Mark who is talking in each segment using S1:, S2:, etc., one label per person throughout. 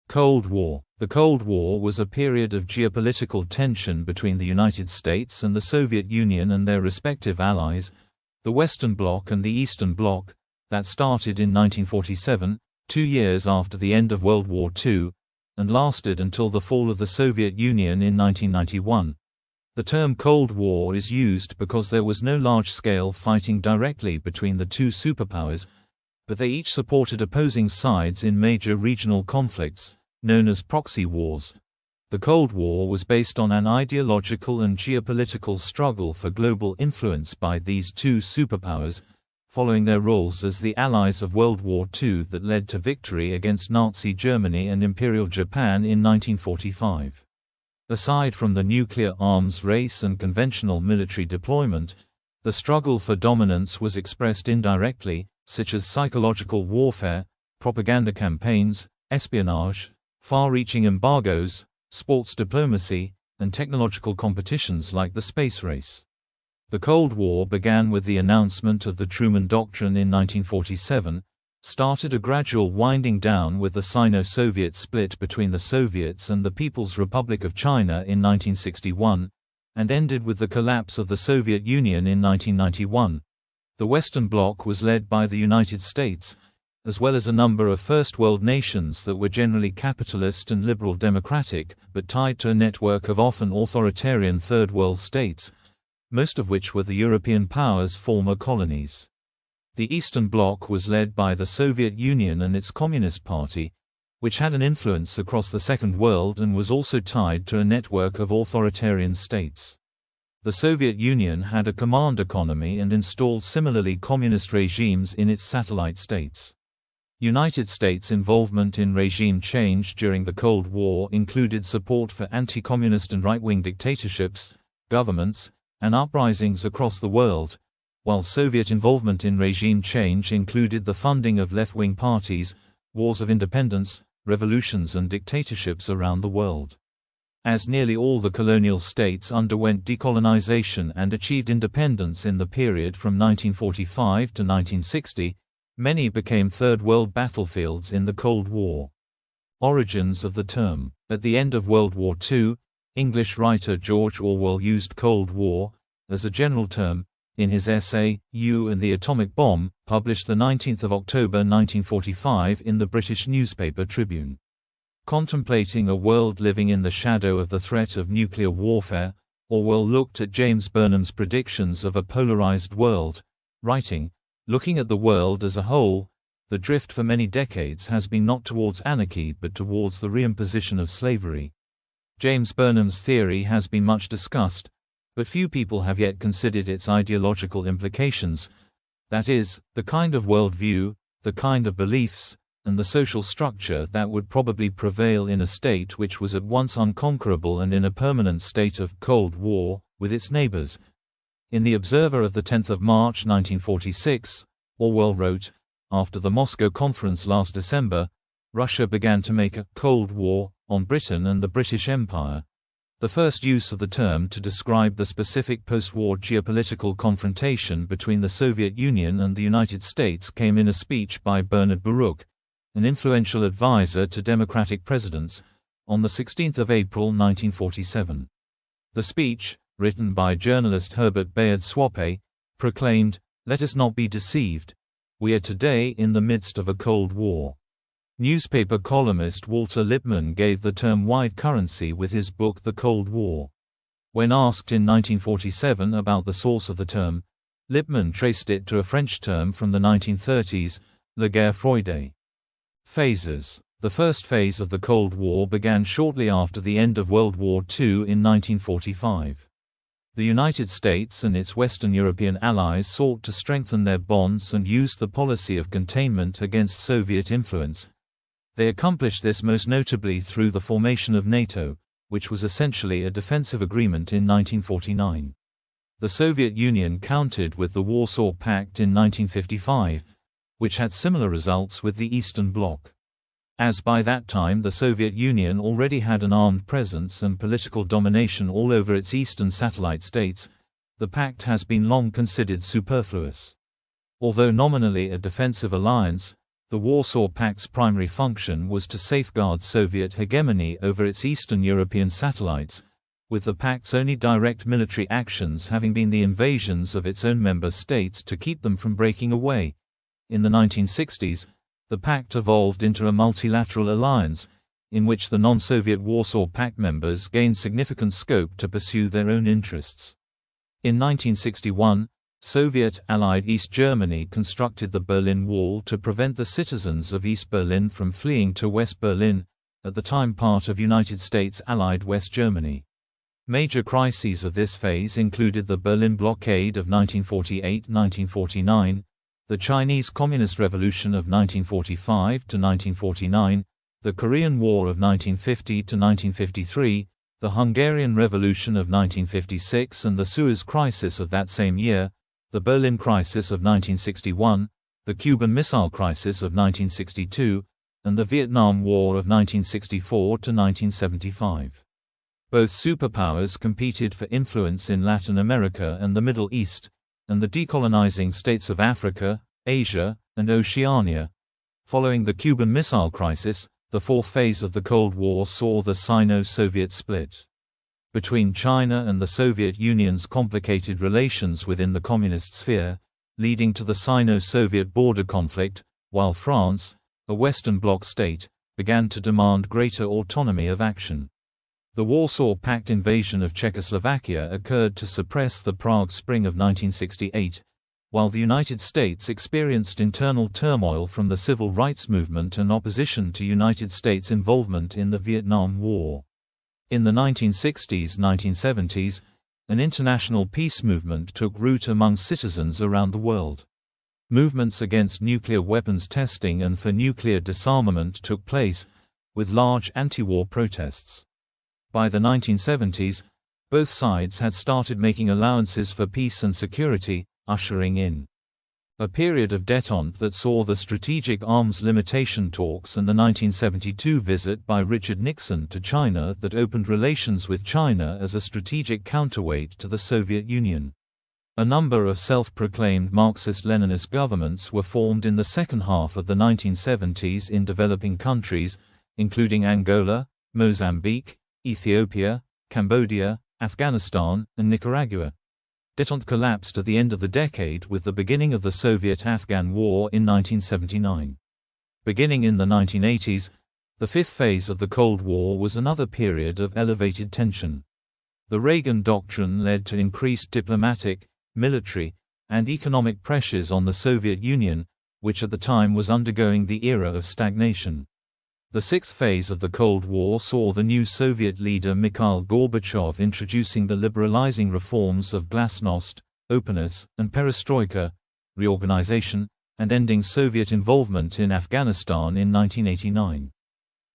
S1: Cold War. The Cold War was a period of geopolitical tension between the United States and the Soviet Union and their respective allies, the Western Bloc and the Eastern Bloc, that started in 1947, 2 years after the end of World War II, and lasted until the fall of the Soviet Union in 1991. The term Cold War is used because there was no large-scale fighting directly between the two superpowers, but they each supported opposing sides in major regional conflicts, known as proxy wars. The Cold War was based on an ideological and geopolitical struggle for global influence by these two superpowers, following their roles as the allies of World War II that led to victory against Nazi Germany and Imperial Japan in 1945. Aside from the nuclear arms race and conventional military deployment, the struggle for dominance was expressed indirectly, such as psychological warfare, propaganda campaigns, espionage, far-reaching embargoes, sports diplomacy, and technological competitions like the space race. The Cold War began with the announcement of the Truman Doctrine in 1947, started a gradual winding down with the Sino-Soviet split between the Soviets and the People's Republic of China in 1961, and ended with the collapse of the Soviet Union in 1991. The Western Bloc was led by the United States, as well as a number of First World nations that were generally capitalist and liberal democratic, but tied to a network of often authoritarian Third World states, most of which were the European powers' former colonies. The Eastern Bloc was led by the Soviet Union and its Communist Party, which had an influence across the Second World and was also tied to a network of authoritarian states. The Soviet Union had a command economy and installed similarly communist regimes in its satellite states. United States involvement in regime change during the Cold War included support for anti-communist and right-wing dictatorships, governments, and uprisings across the world, while Soviet involvement in regime change included the funding of left-wing parties, wars of independence, revolutions and dictatorships around the world. As nearly all the colonial states underwent decolonization and achieved independence in the period from 1945 to 1960, many became Third World battlefields in the Cold War. Origins of the term. At the end of World War II, English writer George Orwell used Cold War as a general term in his essay, You and the Atomic Bomb, published 19 October 1945 in the British newspaper Tribune. Contemplating a world living in the shadow of the threat of nuclear warfare, Orwell looked at James Burnham's predictions of a polarized world, writing, "Looking at the world as a whole, the drift for many decades has been not towards anarchy but towards the reimposition of slavery." James Burnham's theory has been much discussed, but few people have yet considered its ideological implications, that is, the kind of worldview, the kind of beliefs, and the social structure that would probably prevail in a state which was at once unconquerable and in a permanent state of Cold War with its neighbors. In The Observer of 10 March 1946, Orwell wrote, "After the Moscow Conference last December, Russia began to make a Cold War on Britain and the British Empire." The first use of the term to describe the specific post-war geopolitical confrontation between the Soviet Union and the United States came in a speech by Bernard Baruch, an influential advisor to Democratic presidents, on 16 April 1947. The speech, written by journalist Herbert Bayard Swope, proclaimed, "Let us not be deceived. We are today in the midst of a Cold War." Newspaper columnist Walter Lippmann gave the term wide currency with his book The Cold War. When asked in 1947 about the source of the term, Lippmann traced it to a French term from the 1930s, la guerre froide. Phases. The first phase of the Cold War began shortly after the end of World War II in 1945. The United States and its Western European allies sought to strengthen their bonds and used the policy of containment against Soviet influence. They accomplished this most notably through the formation of NATO, which was essentially a defensive agreement in 1949. The Soviet Union countered with the Warsaw Pact in 1955, which had similar results with the Eastern Bloc. As by that time the Soviet Union already had an armed presence and political domination all over its eastern satellite states, the pact has been long considered superfluous. Although nominally a defensive alliance, The Warsaw Pact's primary function was to safeguard Soviet hegemony over its Eastern European satellites, with the Pact's only direct military actions having been the invasions of its own member states to keep them from breaking away. In the 1960s, the Pact evolved into a multilateral alliance, in which the non-Soviet Warsaw Pact members gained significant scope to pursue their own interests. In 1961, Soviet-allied East Germany constructed the Berlin Wall to prevent the citizens of East Berlin from fleeing to West Berlin, at the time part of United States-allied West Germany. Major crises of this phase included the Berlin Blockade of 1948–1949, the Chinese Communist Revolution of 1945–1949, the Korean War of 1950–1953, the Hungarian Revolution of 1956 and the Suez Crisis of that same year, the Berlin Crisis of 1961, the Cuban Missile Crisis of 1962, and the Vietnam War of 1964–1975. Both superpowers competed for influence in Latin America and the Middle East, and the decolonizing states of Africa, Asia, and Oceania. Following the Cuban Missile Crisis, the fourth phase of the Cold War saw the Sino-Soviet split. Between China and the Soviet Union's complicated relations within the communist sphere, leading to the Sino-Soviet border conflict, while France, a Western Bloc state, began to demand greater autonomy of action. The Warsaw Pact invasion of Czechoslovakia occurred to suppress the Prague Spring of 1968, while the United States experienced internal turmoil from the civil rights movement and opposition to United States involvement in the Vietnam War. In the 1960s–1970s, an international peace movement took root among citizens around the world. Movements against nuclear weapons testing and for nuclear disarmament took place, with large anti-war protests. By the 1970s, both sides had started making allowances for peace and security, ushering in a period of détente that saw the strategic arms limitation talks and the 1972 visit by Richard Nixon to China that opened relations with China as a strategic counterweight to the Soviet Union. A number of self-proclaimed Marxist-Leninist governments were formed in the second half of the 1970s in developing countries, including Angola, Mozambique, Ethiopia, Cambodia, Afghanistan, and Nicaragua. Détente collapsed at the end of the decade with the beginning of the Soviet-Afghan War in 1979. Beginning in the 1980s, the fifth phase of the Cold War was another period of elevated tension. The Reagan Doctrine led to increased diplomatic, military, and economic pressures on the Soviet Union, which at the time was undergoing the era of stagnation. The sixth phase of the Cold War saw the new Soviet leader Mikhail Gorbachev introducing the liberalizing reforms of glasnost, openness, and perestroika, reorganization, and ending Soviet involvement in Afghanistan in 1989.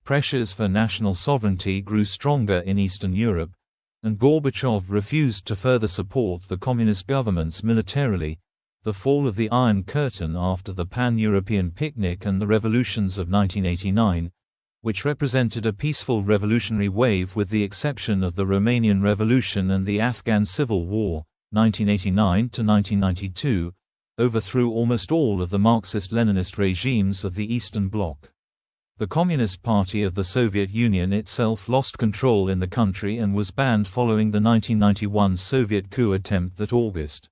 S1: Pressures for national sovereignty grew stronger in Eastern Europe, and Gorbachev refused to further support the communist governments militarily. The fall of the Iron Curtain after the Pan-European picnic and the revolutions of 1989, which represented a peaceful revolutionary wave with the exception of the Romanian Revolution and the Afghan Civil War, 1989–1992, overthrew almost all of the Marxist-Leninist regimes of the Eastern Bloc. The Communist Party of the Soviet Union itself lost control in the country and was banned following the 1991 Soviet coup attempt that August.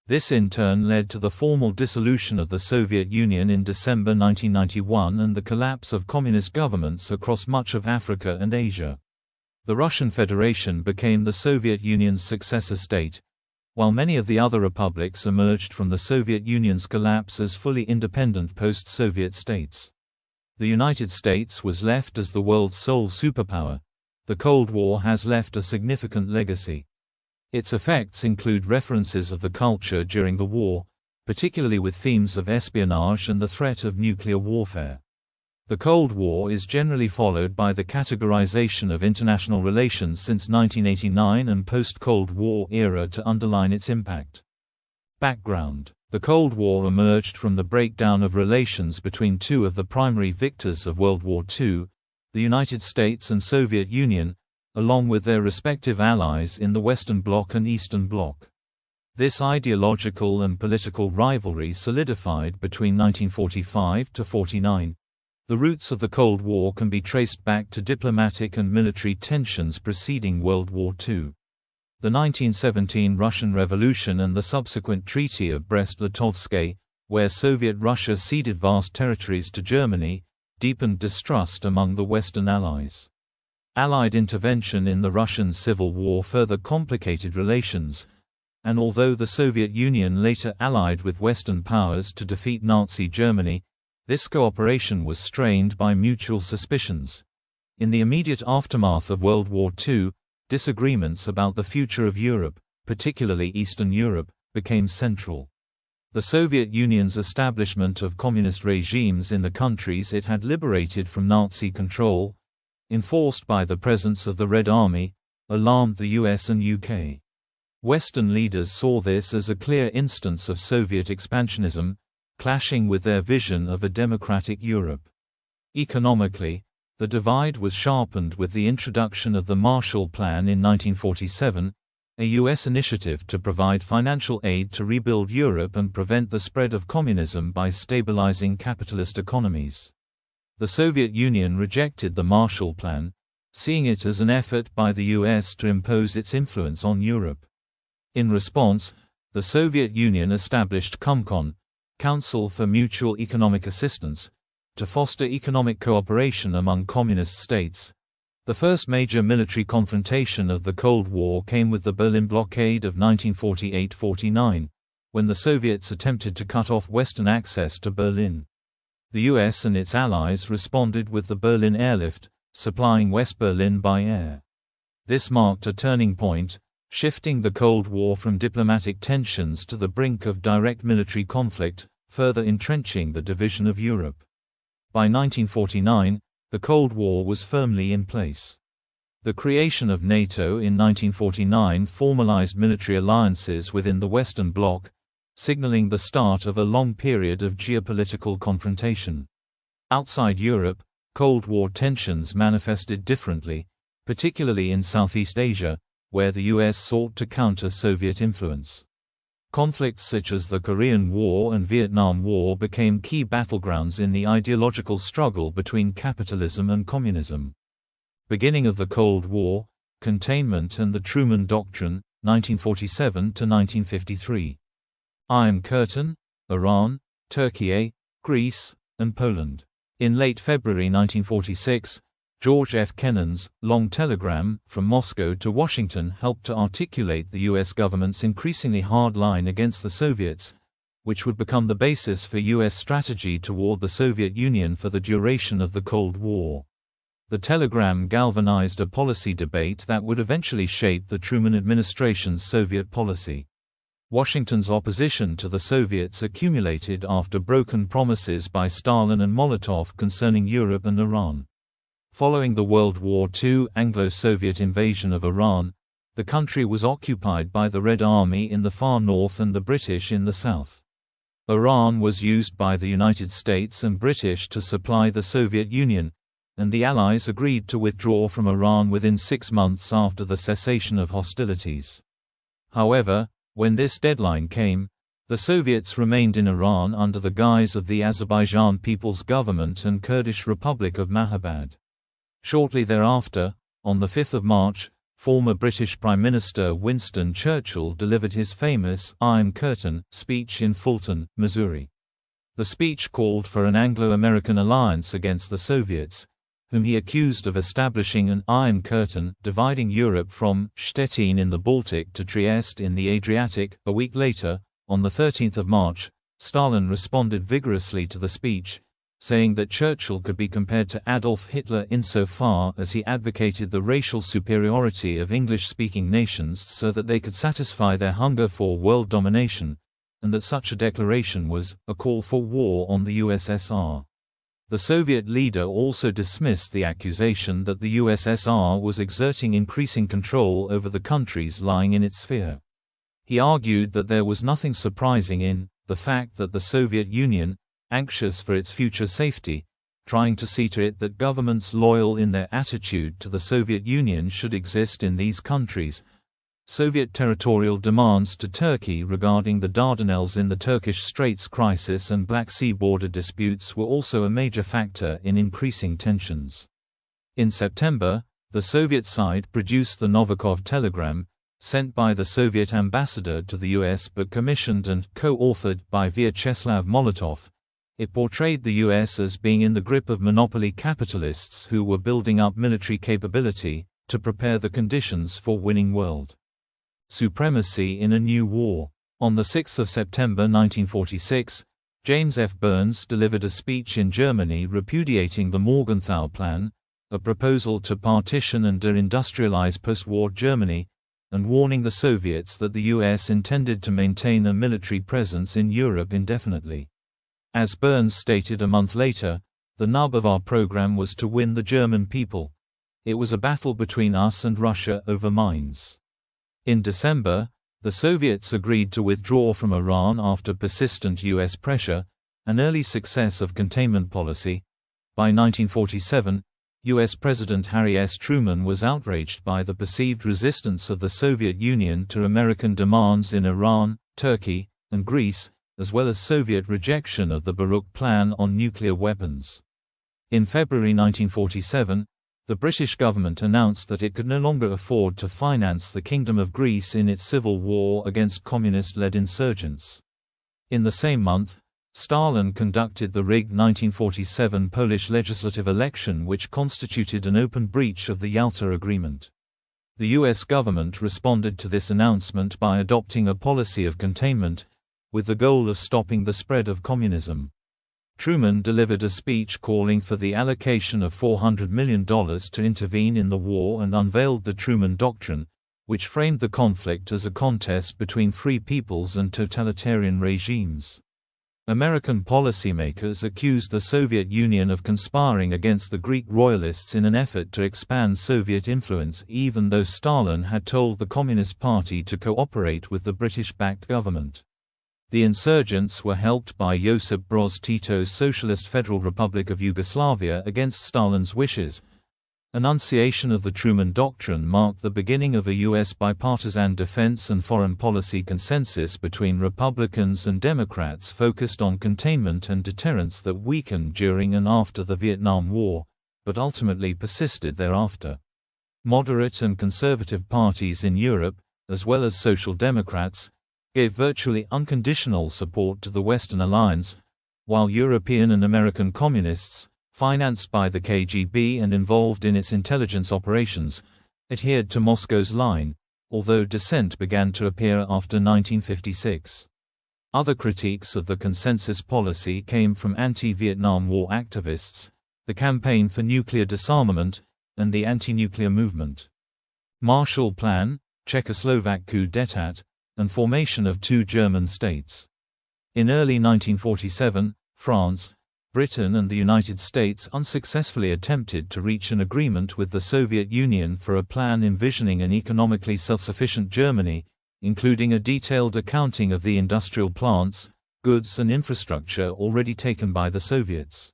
S1: This in turn led to the formal dissolution of the Soviet Union in December 1991 and the collapse of communist governments across much of Africa and Asia. The Russian Federation became the Soviet Union's successor state, while many of the other republics emerged from the Soviet Union's collapse as fully independent post-Soviet states. The United States was left as the world's sole superpower. The Cold War has left a significant legacy. Its effects include references of the culture during the war, particularly with themes of espionage and the threat of nuclear warfare. The Cold War is generally followed by the categorization of international relations since 1989 and post-Cold War era to underline its impact. Background: the Cold War emerged from the breakdown of relations between two of the primary victors of World War II, the United States and Soviet Union, along with their respective allies in the Western Bloc and Eastern Bloc. This ideological and political rivalry solidified between 1945 to 49. The roots of the Cold War can be traced back to diplomatic and military tensions preceding World War II. The 1917 Russian Revolution and the subsequent Treaty of Brest-Litovsk, where Soviet Russia ceded vast territories to Germany, deepened distrust among the Western Allies. Allied intervention in the Russian Civil War further complicated relations, and although the Soviet Union later allied with Western powers to defeat Nazi Germany, this cooperation was strained by mutual suspicions. In the immediate aftermath of World War II, disagreements about the future of Europe, particularly Eastern Europe, became central. The Soviet Union's establishment of communist regimes in the countries it had liberated from Nazi control, enforced by the presence of the Red Army, alarmed the US and UK. Western leaders saw this as a clear instance of Soviet expansionism, clashing with their vision of a democratic Europe. Economically, the divide was sharpened with the introduction of the Marshall Plan in 1947, a U.S. initiative to provide financial aid to rebuild Europe and prevent the spread of communism by stabilizing capitalist economies. The Soviet Union rejected the Marshall Plan, seeing it as an effort by the U.S. to impose its influence on Europe. In response, the Soviet Union established COMCON, Council for Mutual Economic Assistance, to foster economic cooperation among communist states. The first major military confrontation of the Cold War came with the Berlin Blockade of 1948–49, when the Soviets attempted to cut off Western access to Berlin. The US and its allies responded with the Berlin Airlift, supplying West Berlin by air. This marked a turning point, shifting the Cold War from diplomatic tensions to the brink of direct military conflict, further entrenching the division of Europe. By 1949, the Cold War was firmly in place. The creation of NATO in 1949 formalized military alliances within the Western Bloc, signaling the start of a long period of geopolitical confrontation. Outside Europe, Cold War tensions manifested differently, particularly in Southeast Asia, where the US sought to counter Soviet influence. Conflicts such as the Korean War and Vietnam War became key battlegrounds in the ideological struggle between capitalism and communism. Beginning of the Cold War, containment and the Truman Doctrine, 1947–1953. Iron Curtain, Iran, Turkey, Greece, and Poland. In late February 1946, George F. Kennan's long telegram from Moscow to Washington helped to articulate the U.S. government's increasingly hard line against the Soviets, which would become the basis for U.S. strategy toward the Soviet Union for the duration of the Cold War. The telegram galvanized a policy debate that would eventually shape the Truman administration's Soviet policy. Washington's opposition to the Soviets accumulated after broken promises by Stalin and Molotov concerning Europe and Iran. Following the World War II Anglo-Soviet invasion of Iran, the country was occupied by the Red Army in the far north and the British in the south. Iran was used by the United States and British to supply the Soviet Union, and the Allies agreed to withdraw from Iran within 6 months after the cessation of hostilities. However, when this deadline came, the Soviets remained in Iran under the guise of the Azerbaijan People's Government and Kurdish Republic of Mahabad. Shortly thereafter, on the 5th of March, former British Prime Minister Winston Churchill delivered his famous Iron Curtain speech in Fulton, Missouri. The speech called for an Anglo-American alliance against the Soviets, whom he accused of establishing an Iron Curtain dividing Europe from Stettin in the Baltic to Trieste in the Adriatic. A week later, on the 13th of March, Stalin responded vigorously to the speech, saying that Churchill could be compared to Adolf Hitler insofar as he advocated the racial superiority of English-speaking nations so that they could satisfy their hunger for world domination, and that such a declaration was a call for war on the USSR. The Soviet leader also dismissed the accusation that the USSR was exerting increasing control over the countries lying in its sphere. He argued that there was nothing surprising in the fact that the Soviet Union, anxious for its future safety, trying to see to it that governments loyal in their attitude to the Soviet Union should exist in these countries, Soviet territorial demands to Turkey regarding the Dardanelles in the Turkish Straits crisis and Black Sea border disputes were also a major factor in increasing tensions. In September, the Soviet side produced the Novikov telegram, sent by the Soviet ambassador to the US but commissioned and co-authored by Vyacheslav Molotov. It portrayed the US as being in the grip of monopoly capitalists who were building up military capability to prepare the conditions for winning world supremacy in a new war. On 6 September 1946, James F. Burns delivered a speech in Germany repudiating the Morgenthau Plan, a proposal to partition and deindustrialize post-war Germany, and warning the Soviets that the US intended to maintain a military presence in Europe indefinitely. As Burns stated a month later, the nub of our program was to win the German people. It was a battle between us and Russia over mines. In December, the Soviets agreed to withdraw from Iran after persistent US pressure, an early success of containment policy. By 1947, US President Harry S. Truman was outraged by the perceived resistance of the Soviet Union to American demands in Iran, Turkey, and Greece, as well as Soviet rejection of the Baruch Plan on nuclear weapons. In February 1947, the British government announced that it could no longer afford to finance the Kingdom of Greece in its civil war against communist-led insurgents. In the same month, Stalin conducted the rigged 1947 Polish legislative election, which constituted an open breach of the Yalta Agreement. The US government responded to this announcement by adopting a policy of containment, with the goal of stopping the spread of communism. Truman delivered a speech calling for the allocation of $400 million to intervene in the war and unveiled the Truman Doctrine, which framed the conflict as a contest between free peoples and totalitarian regimes. American policymakers accused the Soviet Union of conspiring against the Greek royalists in an effort to expand Soviet influence, even though Stalin had told the Communist Party to cooperate with the British-backed government. The insurgents were helped by Josip Broz Tito's Socialist Federal Republic of Yugoslavia against Stalin's wishes. Enunciation of the Truman Doctrine marked the beginning of a U.S. bipartisan defense and foreign policy consensus between Republicans and Democrats focused on containment and deterrence that weakened during and after the Vietnam War, but ultimately persisted thereafter. Moderate and conservative parties in Europe, as well as Social Democrats, gave virtually unconditional support to the Western alliance, while European and American communists, financed by the KGB and involved in its intelligence operations, adhered to Moscow's line, although dissent began to appear after 1956. Other critiques of the consensus policy came from anti-Vietnam War activists, the Campaign for Nuclear Disarmament, and the anti-nuclear movement. Marshall Plan, Czechoslovak coup d'état, and formation of two German states. In early 1947, France, Britain and the United States unsuccessfully attempted to reach an agreement with the Soviet Union for a plan envisioning an economically self-sufficient Germany, including a detailed accounting of the industrial plants, goods and infrastructure already taken by the Soviets.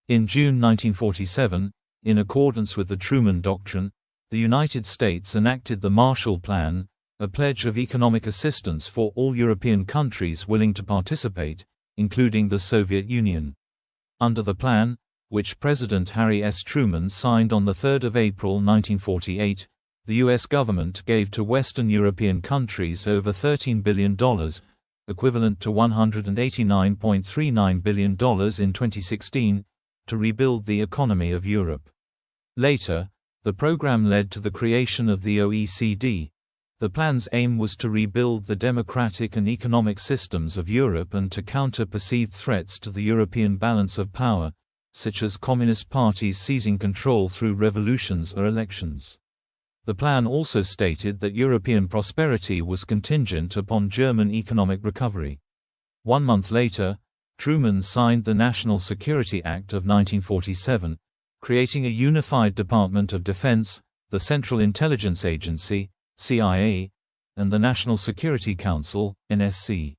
S1: In June 1947, in accordance with the Truman Doctrine, the United States enacted the Marshall Plan, a pledge of economic assistance for all European countries willing to participate, including the Soviet Union. Under the plan, which President Harry S. Truman signed on 3 April 1948, the U.S. government gave to Western European countries over $13 billion, equivalent to $189.39 billion in 2016, to rebuild the economy of Europe. Later, the program led to the creation of the OECD. The plan's aim was to rebuild the democratic and economic systems of Europe and to counter perceived threats to the European balance of power, such as communist parties seizing control through revolutions or elections. The plan also stated that European prosperity was contingent upon German economic recovery. 1 month later, Truman signed the National Security Act of 1947, creating a unified Department of Defense, the Central Intelligence Agency, CIA, and the National Security Council, NSC.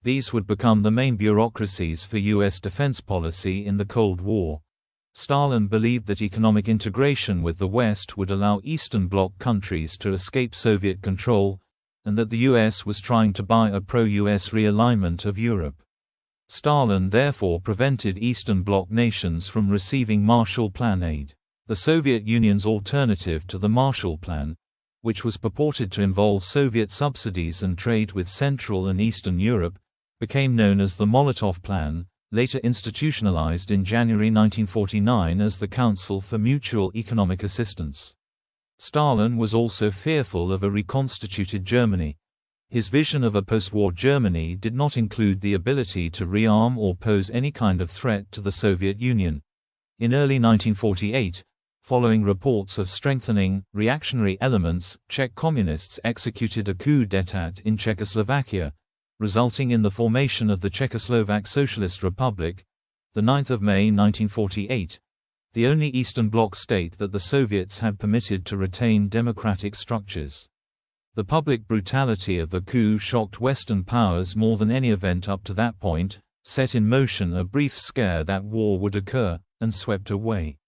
S1: These would become the main bureaucracies for U.S. defense policy in the Cold War. Stalin believed that economic integration with the West would allow Eastern Bloc countries to escape Soviet control, and that the US was trying to buy a pro-US realignment of Europe. Stalin therefore prevented Eastern Bloc nations from receiving Marshall Plan aid. The Soviet Union's alternative to the Marshall Plan, which was purported to involve Soviet subsidies and trade with Central and Eastern Europe, became known as the Molotov Plan, later institutionalized in January 1949 as the Council for Mutual Economic Assistance. Stalin was also fearful of a reconstituted Germany. His vision of a post-war Germany did not include the ability to rearm or pose any kind of threat to the Soviet Union. In early 1948, following reports of strengthening reactionary elements, Czech communists executed a coup d'état in Czechoslovakia, resulting in the formation of the Czechoslovak Socialist Republic, 9 May 1948, the only Eastern Bloc state that the Soviets had permitted to retain democratic structures. The public brutality of the coup shocked Western powers more than any event up to that point, set in motion a brief scare that war would occur, and swept away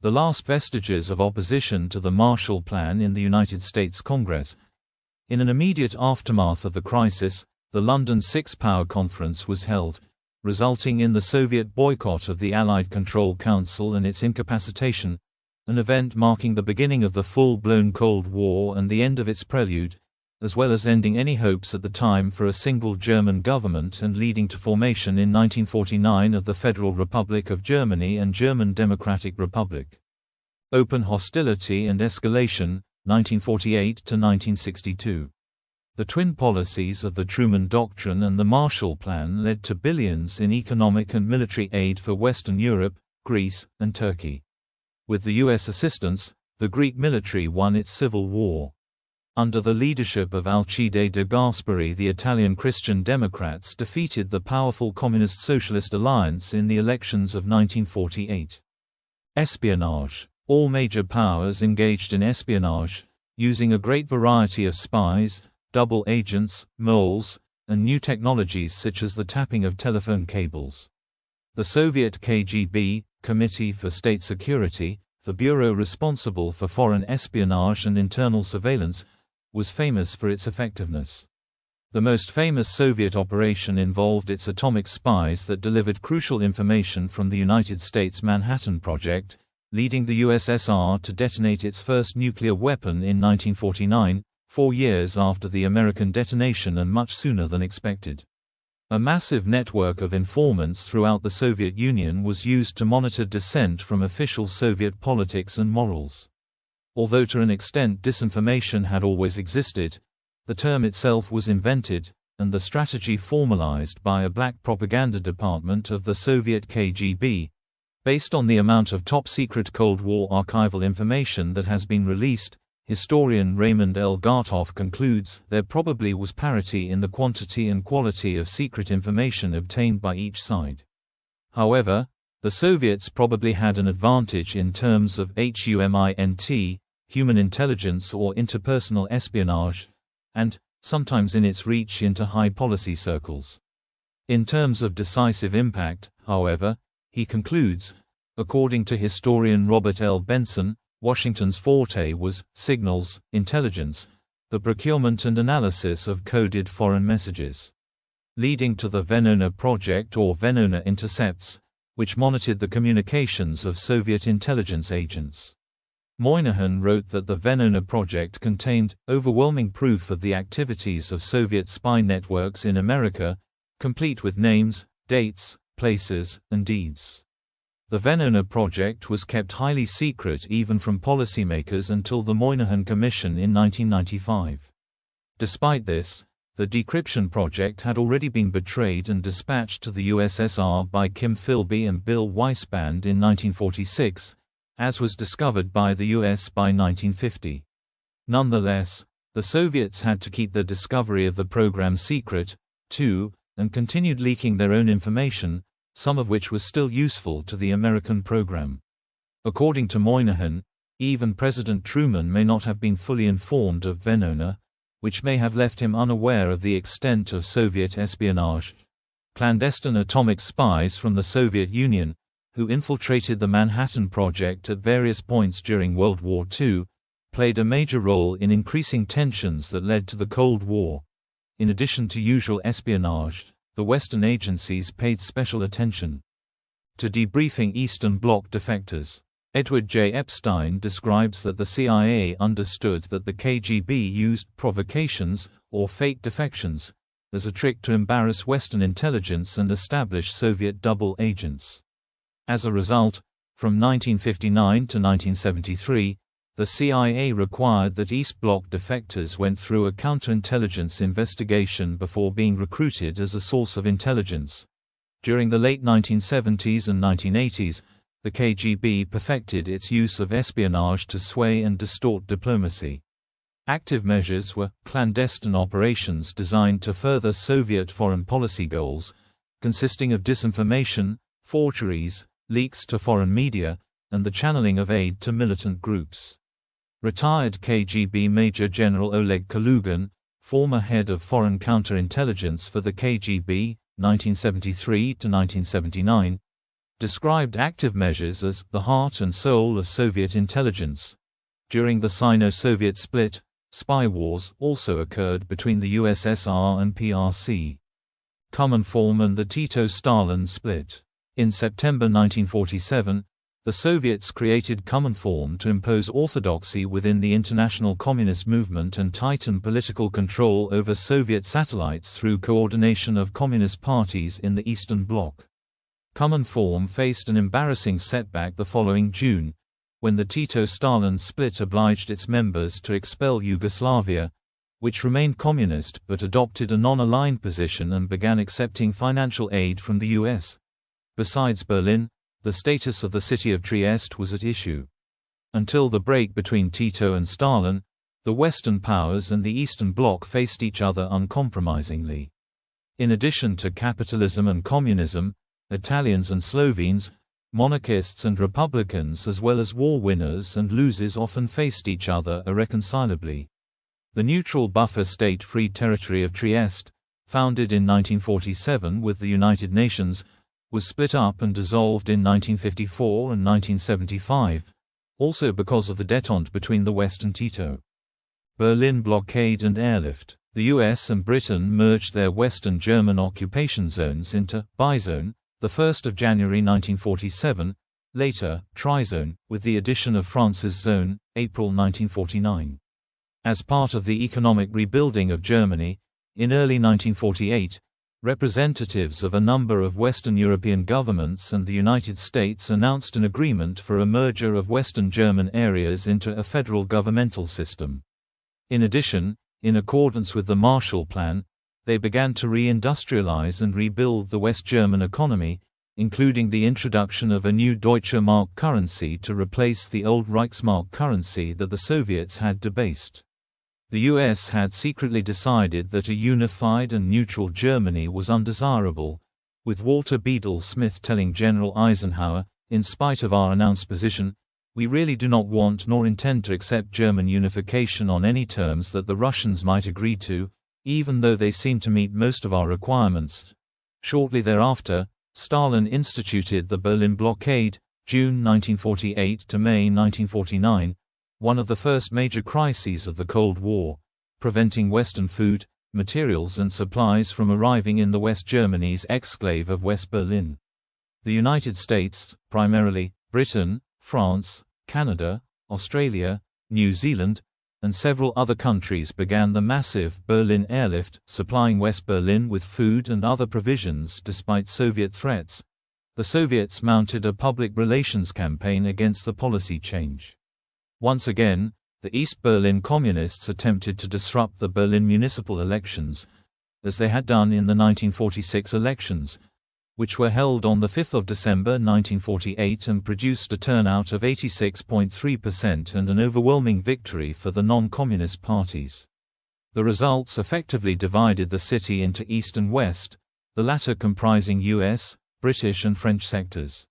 S1: the last vestiges of opposition to the Marshall Plan in the United States Congress. In an immediate aftermath of the crisis, the London Six Power Conference was held, resulting in the Soviet boycott of the Allied Control Council and its incapacitation, an event marking the beginning of the full-blown Cold War and the end of its prelude, as well as ending any hopes at the time for a single German government and leading to formation in 1949 of the Federal Republic of Germany and German Democratic Republic. Open hostility and escalation, 1948 to 1962. The twin policies of the Truman Doctrine and the Marshall Plan led to billions in economic and military aid for Western Europe, Greece, and Turkey. With the U.S. assistance, the Greek military won its civil war. Under the leadership of Alcide de Gasperi, the Italian Christian Democrats defeated the powerful Communist-Socialist Alliance in the elections of 1948. Espionage. All major powers engaged in espionage, using a great variety of spies, double agents, moles, and new technologies such as the tapping of telephone cables. The Soviet KGB, Committee for State Security, the bureau responsible for foreign espionage and internal surveillance, was famous for its effectiveness. The most famous Soviet operation involved its atomic spies that delivered crucial information from the United States Manhattan Project, leading the USSR to detonate its first nuclear weapon in 1949, 4 years after the American detonation and much sooner than expected. A massive network of informants throughout the Soviet Union was used to monitor dissent from official Soviet politics and morals. Although to an extent disinformation had always existed, the term itself was invented, and the strategy formalized by a black propaganda department of the Soviet KGB. Based on the amount of top-secret Cold War archival information that has been released, historian Raymond L. Garthoff concludes there probably was parity in the quantity and quality of secret information obtained by each side. However, the Soviets probably had an advantage in terms of HUMINT, human intelligence or interpersonal espionage, and, sometimes in its reach into high policy circles. In terms of decisive impact, however, he concludes, according to historian Robert L. Benson, Washington's forte was signals, intelligence, the procurement and analysis of coded foreign messages, leading to the Venona Project or Venona Intercepts, which monitored the communications of Soviet intelligence agents. Moynihan wrote that the Venona Project contained overwhelming proof of the activities of Soviet spy networks in America, complete with names, dates, places, and deeds. The Venona Project was kept highly secret even from policymakers until the Moynihan Commission in 1995. Despite this, the decryption project had already been betrayed and dispatched to the USSR by Kim Philby and Bill Weisband in 1946, as was discovered by the US by 1950. Nonetheless, the Soviets had to keep their discovery of the program secret, too, and continued leaking their own information, some of which was still useful to the American program. According to Moynihan, even President Truman may not have been fully informed of Venona, which may have left him unaware of the extent of Soviet espionage. Clandestine atomic spies from the Soviet Union, who infiltrated the Manhattan Project at various points during World War II, played a major role in increasing tensions that led to the Cold War. In addition to usual espionage, the Western agencies paid special attention to debriefing Eastern Bloc defectors. Edward J. Epstein describes that the CIA understood that the KGB used provocations, or fake defections, as a trick to embarrass Western intelligence and establish Soviet double agents. As a result, from 1959 to 1973, the CIA required that East Bloc defectors went through a counterintelligence investigation before being recruited as a source of intelligence. During the late 1970s and 1980s, the KGB perfected its use of espionage to sway and distort diplomacy. Active measures were clandestine operations designed to further Soviet foreign policy goals, consisting of disinformation, forgeries, leaks to foreign media, and the channeling of aid to militant groups. Retired KGB Major General Oleg Kalugin, former head of foreign counterintelligence for the KGB, 1973 to 1979, described active measures as the heart and soul of Soviet intelligence. During the Sino-Soviet split, spy wars also occurred between the USSR and PRC. Cominform and the Tito-Stalin split. In September 1947, the Soviets created Cominform to impose orthodoxy within the international communist movement and tighten political control over Soviet satellites through coordination of communist parties in the Eastern Bloc. Cominform faced an embarrassing setback the following June, when the Tito-Stalin split obliged its members to expel Yugoslavia, which remained communist but adopted a non-aligned position and began accepting financial aid from the US. Besides Berlin, the status of the city of Trieste was at issue. Until the break between Tito and Stalin, the Western powers and the Eastern Bloc faced each other uncompromisingly. In addition to capitalism and communism, Italians and Slovenes, monarchists and republicans as well as war winners and losers often faced each other irreconcilably. The neutral buffer state Free Territory of Trieste, founded in 1947 with the United Nations, was split up and dissolved in 1954 and 1975, also because of the détente between the West and Tito. Berlin blockade and airlift. The US and Britain merged their Western German occupation zones into Bizone, the 1st of January 1947, later Trizone, with the addition of France's zone, April 1949. As part of the economic rebuilding of Germany, in early 1948, representatives of a number of Western European governments and the United States announced an agreement for a merger of Western German areas into a federal governmental system. In addition, in accordance with the Marshall Plan, they began to re-industrialize and rebuild the West German economy, including the introduction of a new Deutsche Mark currency to replace the old Reichsmark currency that the Soviets had debased. The US had secretly decided that a unified and neutral Germany was undesirable, with Walter Bedell Smith telling General Eisenhower, "In spite of our announced position, we really do not want nor intend to accept German unification on any terms that the Russians might agree to, even though they seem to meet most of our requirements." Shortly thereafter, Stalin instituted the Berlin Blockade, June 1948 to May 1949, one of the first major crises of the Cold War, preventing Western food, materials and supplies from arriving in the West Germany's exclave of West Berlin. The United States, primarily Britain, France, Canada, Australia, New Zealand, and several other countries began the massive Berlin Airlift, supplying West Berlin with food and other provisions despite Soviet threats. The Soviets mounted a public relations campaign against the policy change. Once again, the East Berlin Communists attempted to disrupt the Berlin municipal elections, as they had done in the 1946 elections, which were held on 5 December 1948 and produced a turnout of 86.3% and an overwhelming victory for the non-communist parties. The results effectively divided the city into East and West, the latter comprising US, British and French sectors.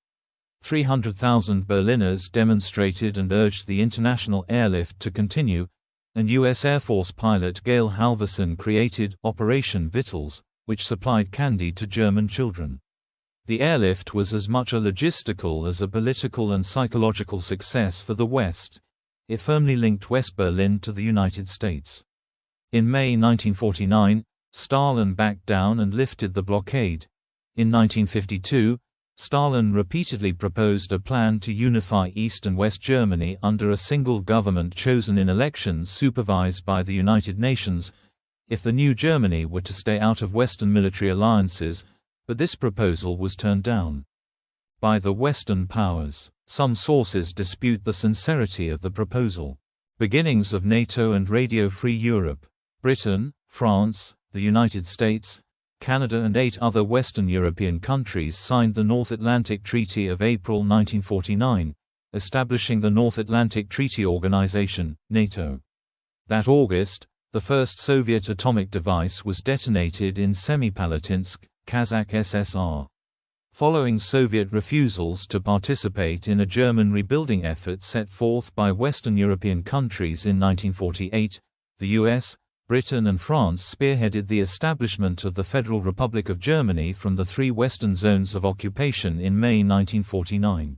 S1: 300,000 Berliners demonstrated and urged the international airlift to continue, and U.S. Air Force pilot Gail Halvorson created Operation Vittles, which supplied candy to German children. The airlift was as much a logistical as a political and psychological success for the West. It firmly linked West Berlin to the United States. In May 1949, Stalin backed down and lifted the blockade. In 1952, Stalin repeatedly proposed a plan to unify East and West Germany under a single government chosen in elections supervised by the United Nations, if the new Germany were to stay out of Western military alliances, but this proposal was turned down by the Western powers. Some sources dispute the sincerity of the proposal. Beginnings of NATO and Radio Free Europe. Britain, France, the United States, Canada and 8 other Western European countries signed the North Atlantic Treaty of April 1949, establishing the North Atlantic Treaty Organization, NATO. That August, the first Soviet atomic device was detonated in Semipalatinsk, Kazakh SSR. Following Soviet refusals to participate in a German rebuilding effort set forth by Western European countries in 1948, the US, Britain and France spearheaded the establishment of the Federal Republic of Germany from the 3 Western zones of occupation in May 1949.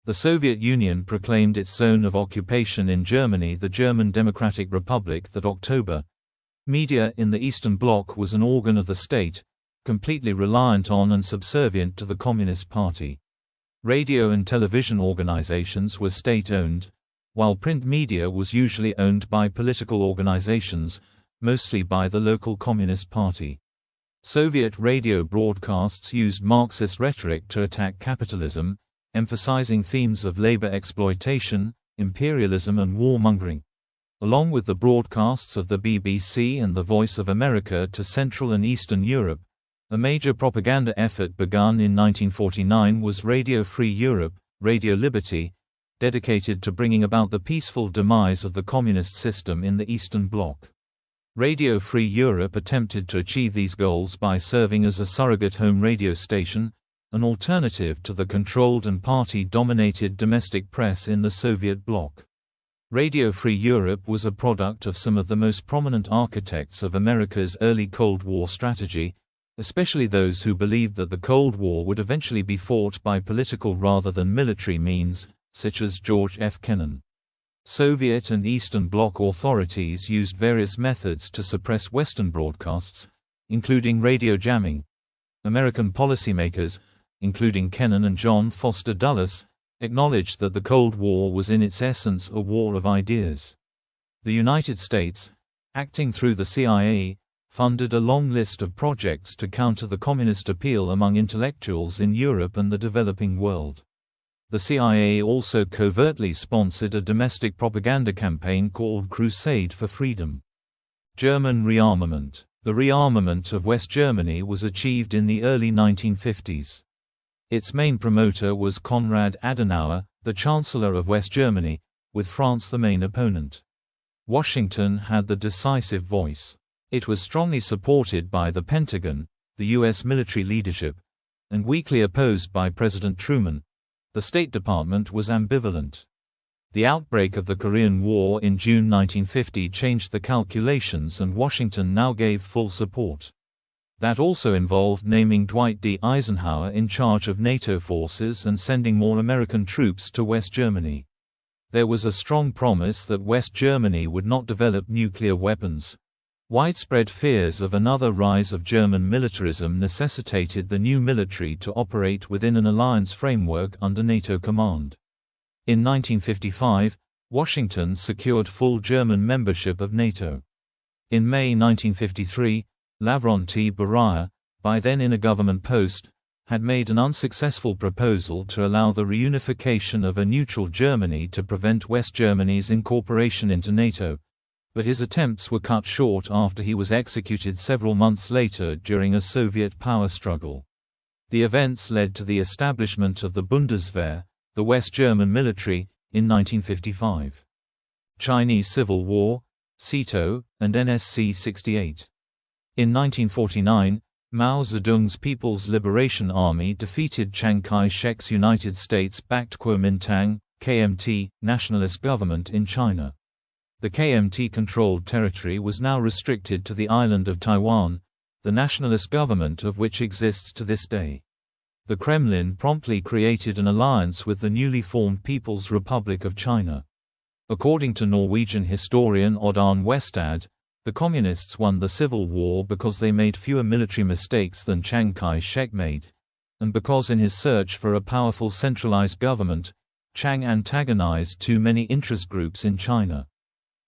S1: The Soviet Union proclaimed its zone of occupation in Germany the German Democratic Republic that October. Media in the Eastern Bloc was an organ of the state, completely reliant on and subservient to the Communist Party. Radio and television organizations were state-owned, while print media was usually owned by political organizations, mostly by the local Communist Party. Soviet radio broadcasts used Marxist rhetoric to attack capitalism, emphasizing themes of labor exploitation, imperialism and warmongering. Along with the broadcasts of the BBC and the Voice of America to Central and Eastern Europe, a major propaganda effort begun in 1949 was Radio Free Europe, Radio Liberty, dedicated to bringing about the peaceful demise of the communist system in the Eastern Bloc. Radio Free Europe attempted to achieve these goals by serving as a surrogate home radio station, an alternative to the controlled and party-dominated domestic press in the Soviet bloc. Radio Free Europe was a product of some of the most prominent architects of America's early Cold War strategy, especially those who believed that the Cold War would eventually be fought by political rather than military means, such as George F. Kennan. Soviet and Eastern Bloc authorities used various methods to suppress Western broadcasts, including radio jamming. American policymakers, including Kennan and John Foster Dulles, acknowledged that the Cold War was in its essence a war of ideas. The United States, acting through the CIA, funded a long list of projects to counter the communist appeal among intellectuals in Europe and the developing world. The CIA also covertly sponsored a domestic propaganda campaign called Crusade for Freedom. German rearmament. The rearmament of West Germany was achieved in the early 1950s. Its main promoter was Konrad Adenauer, the Chancellor of West Germany, with France the main opponent. Washington had the decisive voice. It was strongly supported by the Pentagon, the U.S. military leadership, and weakly opposed by President Truman. The State Department was ambivalent. The outbreak of the Korean War in June 1950 changed the calculations and Washington now gave full support. That also involved naming Dwight D. Eisenhower in charge of NATO forces and sending more American troops to West Germany. There was a strong promise that West Germany would not develop nuclear weapons. Widespread fears of another rise of German militarism necessitated the new military to operate within an alliance framework under NATO command. In 1955, Washington secured full German membership of NATO. In May 1953, Lavrenti Beria, by then in a government post, had made an unsuccessful proposal to allow the reunification of a neutral Germany to prevent West Germany's incorporation into NATO. But his attempts were cut short after he was executed several months later during a Soviet power struggle. The events led to the establishment of the Bundeswehr, the West German military, in 1955. Chinese Civil War, SEATO, and NSC-68. In 1949, Mao Zedong's People's Liberation Army defeated Chiang Kai-shek's United States-backed Kuomintang, KMT, nationalist government in China. The KMT-controlled territory was now restricted to the island of Taiwan, the nationalist government of which exists to this day. The Kremlin promptly created an alliance with the newly formed People's Republic of China. According to Norwegian historian Odd Arne Westad, the Communists won the Civil War because they made fewer military mistakes than Chiang Kai-shek made, and because in his search for a powerful centralized government, Chiang antagonized too many interest groups in China.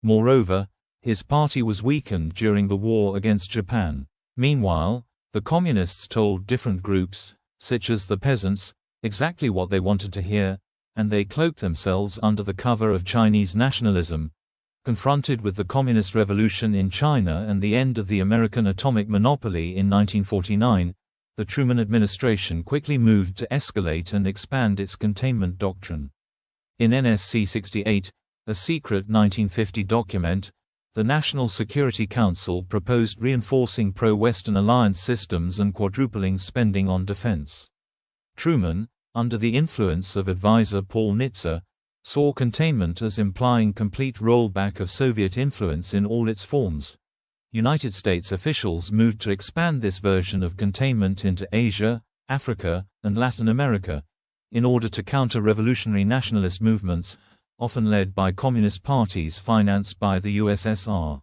S1: Moreover, his party was weakened during the war against Japan. Meanwhile, the Communists told different groups, such as the peasants, exactly what they wanted to hear, and they cloaked themselves under the cover of Chinese nationalism. Confronted with the Communist Revolution in China and the end of the American atomic monopoly in 1949, the Truman administration quickly moved to escalate and expand its containment doctrine. In NSC 68, a secret 1950 document, the National Security Council proposed reinforcing pro-Western alliance systems and quadrupling spending on defense. Truman, under the influence of advisor Paul Nitze, saw containment as implying complete rollback of Soviet influence in all its forms. United States officials moved to expand this version of containment into Asia, Africa, and Latin America, in order to counter revolutionary nationalist movements, often led by communist parties financed by the USSR.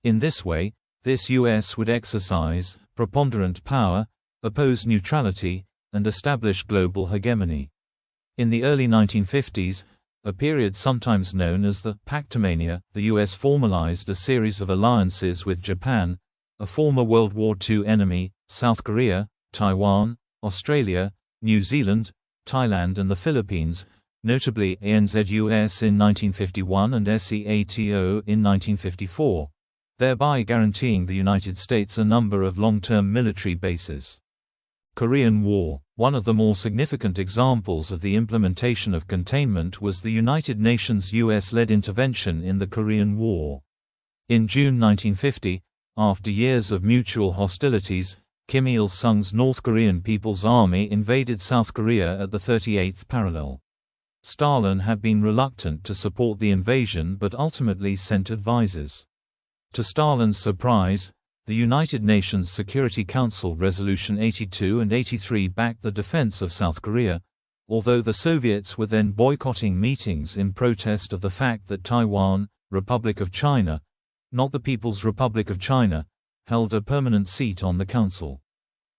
S1: In this way, this US would exercise preponderant power, oppose neutrality, and establish global hegemony. In the early 1950s, a period sometimes known as the Pactomania, the US formalized a series of alliances with Japan, a former World War II enemy, South Korea, Taiwan, Australia, New Zealand, Thailand and the Philippines, notably ANZUS in 1951 and SEATO in 1954, thereby guaranteeing the United States a number of long-term military bases. Korean War. One of the more significant examples of the implementation of containment was the United Nations US-led intervention in the Korean War. In June 1950, after years of mutual hostilities, Kim Il-sung's North Korean People's Army invaded South Korea at the 38th parallel. Stalin had been reluctant to support the invasion but ultimately sent advisors. To Stalin's surprise, the United Nations Security Council Resolution 82 and 83 backed the defense of South Korea, although the Soviets were then boycotting meetings in protest of the fact that Taiwan, Republic of China, not the People's Republic of China, held a permanent seat on the council.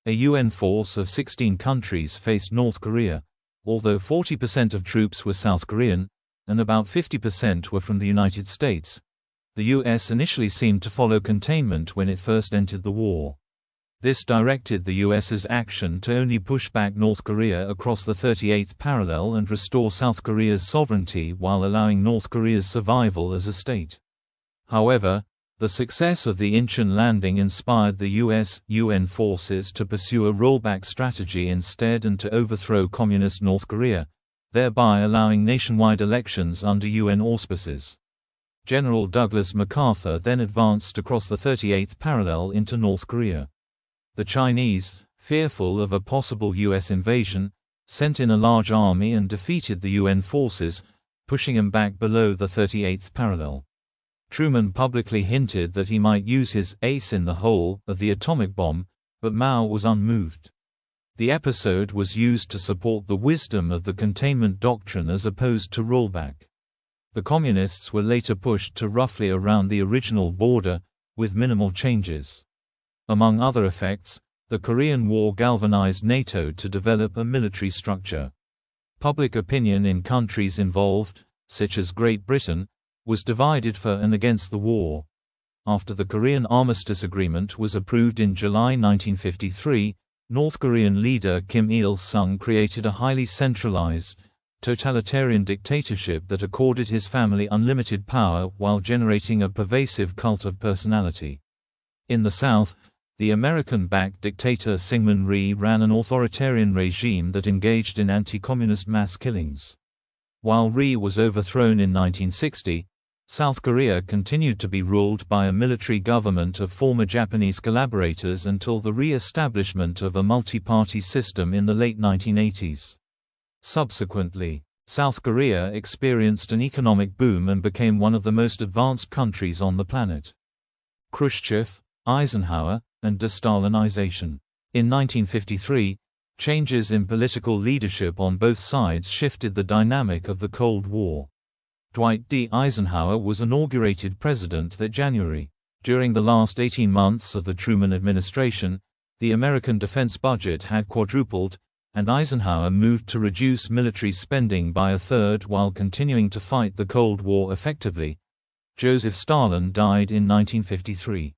S1: A UN force of 16 countries faced North Korea, although 40% of troops were South Korean, and about 50% were from the United States. The US initially seemed to follow containment when it first entered the war. This directed the US's action to only push back North Korea across the 38th parallel and restore South Korea's sovereignty while allowing North Korea's survival as a state. However, the success of the Incheon landing inspired the UN forces to pursue a rollback strategy instead and to overthrow communist North Korea, thereby allowing nationwide elections under UN auspices. General Douglas MacArthur then advanced across the 38th parallel into North Korea. The Chinese, fearful of a possible US invasion, sent in a large army and defeated the UN forces, pushing them back below the 38th parallel. Truman publicly hinted that he might use his ace in the hole of the atomic bomb, but Mao was unmoved. The episode was used to support the wisdom of the containment doctrine as opposed to rollback. The Communists were later pushed to roughly around the original border, with minimal changes. Among other effects, the Korean War galvanized NATO to develop a military structure. Public opinion in countries involved, such as Great Britain, was divided for and against the war. After the Korean Armistice Agreement was approved in July 1953, North Korean leader Kim Il-sung created a highly centralized, totalitarian dictatorship that accorded his family unlimited power while generating a pervasive cult of personality. In the South, the American-backed dictator Syngman Rhee ran an authoritarian regime that engaged in anti-communist mass killings. While Rhee was overthrown in 1960, South Korea continued to be ruled by a military government of former Japanese collaborators until the re-establishment of a multi-party system in the late 1980s. Subsequently, South Korea experienced an economic boom and became one of the most advanced countries on the planet. Khrushchev, Eisenhower, and de-Stalinization. In 1953, Changes in political leadership on both sides shifted the dynamic of the Cold War. Dwight D. Eisenhower was inaugurated president that January. During the last 18 months of the Truman administration, the American defense budget had quadrupled, and Eisenhower moved to reduce military spending by a third while continuing to fight the Cold War effectively. Joseph Stalin died in 1953.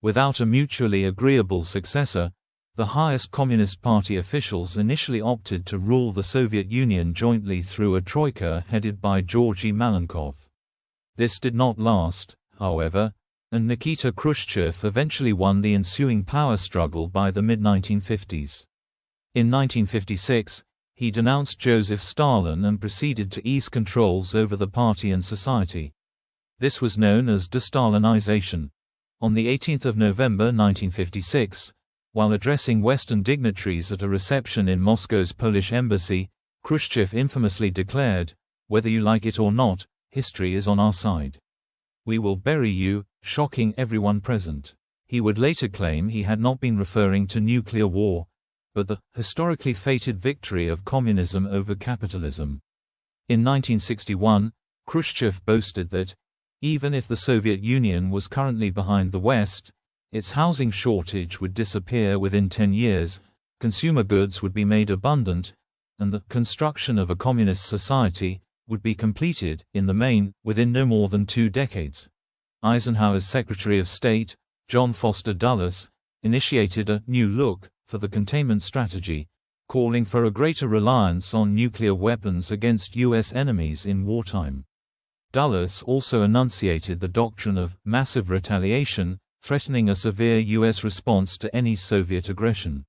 S1: Without a mutually agreeable successor, the highest Communist Party officials initially opted to rule the Soviet Union jointly through a troika headed by Georgy Malenkov. This did not last, however, and Nikita Khrushchev eventually won the ensuing power struggle by the mid-1950s. In 1956, he denounced Joseph Stalin and proceeded to ease controls over the party and society. This was known as de-Stalinization. On 18 November 1956, while addressing Western dignitaries at a reception in Moscow's Polish embassy, Khrushchev infamously declared, "Whether you like it or not, history is on our side. We will bury you," shocking everyone present. He would later claim he had not been referring to nuclear war, but the historically fated victory of communism over capitalism. In 1961, Khrushchev boasted that, even if the Soviet Union was currently behind the West, its housing shortage would disappear within 10 years, consumer goods would be made abundant, and the construction of a communist society would be completed, in the main, within no more than 2 decades. Eisenhower's Secretary of State, John Foster Dulles, initiated a new look for the containment strategy, calling for a greater reliance on nuclear weapons against U.S. enemies in wartime. Dulles also enunciated the doctrine of massive retaliation, threatening a severe U.S. response to any Soviet aggression.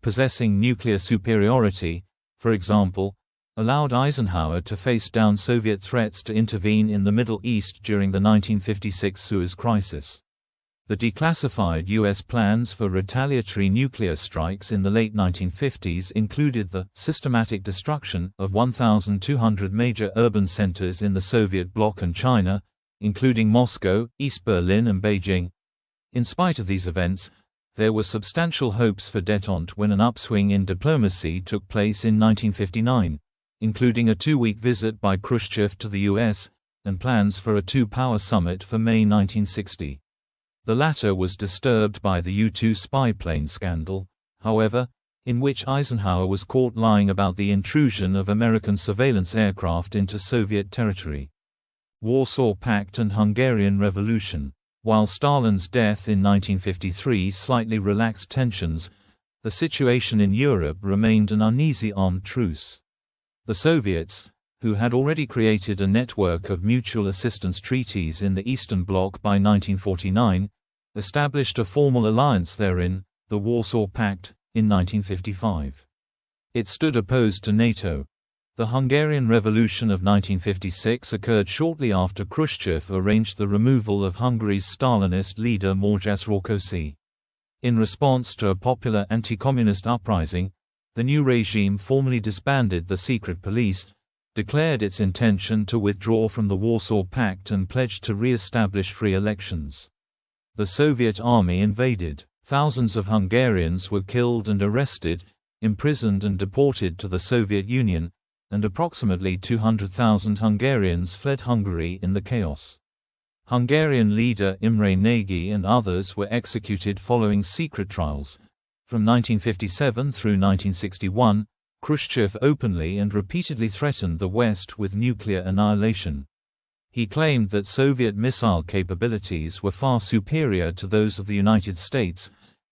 S1: Possessing nuclear superiority, for example, allowed Eisenhower to face down Soviet threats to intervene in the Middle East during the 1956 Suez Crisis. The declassified U.S. plans for retaliatory nuclear strikes in the late 1950s included the systematic destruction of 1,200 major urban centers in the Soviet bloc and China, including Moscow, East Berlin and Beijing. In spite of these events, there were substantial hopes for détente when an upswing in diplomacy took place in 1959, including a 2-week visit by Khrushchev to the U.S., and plans for a two-power summit for May 1960. The latter was disturbed by the U-2 spy plane scandal, however, in which Eisenhower was caught lying about the intrusion of American surveillance aircraft into Soviet territory. Warsaw Pact and Hungarian Revolution. While Stalin's death in 1953 slightly relaxed tensions, the situation in Europe remained an uneasy armed truce. The Soviets, who had already created a network of mutual assistance treaties in the Eastern Bloc by 1949, established a formal alliance therein, the Warsaw Pact, in 1955. It stood opposed to NATO. The Hungarian Revolution of 1956 occurred shortly after Khrushchev arranged the removal of Hungary's Stalinist leader Morzsász Rákosi. In response to a popular anti-communist uprising, the new regime formally disbanded the secret police, declared its intention to withdraw from the Warsaw Pact and pledged to re-establish free elections. The Soviet army invaded. Thousands of Hungarians were killed and arrested, imprisoned and deported to the Soviet Union, and approximately 200,000 Hungarians fled Hungary in the chaos. Hungarian leader Imre Nagy and others were executed following secret trials. From 1957 through 1961, Khrushchev openly and repeatedly threatened the West with nuclear annihilation. He claimed that Soviet missile capabilities were far superior to those of the United States,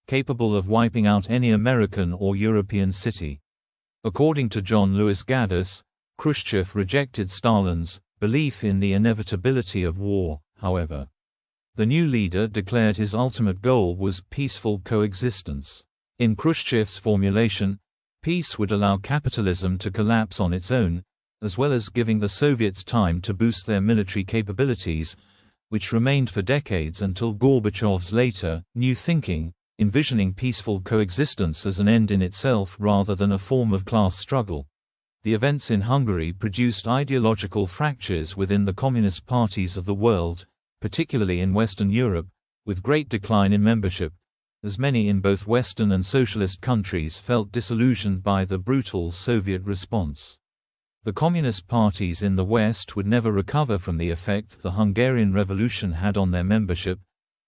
S1: capable of wiping out any American or European city. According to John Lewis Gaddis, Khrushchev rejected Stalin's belief in the inevitability of war, however. The new leader declared his ultimate goal was peaceful coexistence. In Khrushchev's formulation, peace would allow capitalism to collapse on its own, as well as giving the Soviets time to boost their military capabilities, which remained for decades until Gorbachev's later, new thinking, envisioning peaceful coexistence as an end in itself rather than a form of class struggle. The events in Hungary produced ideological fractures within the communist parties of the world, particularly in Western Europe, with great decline in membership, as many in both Western and socialist countries felt disillusioned by the brutal Soviet response. The communist parties in the West would never recover from the effect the Hungarian Revolution had on their membership,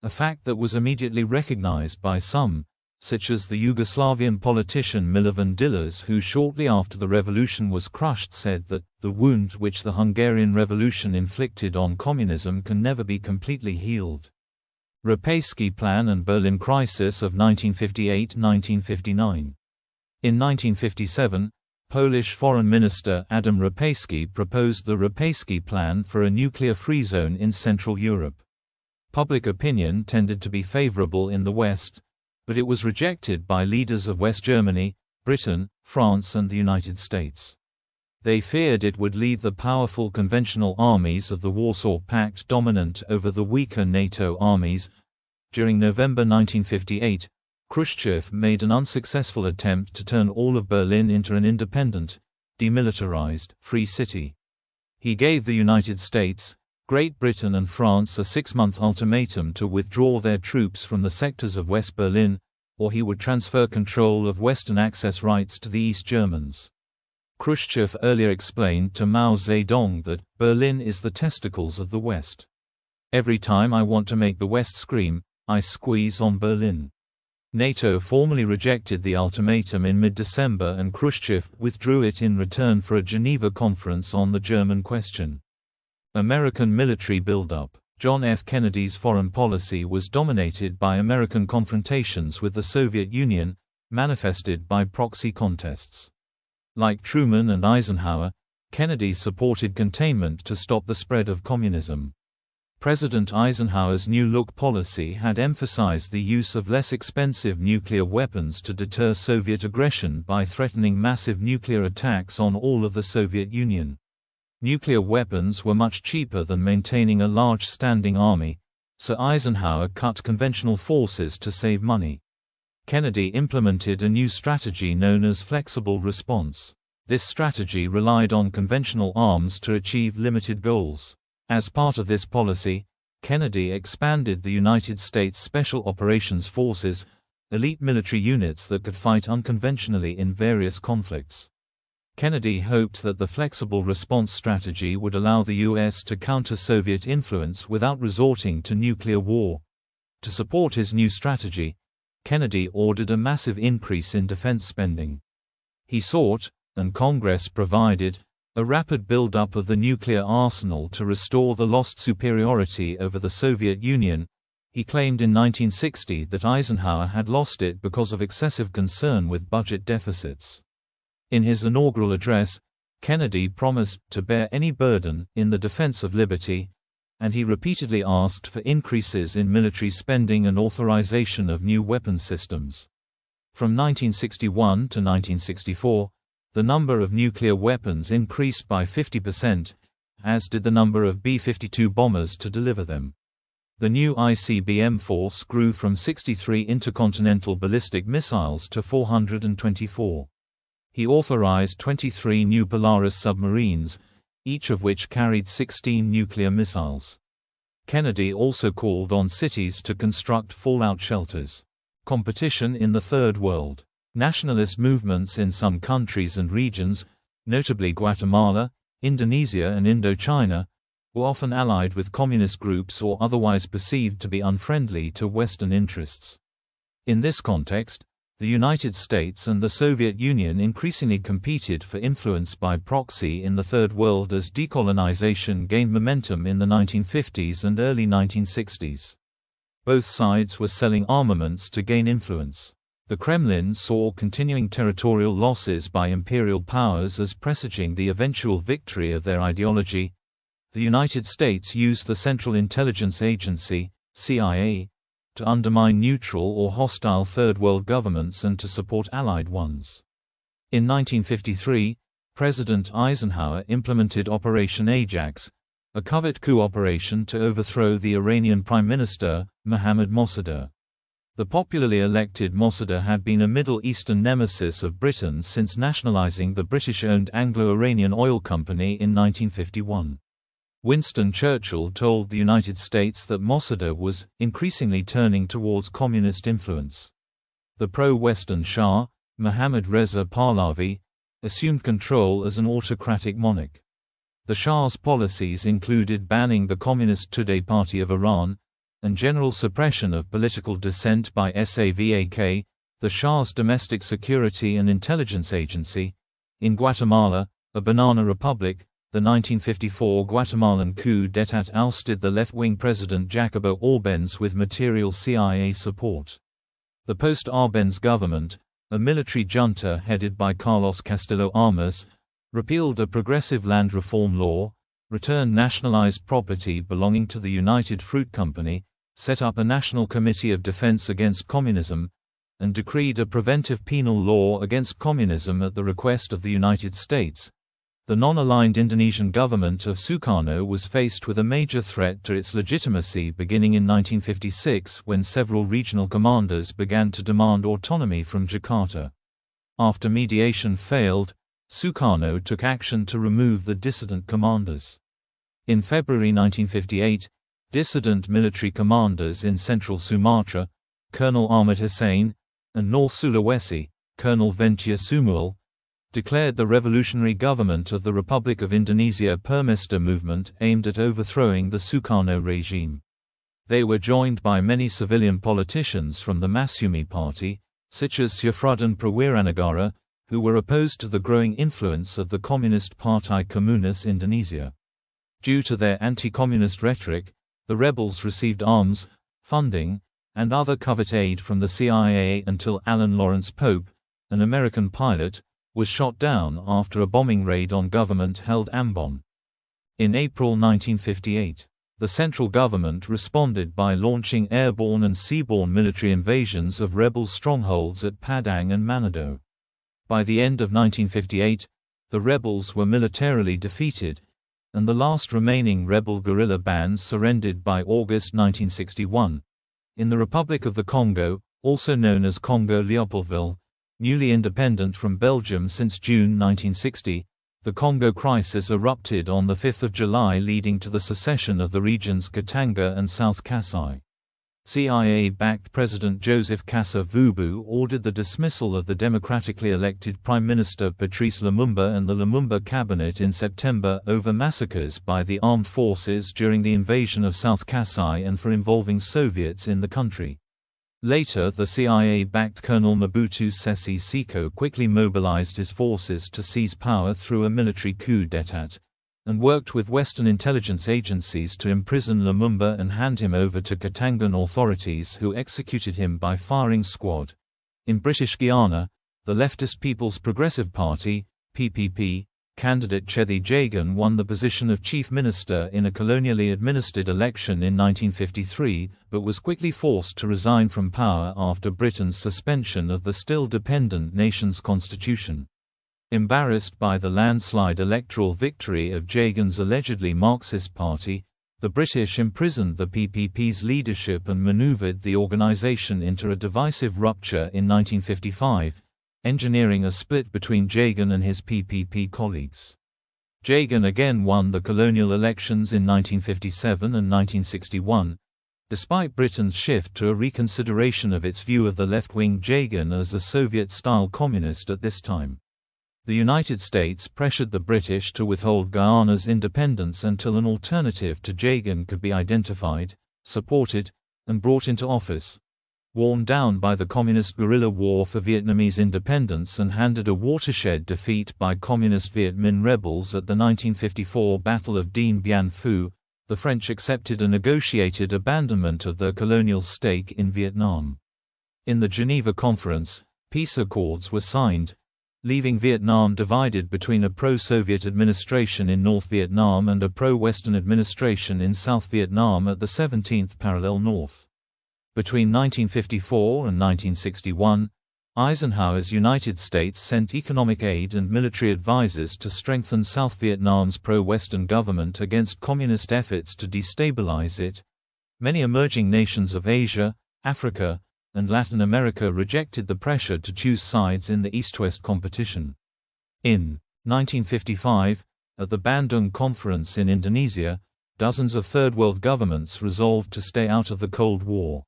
S1: a fact that was immediately recognized by some, such as the Yugoslavian politician Milovan Đilas, who shortly after the revolution was crushed said that the wound which the Hungarian Revolution inflicted on communism can never be completely healed. Rapacki Plan and Berlin Crisis of 1958–1959. In 1957, Polish Foreign Minister Adam Rapacki proposed the Rapacki Plan for a nuclear-free zone in Central Europe. Public opinion tended to be favorable in the West, but it was rejected by leaders of West Germany, Britain, France and the United States. They feared it would leave the powerful conventional armies of the Warsaw Pact dominant over the weaker NATO armies. During November 1958, Khrushchev made an unsuccessful attempt to turn all of Berlin into an independent, demilitarized, free city. He gave the United States, Great Britain and France a 6-month ultimatum to withdraw their troops from the sectors of West Berlin, or he would transfer control of Western access rights to the East Germans. Khrushchev earlier explained to Mao Zedong that Berlin is the testicles of the West. Every time I want to make the West scream, I squeeze on Berlin. NATO formally rejected the ultimatum in mid-December and Khrushchev withdrew it in return for a Geneva conference on the German question. American military buildup. John F. Kennedy's foreign policy was dominated by American confrontations with the Soviet Union, manifested by proxy contests. Like Truman and Eisenhower, Kennedy supported containment to stop the spread of communism. President Eisenhower's New Look policy had emphasized the use of less expensive nuclear weapons to deter Soviet aggression by threatening massive nuclear attacks on all of the Soviet Union. Nuclear weapons were much cheaper than maintaining a large standing army, so Eisenhower cut conventional forces to save money. Kennedy implemented a new strategy known as flexible response. This strategy relied on conventional arms to achieve limited goals. As part of this policy, Kennedy expanded the United States Special Operations Forces, elite military units that could fight unconventionally in various conflicts. Kennedy hoped that the flexible response strategy would allow the U.S. to counter Soviet influence without resorting to nuclear war. To support his new strategy, Kennedy ordered a massive increase in defense spending. He sought, and Congress provided, a rapid buildup of the nuclear arsenal to restore the lost superiority over the Soviet Union. He claimed in 1960 that Eisenhower had lost it because of excessive concern with budget deficits. In his inaugural address, Kennedy promised to bear any burden in the defense of liberty, and he repeatedly asked for increases in military spending and authorization of new weapon systems. From 1961 to 1964, the number of nuclear weapons increased by 50%, as did the number of B-52 bombers to deliver them. The new ICBM force grew from 63 intercontinental ballistic missiles to 424. He authorized 23 new Polaris submarines, each of which carried 16 nuclear missiles. Kennedy also called on cities to construct fallout shelters. Competition in the Third World. Nationalist movements in some countries and regions, notably Guatemala, Indonesia and Indochina, were often allied with communist groups or otherwise perceived to be unfriendly to Western interests. In this context, the United States and the Soviet Union increasingly competed for influence by proxy in the Third World as decolonization gained momentum in the 1950s and early 1960s. Both sides were selling armaments to gain influence. The Kremlin saw continuing territorial losses by imperial powers as presaging the eventual victory of their ideology. The United States used the Central Intelligence Agency, CIA, to undermine neutral or hostile Third World governments and to support Allied ones. In 1953, President Eisenhower implemented Operation Ajax, a covert coup operation to overthrow the Iranian Prime Minister, Mohammad Mossadegh. The popularly elected Mossadegh had been a Middle Eastern nemesis of Britain since nationalizing the British-owned Anglo-Iranian Oil Company in 1951. Winston Churchill told the United States that Mosaddegh was increasingly turning towards communist influence. The pro-Western Shah, Mohammad Reza Pahlavi, assumed control as an autocratic monarch. The Shah's policies included banning the Communist Tudeh Party of Iran, and general suppression of political dissent by SAVAK, the Shah's domestic security and intelligence agency. In Guatemala, a banana republic, the 1954 Guatemalan coup d'état ousted the left-wing president Jacobo Arbenz with material CIA support. The post-Arbenz government, a military junta headed by Carlos Castillo Armas, repealed a progressive land reform law, returned nationalized property belonging to the United Fruit Company, set up a National Committee of Defense Against Communism, and decreed a preventive penal law against communism at the request of the United States. The non-aligned Indonesian government of Sukarno was faced with a major threat to its legitimacy beginning in 1956 when several regional commanders began to demand autonomy from Jakarta. After mediation failed, Sukarno took action to remove the dissident commanders. In February 1958, dissident military commanders in central Sumatra, Colonel Ahmad Hussein, and North Sulawesi, Colonel Ventia Sumual, declared the revolutionary government of the Republic of Indonesia Permesta movement aimed at overthrowing the Sukarno regime. They were joined by many civilian politicians from the Masyumi party, such as Syafruddin Prawiranegara, who were opposed to the growing influence of the Communist Partai Komunis Indonesia. Due to their anti-communist rhetoric, the rebels received arms, funding, and other covert aid from the CIA until Alan Lawrence Pope, an American pilot, was shot down after a bombing raid on government-held Ambon. In April 1958, the central government responded by launching airborne and seaborne military invasions of rebel strongholds at Padang and Manado. By the end of 1958, the rebels were militarily defeated, and the last remaining rebel guerrilla bands surrendered by August 1961. In the Republic of the Congo, also known as Congo-Leopoldville, newly independent from Belgium since June 1960, the Congo crisis erupted on 5 July, leading to the secession of the regions Katanga and South Kasai. CIA-backed President Joseph Kasa-Vubu ordered the dismissal of the democratically elected Prime Minister Patrice Lumumba and the Lumumba cabinet in September over massacres by the armed forces during the invasion of South Kasai and for involving Soviets in the country. Later, the CIA-backed Colonel Mobutu Sese Seko quickly mobilized his forces to seize power through a military coup d'état, and worked with Western intelligence agencies to imprison Lumumba and hand him over to Katangan authorities, who executed him by firing squad. In British Guiana, the leftist People's Progressive Party (PPP) candidate Chethi Jagan won the position of chief minister in a colonially administered election in 1953, but was quickly forced to resign from power after Britain's suspension of the still dependent nation's constitution. Embarrassed by the landslide electoral victory of Jagan's allegedly Marxist party, the British imprisoned the PPP's leadership and maneuvered the organization into a divisive rupture in 1955, engineering a split between Jagan and his PPP colleagues. Jagan again won the colonial elections in 1957 and 1961, despite Britain's shift to a reconsideration of its view of the left-wing Jagan as a Soviet-style communist at this time. The United States pressured the British to withhold Guyana's independence until an alternative to Jagan could be identified, supported, and brought into office. Worn down by the Communist guerrilla war for Vietnamese independence and handed a watershed defeat by Communist Viet Minh rebels at the 1954 Battle of Dien Bien Phu, the French accepted a negotiated abandonment of their colonial stake in Vietnam. In the Geneva Conference, peace accords were signed, leaving Vietnam divided between a pro-Soviet administration in North Vietnam and a pro-Western administration in South Vietnam at the 17th parallel north. Between 1954 and 1961, Eisenhower's United States sent economic aid and military advisors to strengthen South Vietnam's pro-Western government against communist efforts to destabilize it. Many emerging nations of Asia, Africa, and Latin America rejected the pressure to choose sides in the East-West competition. In 1955, at the Bandung Conference in Indonesia, dozens of Third World governments resolved to stay out of the Cold War.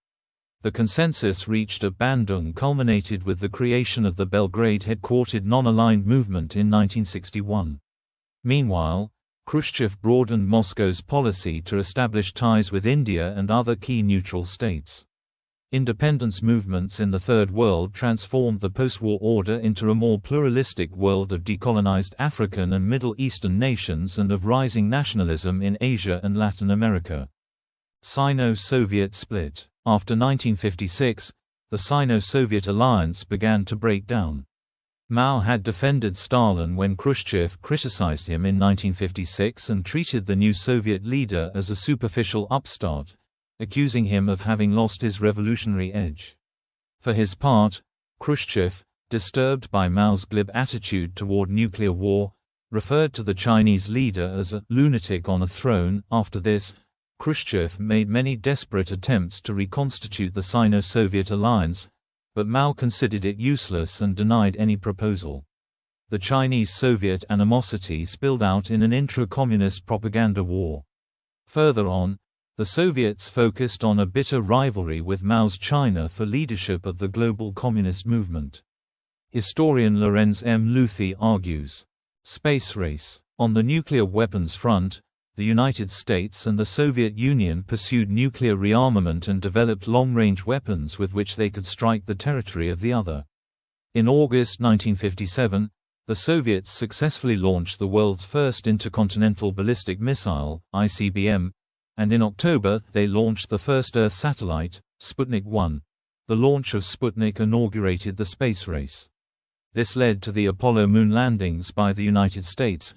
S1: The consensus reached at Bandung culminated with the creation of the Belgrade-headquartered non-aligned movement in 1961. Meanwhile, Khrushchev broadened Moscow's policy to establish ties with India and other key neutral states. Independence movements in the Third World transformed the post-war order into a more pluralistic world of decolonized African and Middle Eastern nations and of rising nationalism in Asia and Latin America. Sino-Soviet split. After 1956, the Sino-Soviet alliance began to break down. Mao had defended Stalin when Khrushchev criticized him in 1956 and treated the new Soviet leader as a superficial upstart, accusing him of having lost his revolutionary edge. For his part, Khrushchev, disturbed by Mao's glib attitude toward nuclear war, referred to the Chinese leader as a lunatic on a throne. After this, Khrushchev made many desperate attempts to reconstitute the Sino-Soviet alliance, but Mao considered it useless and denied any proposal. The Chinese-Soviet animosity spilled out in an intra-communist propaganda war. Further on, the Soviets focused on a bitter rivalry with Mao's China for leadership of the global communist movement. Historian Lorenz M. Luthi argues, space race. On the nuclear weapons front, the United States and the Soviet Union pursued nuclear rearmament and developed long-range weapons with which they could strike the territory of the other. In August 1957, the Soviets successfully launched the world's first intercontinental ballistic missile, ICBM, and in October they launched the first Earth satellite, Sputnik 1. The launch of Sputnik inaugurated the space race. This led to the Apollo moon landings by the United States,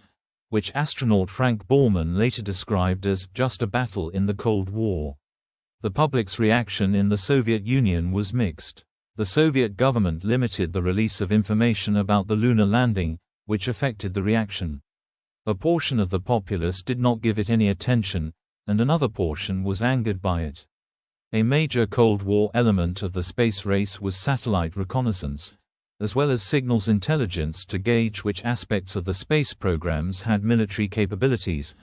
S1: which astronaut Frank Borman later described as just a battle in the Cold War. The public's reaction in the Soviet Union was mixed. The Soviet government limited the release of information about the lunar landing, which affected the reaction. A portion of the populace did not give it any attention, and another portion was angered by it. A major Cold War element of the space race was satellite reconnaissance, as well as signals intelligence to gauge which aspects of the space programs had military capabilities.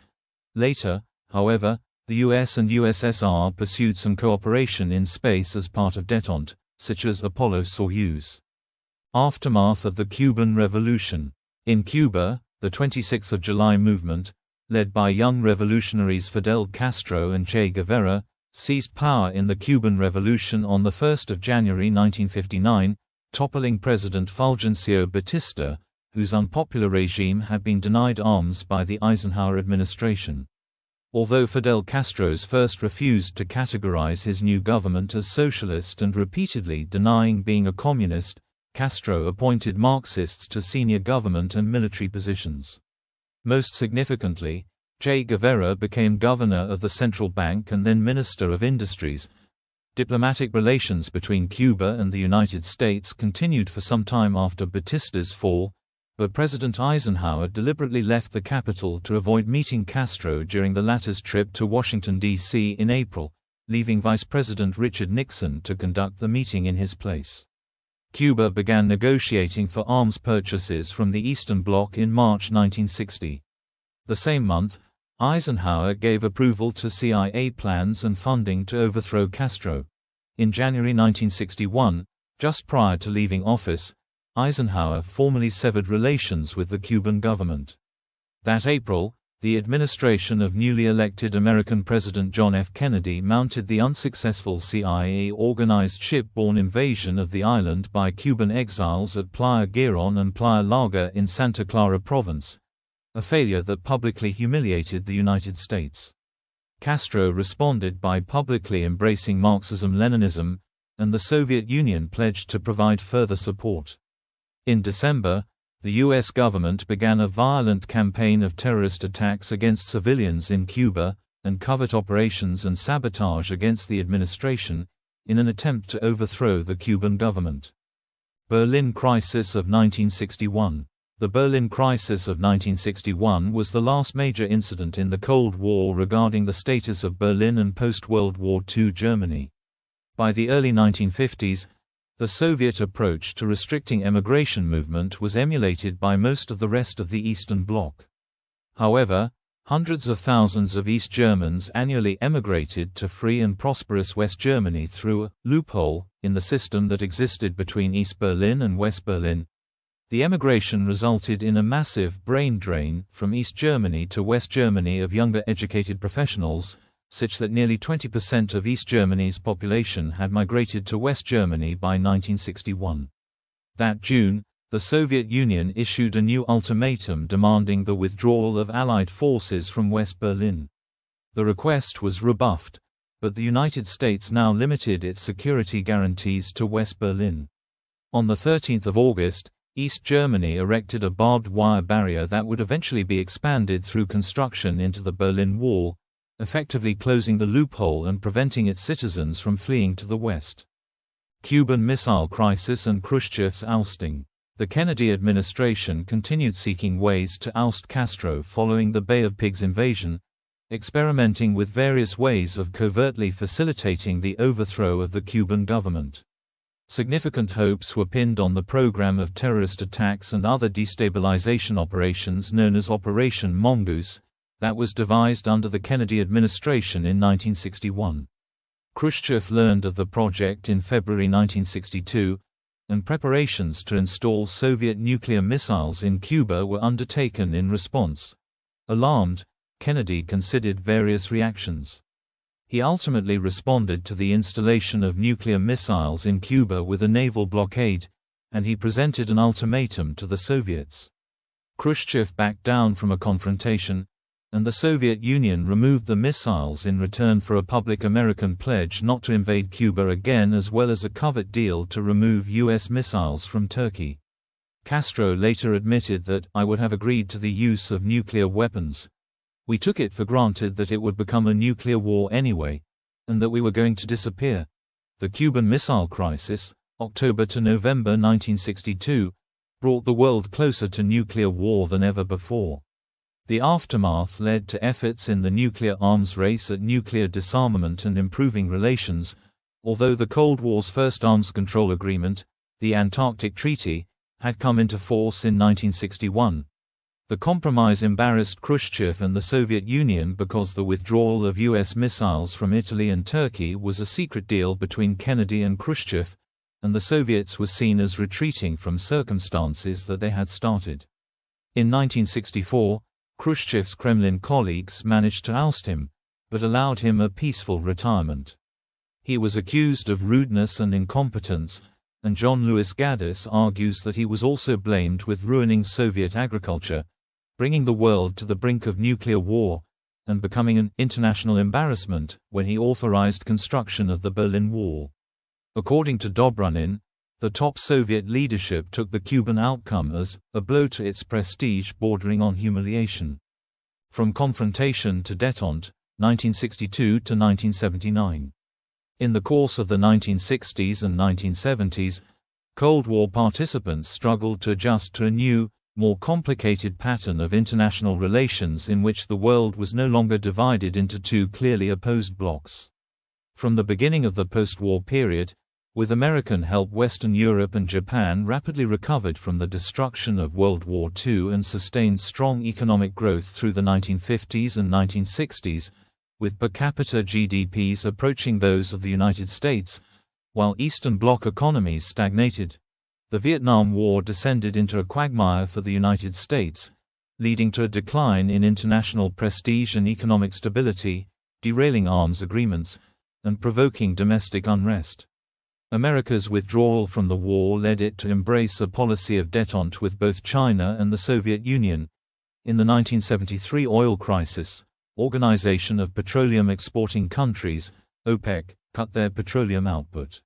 S1: Later, however, the US and USSR pursued some cooperation in space as part of détente, such as Apollo-Soyuz. Aftermath of the Cuban Revolution. In Cuba, the 26th of July movement, led by young revolutionaries Fidel Castro and Che Guevara, seized power in the Cuban Revolution on 1 January 1959, toppling President Fulgencio Batista, whose unpopular regime had been denied arms by the Eisenhower administration. Although Fidel Castro's first refused to categorize his new government as socialist and repeatedly denying being a communist, Castro appointed Marxists to senior government and military positions. Most significantly, Che Guevara became governor of the central bank and then Minister of Industries. Diplomatic relations between Cuba and the United States continued for some time after Batista's fall, but President Eisenhower deliberately left the capital to avoid meeting Castro during the latter's trip to Washington, D.C. in April, leaving Vice President Richard Nixon to conduct the meeting in his place. Cuba began negotiating for arms purchases from the Eastern Bloc in March 1960. The same month, Eisenhower gave approval to CIA plans and funding to overthrow Castro. In January 1961, just prior to leaving office, Eisenhower formally severed relations with the Cuban government. That April, the administration of newly elected American President John F. Kennedy mounted the unsuccessful CIA-organized ship-borne invasion of the island by Cuban exiles at Playa Girón and Playa Larga in Santa Clara Province, a failure that publicly humiliated the United States. Castro responded by publicly embracing Marxism-Leninism, and the Soviet Union pledged to provide further support. In December, the U.S. government began a violent campaign of terrorist attacks against civilians in Cuba, and covert operations and sabotage against the administration, in an attempt to overthrow the Cuban government. Berlin Crisis of 1961. The Berlin Crisis of 1961 was the last major incident in the Cold War regarding the status of Berlin and post-World War II Germany. By the early 1950s, the Soviet approach to restricting emigration movement was emulated by most of the rest of the Eastern Bloc. However, Hundreds of thousands of East Germans annually emigrated to free and prosperous West Germany through a loophole in the system that existed between East Berlin and West Berlin. The emigration resulted in a massive brain drain from East Germany to West Germany of younger educated professionals, such that nearly 20% of East Germany's population had migrated to West Germany by 1961. That June, the Soviet Union issued a new ultimatum demanding the withdrawal of Allied forces from West Berlin. The request was rebuffed, but the United States now limited its security guarantees to West Berlin. On 13 August, East Germany erected a barbed wire barrier that would eventually be expanded through construction into the Berlin Wall, effectively closing the loophole and preventing its citizens from fleeing to the west. Cuban Missile Crisis and Khrushchev's ousting. The Kennedy administration continued seeking ways to oust Castro following the Bay of Pigs invasion, experimenting with various ways of covertly facilitating the overthrow of the Cuban government. Significant hopes were pinned on the program of terrorist attacks and other destabilization operations known as Operation Mongoose, that was devised under the Kennedy administration in 1961. Khrushchev learned of the project in February 1962, and preparations to install Soviet nuclear missiles in Cuba were undertaken in response. Alarmed, Kennedy considered various reactions. He ultimately responded to the installation of nuclear missiles in Cuba with a naval blockade, and he presented an ultimatum to the Soviets. Khrushchev backed down from a confrontation, and the Soviet Union removed the missiles in return for a public American pledge not to invade Cuba again, as well as a covert deal to remove U.S. missiles from Turkey. Castro later admitted that, "I would have agreed to the use of nuclear weapons. We took it for granted that it would become a nuclear war anyway, and that we were going to disappear." The Cuban Missile Crisis, October to November 1962, brought the world closer to nuclear war than ever before. The aftermath led to efforts in the nuclear arms race at nuclear disarmament and improving relations, although the Cold War's first arms control agreement, the Antarctic Treaty, had come into force in 1961. The compromise embarrassed Khrushchev and the Soviet Union because the withdrawal of U.S. missiles from Italy and Turkey was a secret deal between Kennedy and Khrushchev, and the Soviets were seen as retreating from circumstances that they had started. In 1964, Khrushchev's Kremlin colleagues managed to oust him, but allowed him a peaceful retirement. He was accused of rudeness and incompetence, and John Lewis Gaddis argues that he was also blamed with ruining Soviet agriculture, bringing the world to the brink of nuclear war, and becoming an international embarrassment when he authorized construction of the Berlin Wall. According to Dobrynin, the top Soviet leadership took the Cuban outcome as a blow to its prestige bordering on humiliation. From confrontation to détente, 1962 to 1979. In the course of the 1960s and 1970s, Cold War participants struggled to adjust to a new, more complicated pattern of international relations in which the world was no longer divided into two clearly opposed blocs. From the beginning of the post-war period, with American help, Western Europe and Japan rapidly recovered from the destruction of World War II and sustained strong economic growth through the 1950s and 1960s, with per capita GDPs approaching those of the United States, while Eastern Bloc economies stagnated. The Vietnam War descended into a quagmire for the United States, leading to a decline in international prestige and economic stability, derailing arms agreements, and provoking domestic unrest. America's withdrawal from the war led it to embrace a policy of détente with both China and the Soviet Union. In the 1973 oil crisis, Organization of Petroleum Exporting Countries, OPEC, cut their petroleum output.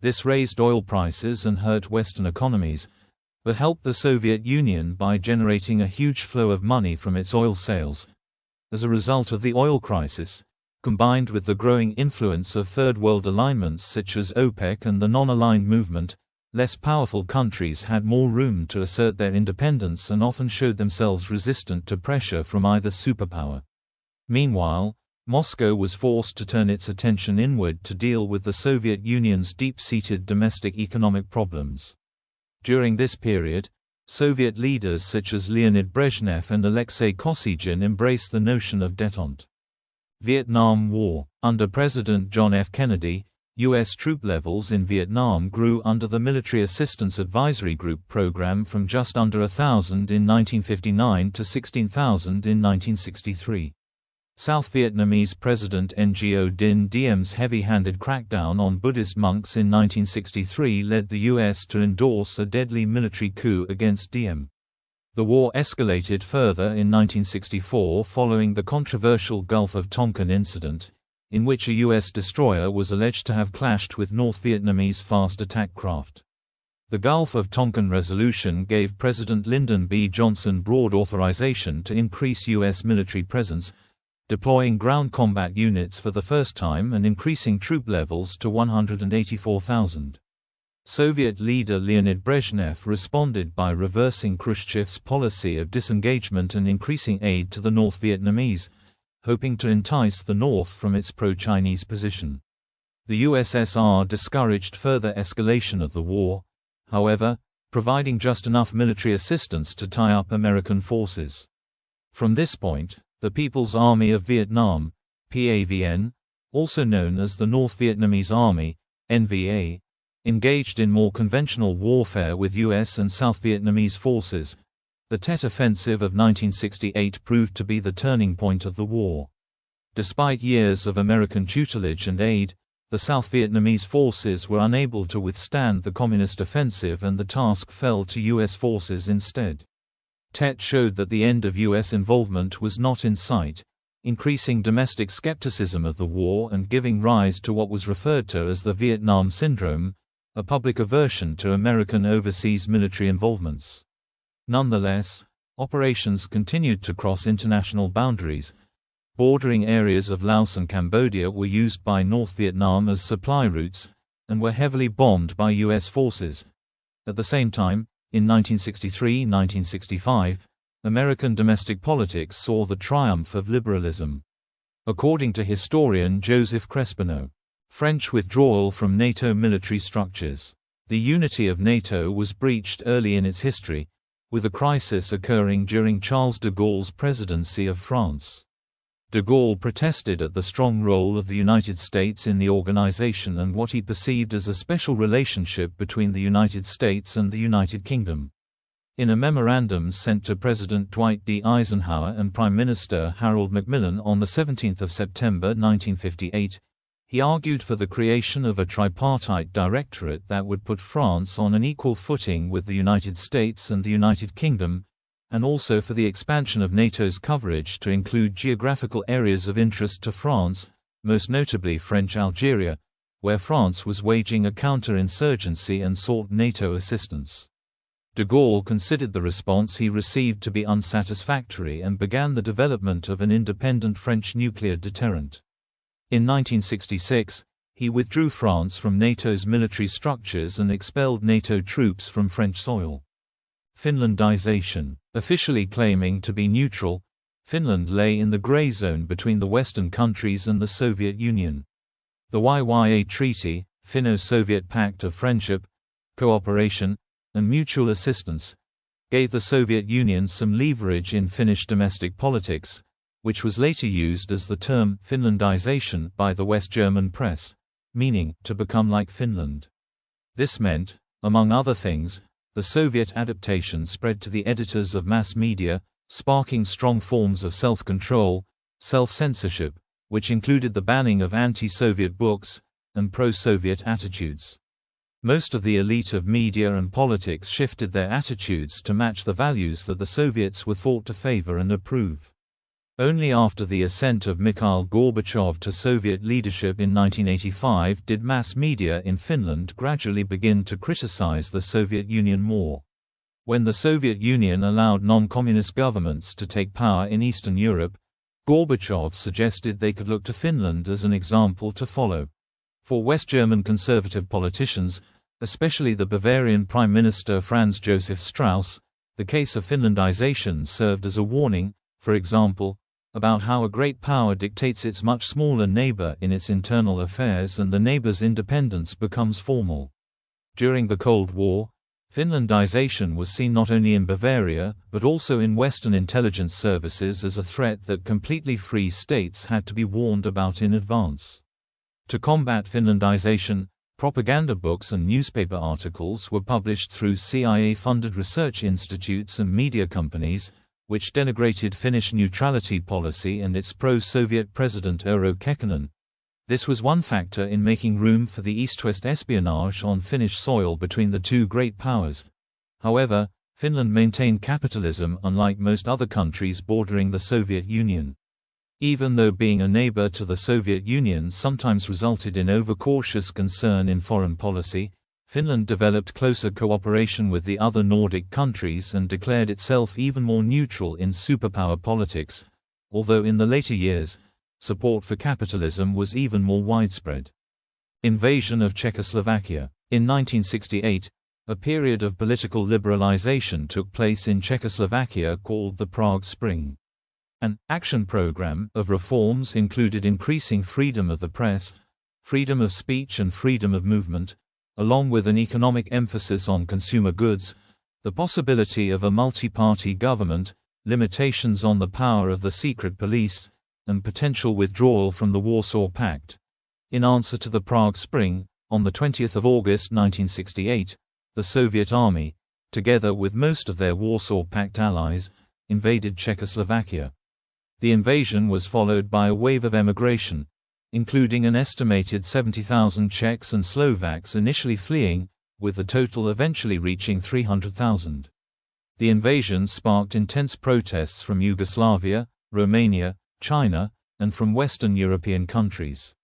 S1: This raised oil prices and hurt Western economies, but helped the Soviet Union by generating a huge flow of money from its oil sales. As a result of the oil crisis, combined with the growing influence of Third World alignments such as OPEC and the non-aligned movement, less powerful countries had more room to assert their independence and often showed themselves resistant to pressure from either superpower. Meanwhile, Moscow was forced to turn its attention inward to deal with the Soviet Union's deep-seated domestic economic problems. During this period, Soviet leaders such as Leonid Brezhnev and Alexei Kosygin embraced the notion of détente. Vietnam War. Under President John F. Kennedy, U.S. troop levels in Vietnam grew under the Military Assistance Advisory Group program from just under 1,000 in 1959 to 16,000 in 1963. South Vietnamese President Ngo Dinh Diem's heavy-handed crackdown on Buddhist monks in 1963 led the U.S. to endorse a deadly military coup against Diem. The war escalated further in 1964 following the controversial Gulf of Tonkin incident, in which a U.S. destroyer was alleged to have clashed with North Vietnamese fast attack craft. The Gulf of Tonkin resolution gave President Lyndon B. Johnson broad authorization to increase U.S. military presence, deploying ground combat units for the first time and increasing troop levels to 184,000. Soviet leader Leonid Brezhnev responded by reversing Khrushchev's policy of disengagement and increasing aid to the North Vietnamese, hoping to entice the North from its pro-Chinese position. The USSR discouraged further escalation of the war, however, providing just enough military assistance to tie up American forces. From this point, the People's Army of Vietnam, PAVN, also known as the North Vietnamese Army, NVA, engaged in more conventional warfare with U.S. and South Vietnamese forces. The Tet Offensive of 1968 proved to be the turning point of the war. Despite years of American tutelage and aid, the South Vietnamese forces were unable to withstand the Communist offensive and the task fell to U.S. forces instead. Tet showed that the end of U.S. involvement was not in sight, increasing domestic skepticism of the war and giving rise to what was referred to as the Vietnam Syndrome, a public aversion to American overseas military involvements. Nonetheless, operations continued to cross international boundaries. Bordering areas of Laos and Cambodia were used by North Vietnam as supply routes, and were heavily bombed by U.S. forces. At the same time, in 1963–1965, American domestic politics saw the triumph of liberalism. According to historian Joseph Crespino, French withdrawal from NATO military structures. The unity of NATO was breached early in its history, with a crisis occurring during Charles de Gaulle's presidency of France. De Gaulle protested at the strong role of the United States in the organization and what he perceived as a special relationship between the United States and the United Kingdom. In a memorandum sent to President Dwight D. Eisenhower and Prime Minister Harold Macmillan on 17 September 1958, he argued for the creation of a tripartite directorate that would put France on an equal footing with the United States and the United Kingdom, and also for the expansion of NATO's coverage to include geographical areas of interest to France, most notably French Algeria, where France was waging a counter-insurgency and sought NATO assistance. De Gaulle considered the response he received to be unsatisfactory and began the development of an independent French nuclear deterrent. In 1966, he withdrew France from NATO's military structures and expelled NATO troops from French soil. Finlandization. Officially claiming to be neutral, Finland lay in the grey zone between the Western countries and the Soviet Union. The YYA Treaty, Finno-Soviet Pact of Friendship, Cooperation, and Mutual Assistance, gave the Soviet Union some leverage in Finnish domestic politics, which was later used as the term Finlandization by the West German press, meaning to become like Finland. This meant, among other things, the Soviet adaptation spread to the editors of mass media, sparking strong forms of self-control, self-censorship, which included the banning of anti-Soviet books, and pro-Soviet attitudes. Most of the elite of media and politics shifted their attitudes to match the values that the Soviets were thought to favor and approve. Only after the ascent of Mikhail Gorbachev to Soviet leadership in 1985 did mass media in Finland gradually begin to criticize the Soviet Union more. When the Soviet Union allowed non-communist governments to take power in Eastern Europe, Gorbachev suggested they could look to Finland as an example to follow. For West German conservative politicians, especially the Bavarian Prime Minister Franz Josef Strauss, the case of Finlandization served as a warning, for example, about how a great power dictates its much smaller neighbor in its internal affairs and the neighbor's independence becomes formal. During the Cold War, Finlandization was seen not only in Bavaria, but also in Western intelligence services as a threat that completely free states had to be warned about in advance. To combat Finlandization, propaganda books and newspaper articles were published through CIA-funded research institutes and media companies, which denigrated Finnish neutrality policy and its pro-Soviet president Urho Kekkonen. This was one factor in making room for the East-West espionage on Finnish soil between the two great powers. However, Finland maintained capitalism unlike most other countries bordering the Soviet Union. Even though being a neighbor to the Soviet Union sometimes resulted in overcautious concern in foreign policy, Finland developed closer cooperation with the other Nordic countries and declared itself even more neutral in superpower politics, although in the later years, support for capitalism was even more widespread. Invasion of Czechoslovakia. In 1968, a period of political liberalization took place in Czechoslovakia called the Prague Spring. An action program of reforms included increasing freedom of the press, freedom of speech and freedom of movement, along with an economic emphasis on consumer goods, the possibility of a multi-party government, limitations on the power of the secret police, and potential withdrawal from the Warsaw Pact. In answer to the Prague Spring, on 20 August 1968, the Soviet Army, together with most of their Warsaw Pact allies, invaded Czechoslovakia. The invasion was followed by a wave of emigration, including an estimated 70,000 Czechs and Slovaks initially fleeing, with the total eventually reaching 300,000. The invasion sparked intense protests from Yugoslavia, Romania, China, and from Western European countries.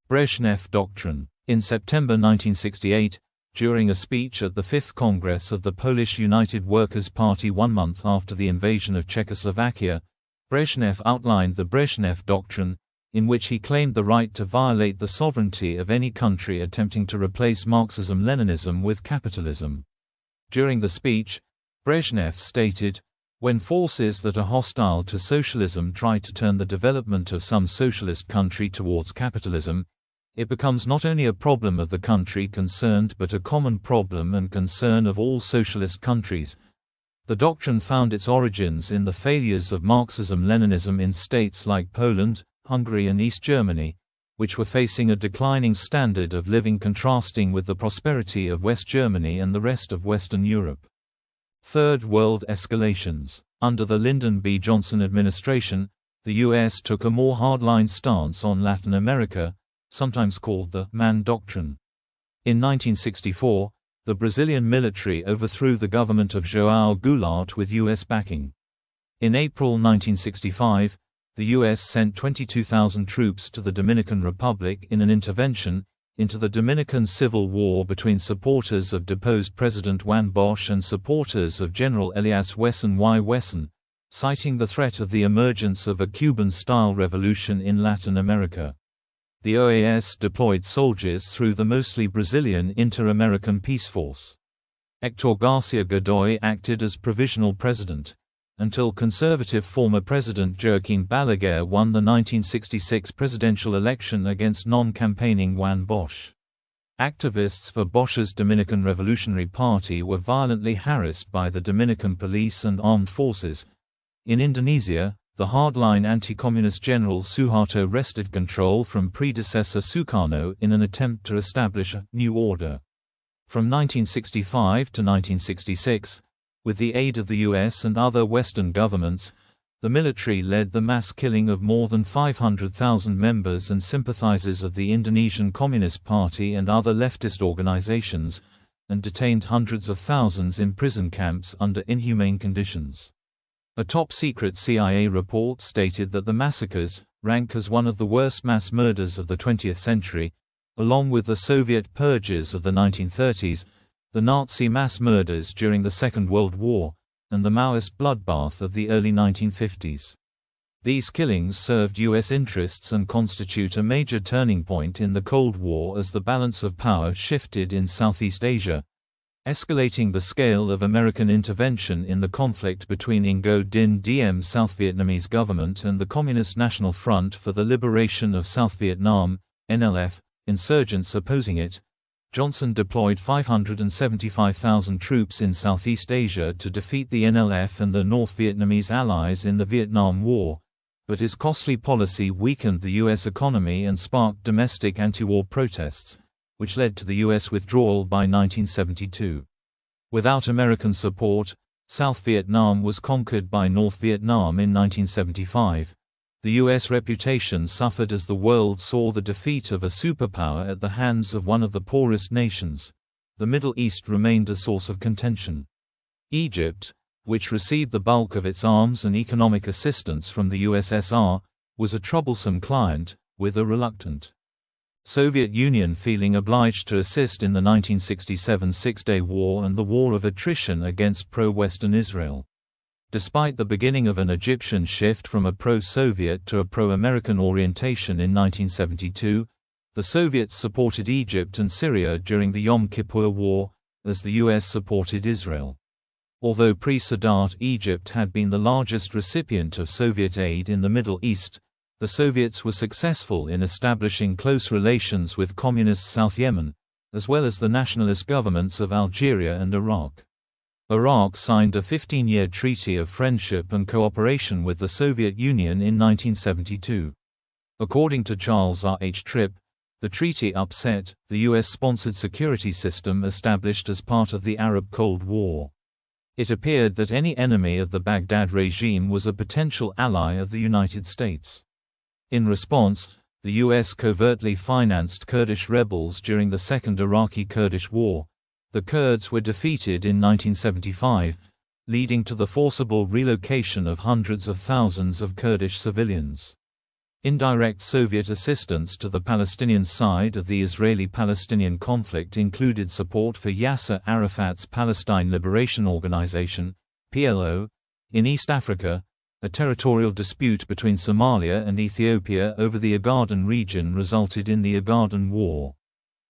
S1: Brezhnev Doctrine. In September 1968, during a speech at the Fifth Congress of the Polish United Workers' Party 1 month after the invasion of Czechoslovakia, Brezhnev outlined the Brezhnev Doctrine, in which he claimed the right to violate the sovereignty of any country attempting to replace Marxism-Leninism with capitalism. During the speech, Brezhnev stated, "When forces that are hostile to socialism try to turn the development of some socialist country towards capitalism, it becomes not only a problem of the country concerned but a common problem and concern of all socialist countries." The doctrine found its origins in the failures of Marxism-Leninism in states like Poland, Hungary and East Germany, which were facing a declining standard of living contrasting with the prosperity of West Germany and the rest of Western Europe. Third World Escalations. Under the Lyndon B. Johnson administration, the U.S. took a more hardline stance on Latin America, sometimes called the Mann Doctrine. In 1964, the Brazilian military overthrew the government of João Goulart with U.S. backing. In April 1965, the U.S. sent 22,000 troops to the Dominican Republic in an intervention into the Dominican Civil War between supporters of deposed President Juan Bosch and supporters of General Elias Wesson y Wesson, citing the threat of the emergence of a Cuban-style revolution in Latin America. The OAS deployed soldiers through the mostly Brazilian Inter-American Peace Force. Hector Garcia Godoy acted as provisional president, until conservative former President Joaquin Balaguer won the 1966 presidential election against non-campaigning Juan Bosch. Activists for Bosch's Dominican Revolutionary Party were violently harassed by the Dominican police and armed forces. In Indonesia, the hardline anti-communist General Suharto wrested control from predecessor Sukarno in an attempt to establish a new order. From 1965 to 1966, with the aid of the US and other Western governments, the military led the mass killing of more than 500,000 members and sympathizers of the Indonesian Communist Party and other leftist organizations, and detained hundreds of thousands in prison camps under inhumane conditions. A top-secret CIA report stated that the massacres rank as one of the worst mass murders of the 20th century, along with the Soviet purges of the 1930s, the Nazi mass murders during the Second World War, and the Maoist bloodbath of the early 1950s. These killings served U.S. interests and constitute a major turning point in the Cold War as the balance of power shifted in Southeast Asia, escalating the scale of American intervention in the conflict between Ngo Dinh Diem's South Vietnamese government and the Communist National Front for the Liberation of South Vietnam, NLF, insurgents opposing it. Johnson deployed 575,000 troops in Southeast Asia to defeat the NLF and the North Vietnamese allies in the Vietnam War, but his costly policy weakened the U.S. economy and sparked domestic anti-war protests, which led to the U.S. withdrawal by 1972. Without American support, South Vietnam was conquered by North Vietnam in 1975. The U.S. reputation suffered as the world saw the defeat of a superpower at the hands of one of the poorest nations. The Middle East remained a source of contention. Egypt, which received the bulk of its arms and economic assistance from the USSR, was a troublesome client, with a reluctant Soviet Union feeling obliged to assist in the 1967 Six-Day War and the War of Attrition against pro-Western Israel. Despite the beginning of an Egyptian shift from a pro-Soviet to a pro-American orientation in 1972, the Soviets supported Egypt and Syria during the Yom Kippur War, as the US supported Israel. Although pre-Sadat Egypt had been the largest recipient of Soviet aid in the Middle East, the Soviets were successful in establishing close relations with Communist South Yemen, as well as the nationalist governments of Algeria and Iraq. Iraq signed a 15-year treaty of friendship and cooperation with the Soviet Union in 1972. According to Charles R. H. Tripp, the treaty upset the U.S.-sponsored security system established as part of the Arab Cold War. It appeared that any enemy of the Baghdad regime was a potential ally of the United States. In response, the U.S. covertly financed Kurdish rebels during the Second Iraqi-Kurdish War. The Kurds were defeated in 1975, leading to the forcible relocation of hundreds of thousands of Kurdish civilians. Indirect Soviet assistance to the Palestinian side of the Israeli-Palestinian conflict included support for Yasser Arafat's Palestine Liberation Organization, PLO, in East Africa. A territorial dispute between Somalia and Ethiopia over the Ogaden region resulted in the Ogaden War.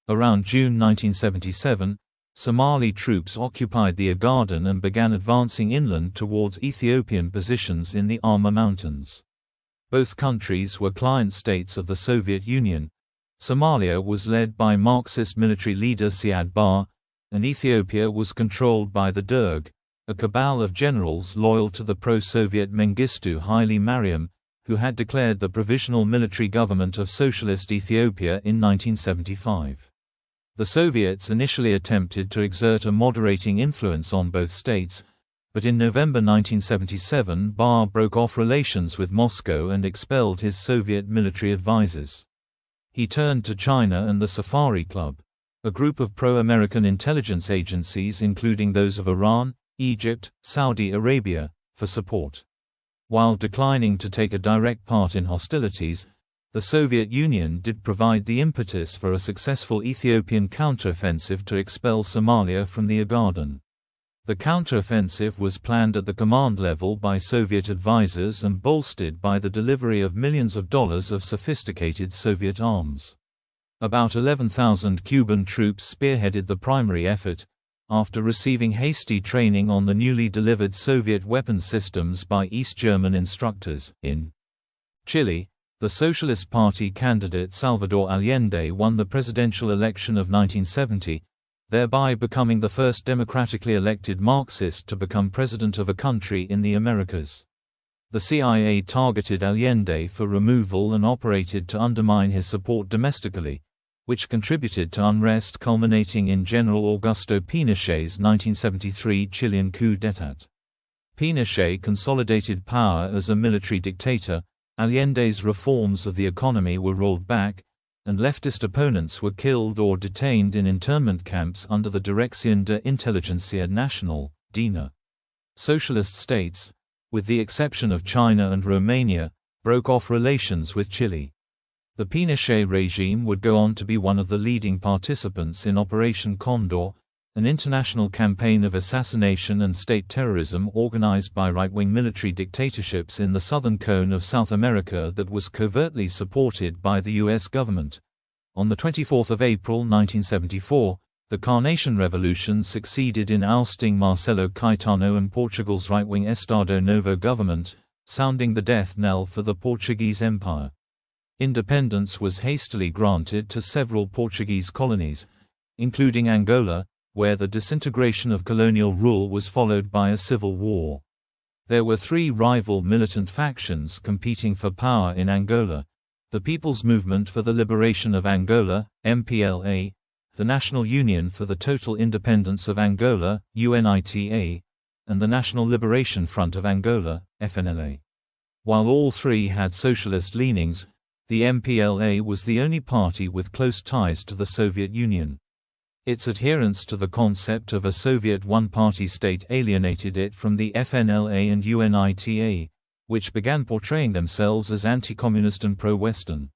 S1: Around June 1977, Somali troops occupied the Ogaden and began advancing inland towards Ethiopian positions in the Amur Mountains. Both countries were client states of the Soviet Union. Somalia was led by Marxist military leader Siad Barre, and Ethiopia was controlled by the Derg, a cabal of generals loyal to the pro-Soviet Mengistu Haile Mariam, who had declared the Provisional Military Government of Socialist Ethiopia in 1975. The Soviets initially attempted to exert a moderating influence on both states, but in November 1977 Barre broke off relations with Moscow and expelled his Soviet military advisors. He turned to China and the Safari Club, a group of pro-American intelligence agencies including those of Iran, Egypt, Saudi Arabia, for support. While declining to take a direct part in hostilities, the Soviet Union did provide the impetus for a successful Ethiopian counteroffensive to expel Somalia from the Ogaden. The counteroffensive was planned at the command level by Soviet advisors and bolstered by the delivery of millions of dollars of sophisticated Soviet arms. About 11,000 Cuban troops spearheaded the primary effort, after receiving hasty training on the newly delivered Soviet weapons systems by East German instructors. In Chile, the Socialist Party candidate Salvador Allende won the presidential election of 1970, thereby becoming the first democratically elected Marxist to become president of a country in the Americas. The CIA targeted Allende for removal and operated to undermine his support domestically, which contributed to unrest culminating in General Augusto Pinochet's 1973 Chilean coup d'état. Pinochet consolidated power as a military dictator. Allende's reforms of the economy were rolled back, and leftist opponents were killed or detained in internment camps under the Dirección de Inteligencia Nacional, DINA. Socialist states, with the exception of China and Romania, broke off relations with Chile. The Pinochet regime would go on to be one of the leading participants in Operation Condor, an international campaign of assassination and state terrorism organized by right-wing military dictatorships in the southern cone of South America that was covertly supported by the U.S. government. On 24 April 1974, the Carnation Revolution succeeded in ousting Marcelo Caetano and Portugal's right-wing Estado Novo government, sounding the death knell for the Portuguese Empire. Independence was hastily granted to several Portuguese colonies, including Angola, where the disintegration of colonial rule was followed by a civil war. There were three rival militant factions competing for power in Angola: the People's Movement for the Liberation of Angola, MPLA, the National Union for the Total Independence of Angola, UNITA, and the National Liberation Front of Angola, FNLA. While all three had socialist leanings, the MPLA was the only party with close ties to the Soviet Union. Its adherence to the concept of a Soviet one-party state alienated it from the FNLA and UNITA, which began portraying themselves as anti-communist and pro-Western.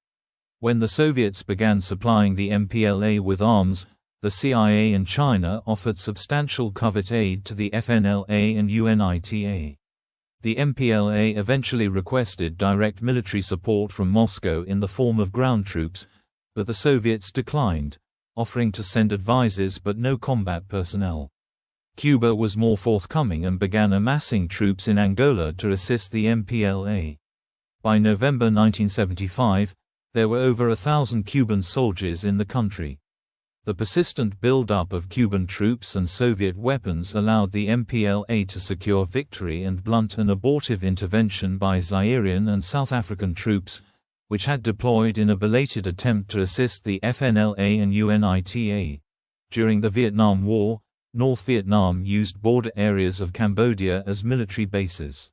S1: When the Soviets began supplying the MPLA with arms, the CIA and China offered substantial covert aid to the FNLA and UNITA. The MPLA eventually requested direct military support from Moscow in the form of ground troops, but the Soviets declined, offering to send advisors but no combat personnel. Cuba was more forthcoming and began amassing troops in Angola to assist the MPLA. By November 1975, there were over 1,000 Cuban soldiers in the country. The persistent buildup of Cuban troops and Soviet weapons allowed the MPLA to secure victory and blunt an abortive intervention by Zairian and South African troops, which had deployed in a belated attempt to assist the FNLA and UNITA. During the Vietnam War, North Vietnam used border areas of Cambodia as military bases,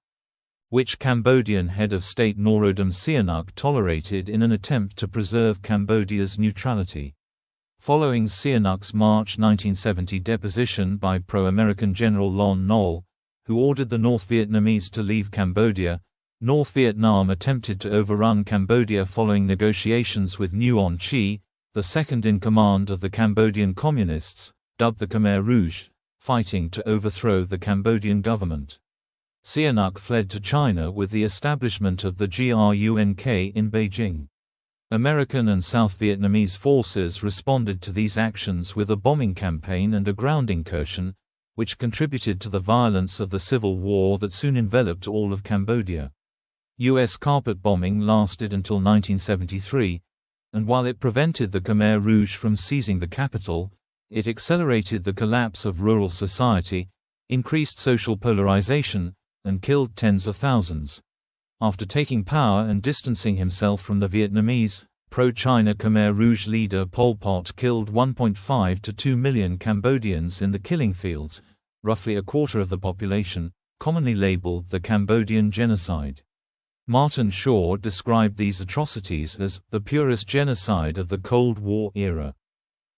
S1: which Cambodian head of state Norodom Sihanouk tolerated in an attempt to preserve Cambodia's neutrality. Following Sihanouk's March 1970 deposition by pro-American General Lon Nol, who ordered the North Vietnamese to leave Cambodia, North Vietnam attempted to overrun Cambodia following negotiations with Nguyen Chi, the second-in-command of the Cambodian Communists, dubbed the Khmer Rouge, fighting to overthrow the Cambodian government. Sihanouk fled to China with the establishment of the GRUNK in Beijing. American and South Vietnamese forces responded to these actions with a bombing campaign and a ground incursion, which contributed to the violence of the civil war that soon enveloped all of Cambodia. U.S. carpet bombing lasted until 1973, and while it prevented the Khmer Rouge from seizing the capital, it accelerated the collapse of rural society, increased social polarization, and killed tens of thousands. After taking power and distancing himself from the Vietnamese, pro-China Khmer Rouge leader Pol Pot killed 1.5 to 2 million Cambodians in the killing fields, roughly a quarter of the population, commonly labeled the Cambodian genocide. Martin Shaw described these atrocities as the purest genocide of the Cold War era.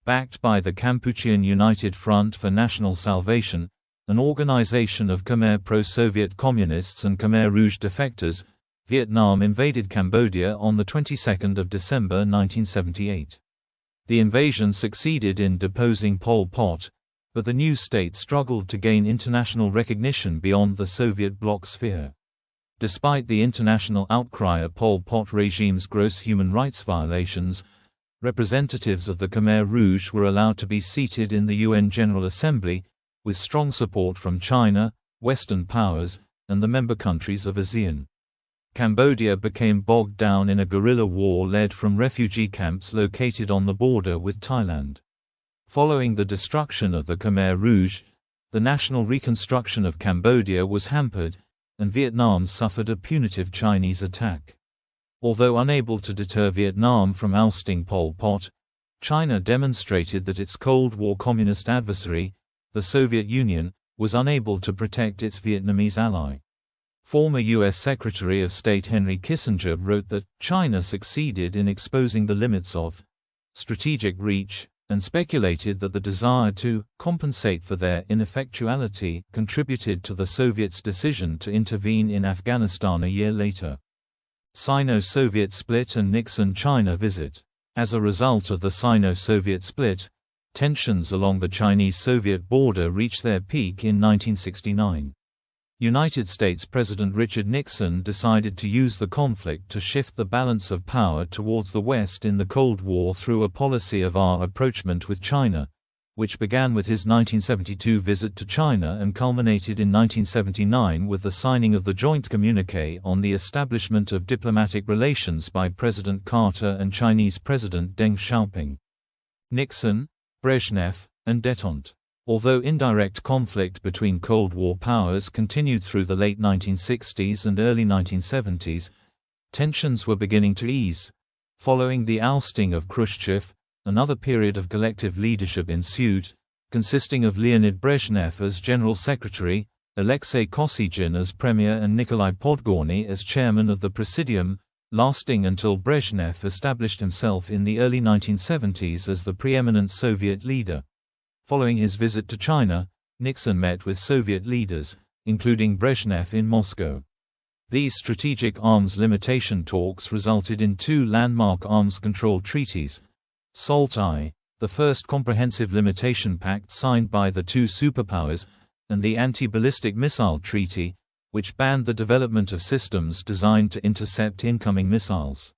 S1: Backed by the Kampuchean United Front for National Salvation, an organization of Khmer pro-Soviet communists and Khmer Rouge defectors, Vietnam invaded Cambodia on the 22nd of December 1978. The invasion succeeded in deposing Pol Pot, but the new state struggled to gain international recognition beyond the Soviet bloc sphere. Despite the international outcry at Pol Pot regime's gross human rights violations, representatives of the Khmer Rouge were allowed to be seated in the UN General Assembly, with strong support from China, Western powers, and the member countries of ASEAN. Cambodia became bogged down in a guerrilla war led from refugee camps located on the border with Thailand. Following the destruction of the Khmer Rouge, the national reconstruction of Cambodia was hampered, and Vietnam suffered a punitive Chinese attack. Although unable to deter Vietnam from ousting Pol Pot, China demonstrated that its Cold War communist adversary, the Soviet Union, was unable to protect its Vietnamese ally. Former U.S. Secretary of State Henry Kissinger wrote that China succeeded in exposing the limits of strategic reach, and speculated that the desire to compensate for their ineffectuality contributed to the Soviets' decision to intervene in Afghanistan a year later. Sino-Soviet split and Nixon-China visit. As a result of the Sino-Soviet split, tensions along the Chinese-Soviet border reached their peak in 1969. United States President Richard Nixon decided to use the conflict to shift the balance of power towards the West in the Cold War through a policy of rapprochement with China, which began with his 1972 visit to China and culminated in 1979 with the signing of the joint communiqué on the establishment of diplomatic relations by President Carter and Chinese President Deng Xiaoping. Nixon, Brezhnev, and détente. Although indirect conflict between Cold War powers continued through the late 1960s and early 1970s, tensions were beginning to ease. Following the ousting of Khrushchev, another period of collective leadership ensued, consisting of Leonid Brezhnev as General Secretary, Alexei Kosygin as Premier and Nikolai Podgorny as Chairman of the Presidium, lasting until Brezhnev established himself in the early 1970s as the preeminent Soviet leader. Following his visit to China, Nixon met with Soviet leaders, including Brezhnev in Moscow. These strategic arms limitation talks resulted in two landmark arms control treaties. SALT I, the first comprehensive limitation pact signed by the two superpowers, and the Anti-Ballistic Missile Treaty, which banned the development of systems designed to intercept incoming missiles.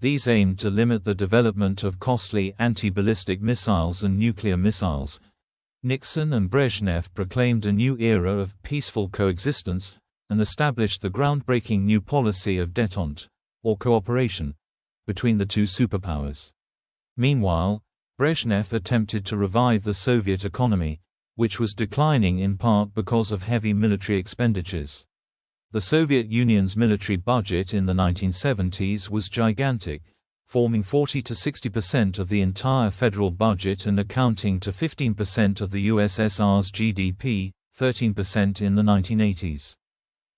S1: These aimed to limit the development of costly anti-ballistic missiles and nuclear missiles. Nixon and Brezhnev proclaimed a new era of peaceful coexistence, and established the groundbreaking new policy of détente, or cooperation, between the two superpowers. Meanwhile, Brezhnev attempted to revive the Soviet economy, which was declining in part because of heavy military expenditures. The Soviet Union's military budget in the 1970s was gigantic, forming 40 to 60% of the entire federal budget and accounting to 15% of the USSR's GDP, 13% in the 1980s.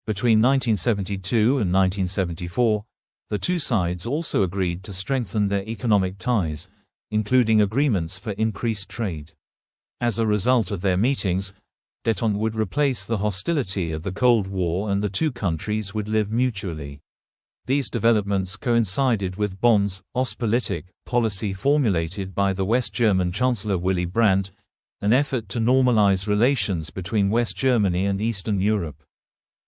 S1: Between 1972 and 1974, the two sides also agreed to strengthen their economic ties, including agreements for increased trade. As a result of their meetings, détente would replace the hostility of the Cold War and the two countries would live mutually. These developments coincided with Bonn's Ostpolitik policy formulated by the West German Chancellor Willy Brandt, an effort to normalize relations between West Germany and Eastern Europe.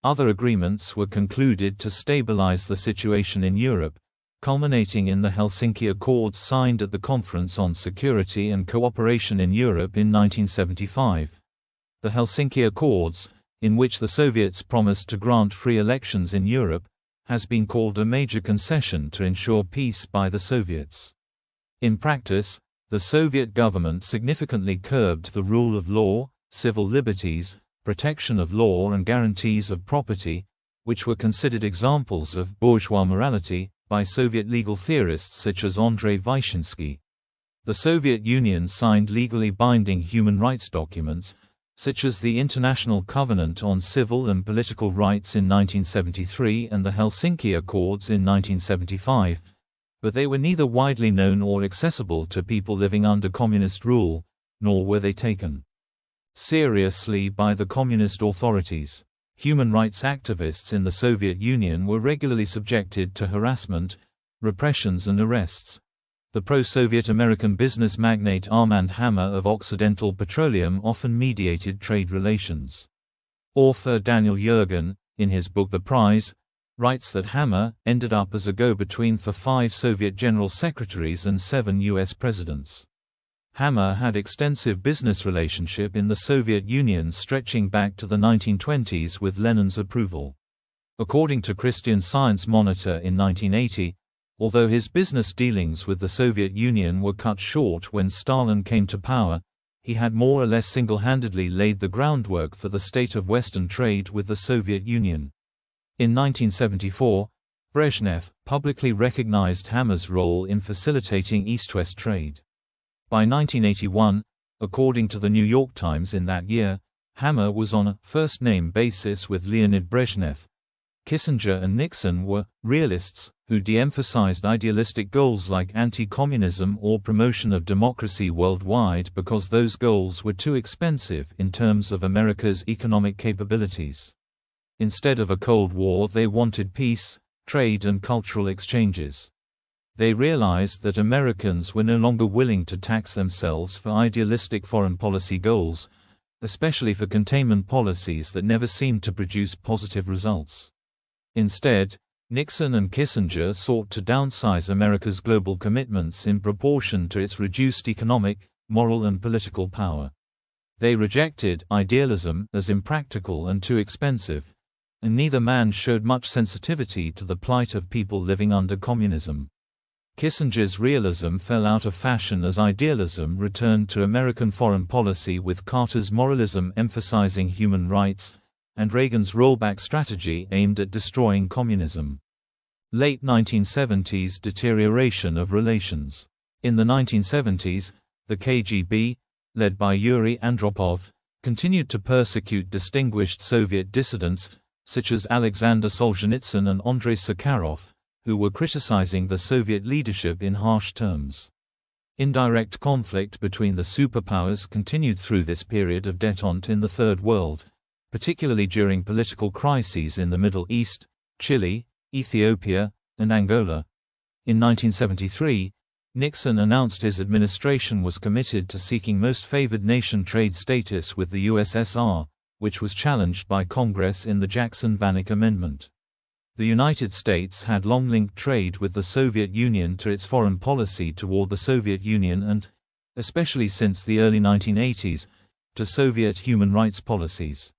S1: Other agreements were concluded to stabilize the situation in Europe, culminating in the Helsinki Accords signed at the Conference on Security and Cooperation in Europe in 1975. The Helsinki Accords, in which the Soviets promised to grant free elections in Europe, has been called a major concession to ensure peace by the Soviets. In practice, the Soviet government significantly curbed the rule of law, civil liberties, protection of law and guarantees of property, which were considered examples of bourgeois morality by Soviet legal theorists such as Andrei Vyshinsky. The Soviet Union signed legally binding human rights documents, such as the International Covenant on Civil and Political Rights in 1973 and the Helsinki Accords in 1975, but they were neither widely known or accessible to people living under communist rule, nor were they taken seriously by the communist authorities. Human rights activists in the Soviet Union were regularly subjected to harassment, repressions and arrests. The pro-Soviet American business magnate Armand Hammer of Occidental Petroleum often mediated trade relations. Author Daniel Yergin, in his book The Prize, writes that Hammer ended up as a go-between for 5 Soviet general secretaries and 7 U.S. presidents. Hammer had extensive business relationship in the Soviet Union stretching back to the 1920s with Lenin's approval. According to Christian Science Monitor in 1980, although his business dealings with the Soviet Union were cut short when Stalin came to power, he had more or less single-handedly laid the groundwork for the state of Western trade with the Soviet Union. In 1974, Brezhnev publicly recognized Hammer's role in facilitating East-West trade. By 1981, according to the New York Times in that year, Hammer was on a first-name basis with Leonid Brezhnev. Kissinger and Nixon were realists who de-emphasized idealistic goals like anti-communism or promotion of democracy worldwide because those goals were too expensive in terms of America's economic capabilities. Instead of a Cold War, they wanted peace, trade and cultural exchanges. They realized that Americans were no longer willing to tax themselves for idealistic foreign policy goals, especially for containment policies that never seemed to produce positive results. Instead, Nixon and Kissinger sought to downsize America's global commitments in proportion to its reduced economic, moral and political power. They rejected idealism as impractical and too expensive, and neither man showed much sensitivity to the plight of people living under communism. Kissinger's realism fell out of fashion as idealism returned to American foreign policy, with Carter's moralism emphasizing human rights, and Reagan's rollback strategy aimed at destroying communism. Late 1970s deterioration of relations. In the 1970s, the KGB, led by Yuri Andropov, continued to persecute distinguished Soviet dissidents, such as Alexander Solzhenitsyn and Andrei Sakharov, who were criticizing the Soviet leadership in harsh terms. Indirect conflict between the superpowers continued through this period of détente in the Third World, particularly during political crises in the Middle East, Chile, Ethiopia, and Angola. In 1973, Nixon announced his administration was committed to seeking most favored nation trade status with the USSR, which was challenged by Congress in the Jackson-Vanik Amendment. The United States had long linked trade with the Soviet Union to its foreign policy toward the Soviet Union and, especially since the early 1980s, to Soviet human rights policies.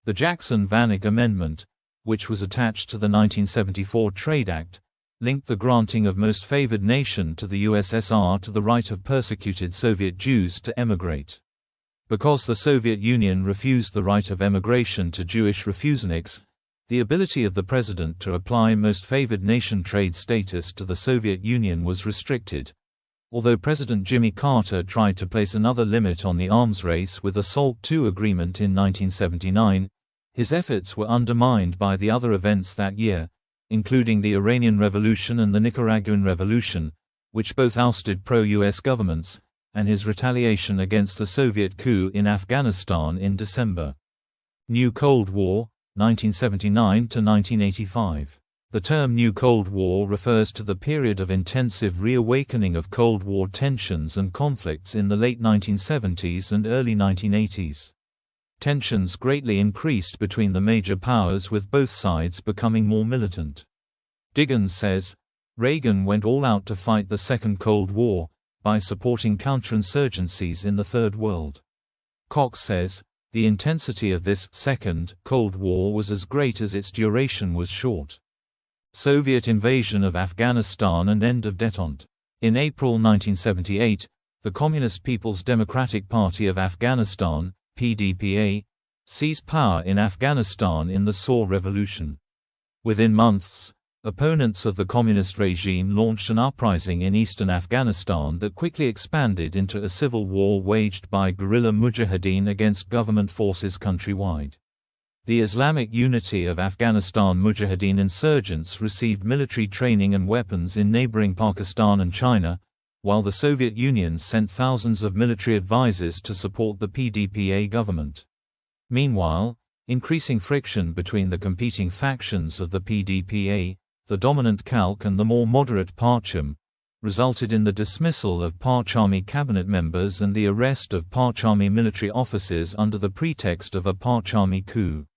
S1: The Jackson-Vanik Amendment, which was attached to the 1974 Trade Act, linked the granting of most favored nation to the USSR to the right of persecuted Soviet Jews to emigrate. Because the Soviet Union refused the right of emigration to Jewish refuseniks, the ability of the president to apply most favored nation trade status to the Soviet Union was restricted. Although President Jimmy Carter tried to place another limit on the arms race with the SALT II agreement in 1979, his efforts were undermined by the other events that year, including the Iranian Revolution and the Nicaraguan Revolution, which both ousted pro-US governments, and his retaliation against the Soviet coup in Afghanistan in December. New Cold War, 1979 to 1985. The term New Cold War refers to the period of intensive reawakening of Cold War tensions and conflicts in the late 1970s and early 1980s. Tensions greatly increased between the major powers, with both sides becoming more militant. Diggins says, Reagan went all out to fight the Second Cold War, by supporting counterinsurgencies in the Third World. Cox says, the intensity of this Second Cold War was as great as its duration was short. Soviet invasion of Afghanistan and end of détente. In April 1978, the Communist People's Democratic Party of Afghanistan, PDPA, seized power in Afghanistan in the Saur Revolution. Within months, opponents of the communist regime launched an uprising in eastern Afghanistan that quickly expanded into a civil war waged by guerrilla mujahideen against government forces countrywide. The Islamic Unity of Afghanistan Mujahideen insurgents received military training and weapons in neighboring Pakistan and China, while the Soviet Union sent thousands of military advisors to support the PDPA government. Meanwhile, increasing friction between the competing factions of the PDPA, the dominant Khalq and the more moderate Parcham, resulted in the dismissal of Parchami cabinet members and the arrest of Parchami military officers under the pretext of a Parchami coup.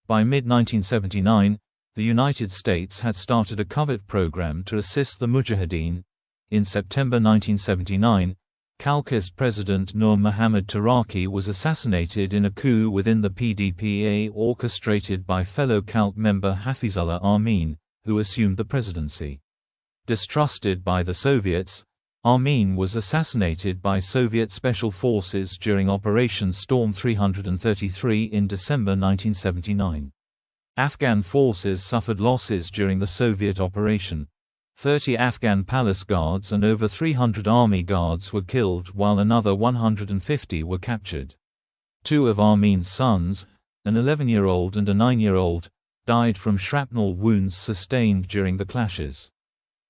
S1: By mid-1979, the United States had started a covert program to assist the Mujahideen. In September 1979, Khalqist President Nur Muhammad Taraki was assassinated in a coup within the PDPA orchestrated by fellow Khalq member Hafizullah Amin, who assumed the presidency. Distrusted by the Soviets, Amin was assassinated by Soviet Special Forces during Operation Storm 333 in December 1979. Afghan forces suffered losses during the Soviet operation. 30 Afghan palace guards and over 300 army guards were killed while another 150 were captured. Two of Amin's sons, an 11-year-old and a 9-year-old, died from shrapnel wounds sustained during the clashes.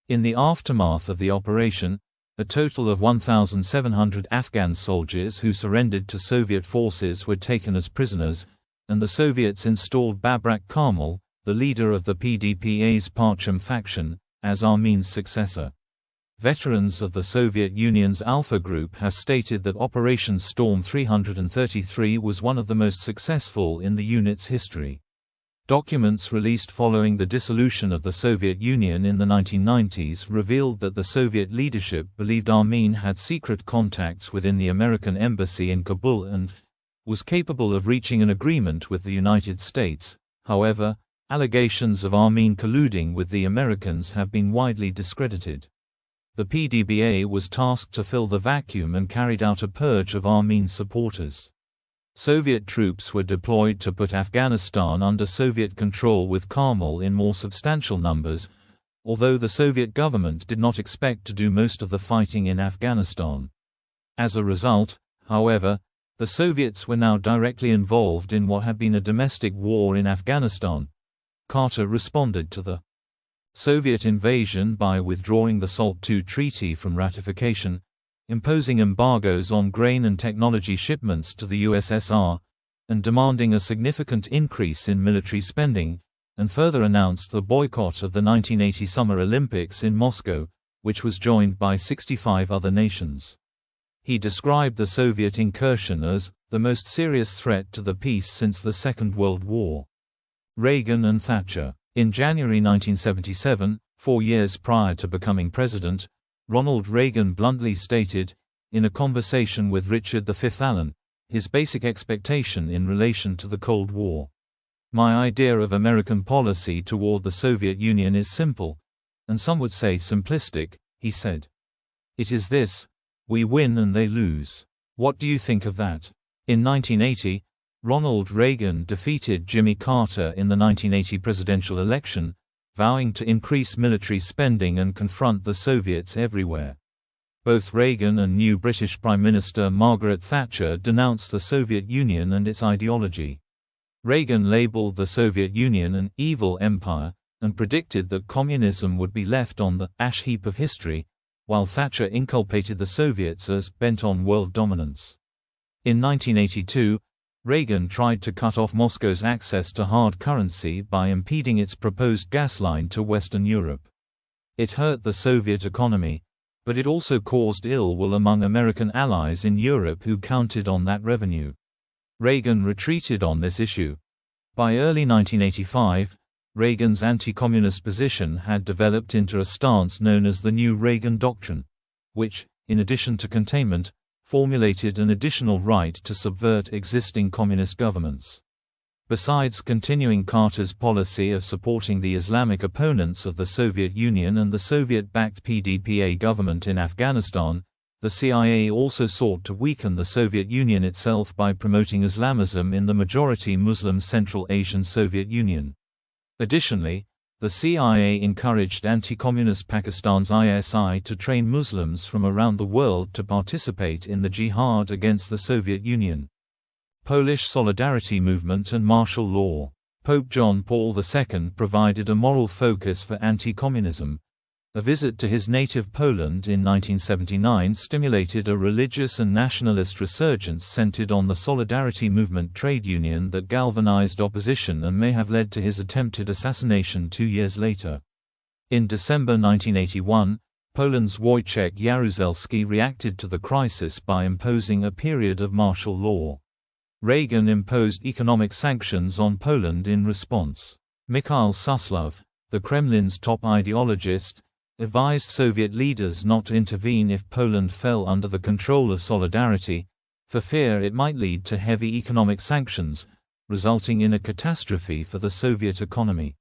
S1: In the aftermath of the operation, a total of 1,700 Afghan soldiers who surrendered to Soviet forces were taken as prisoners, and the Soviets installed Babrak Karmal, the leader of the PDPA's Parcham faction, as Amin's successor. Veterans of the Soviet Union's Alpha Group have stated that Operation Storm 333 was one of the most successful in the unit's history. Documents released following the dissolution of the Soviet Union in the 1990s revealed that the Soviet leadership believed Amin had secret contacts within the American embassy in Kabul and was capable of reaching an agreement with the United States. However, allegations of Amin colluding with the Americans have been widely discredited. The PDBA was tasked to fill the vacuum and carried out a purge of Armenian supporters. Soviet troops were deployed to put Afghanistan under Soviet control with Karmel in more substantial numbers, although the Soviet government did not expect to do most of the fighting in Afghanistan. As a result, however, the Soviets were now directly involved in what had been a domestic war in Afghanistan. Carter responded to the Soviet invasion by withdrawing the SALT II treaty from ratification, imposing embargoes on grain and technology shipments to the USSR, and demanding a significant increase in military spending, and further announced the boycott of the 1980 Summer Olympics in Moscow, which was joined by 65 other nations. He described the Soviet incursion as the most serious threat to the peace since the Second World War. Reagan and Thatcher. In January 1977, 4 years prior to becoming president, Ronald Reagan bluntly stated, in a conversation with Richard V. Allen, his basic expectation in relation to the Cold War. "My idea of American policy toward the Soviet Union is simple, and some would say simplistic," he said. "It is this: we win and they lose. What do you think of that?" In 1980, Ronald Reagan defeated Jimmy Carter in the 1980 presidential election, vowing to increase military spending and confront the Soviets everywhere. Both Reagan and new British Prime Minister Margaret Thatcher denounced the Soviet Union and its ideology. Reagan labeled the Soviet Union an evil empire, and predicted that communism would be left on the ash heap of history, while Thatcher inculpated the Soviets as bent on world dominance. In 1982, Reagan tried to cut off Moscow's access to hard currency by impeding its proposed gas line to Western Europe. It hurt the Soviet economy, but it also caused ill will among American allies in Europe who counted on that revenue. Reagan retreated on this issue. By early 1985, Reagan's anti-communist position had developed into a stance known as the New Reagan Doctrine, which, in addition to containment, formulated an additional right to subvert existing communist governments. Besides continuing Carter's policy of supporting the Islamic opponents of the Soviet Union and the Soviet-backed PDPA government in Afghanistan, the CIA also sought to weaken the Soviet Union itself by promoting Islamism in the majority Muslim Central Asian Soviet Union. Additionally, the CIA encouraged anti-communist Pakistan's ISI to train Muslims from around the world to participate in the jihad against the Soviet Union. Polish Solidarity Movement and Martial Law. Pope John Paul II provided a moral focus for anti-communism. A visit to his native Poland in 1979 stimulated a religious and nationalist resurgence centered on the Solidarity Movement trade union that galvanized opposition and may have led to his attempted assassination 2 years later. In December 1981, Poland's Wojciech Jaruzelski reacted to the crisis by imposing a period of martial law. Reagan imposed economic sanctions on Poland in response. Mikhail Suslov, the Kremlin's top ideologist, advised Soviet leaders not to intervene if Poland fell under the control of Solidarity, for fear it might lead to heavy economic sanctions, resulting in a catastrophe for the Soviet economy.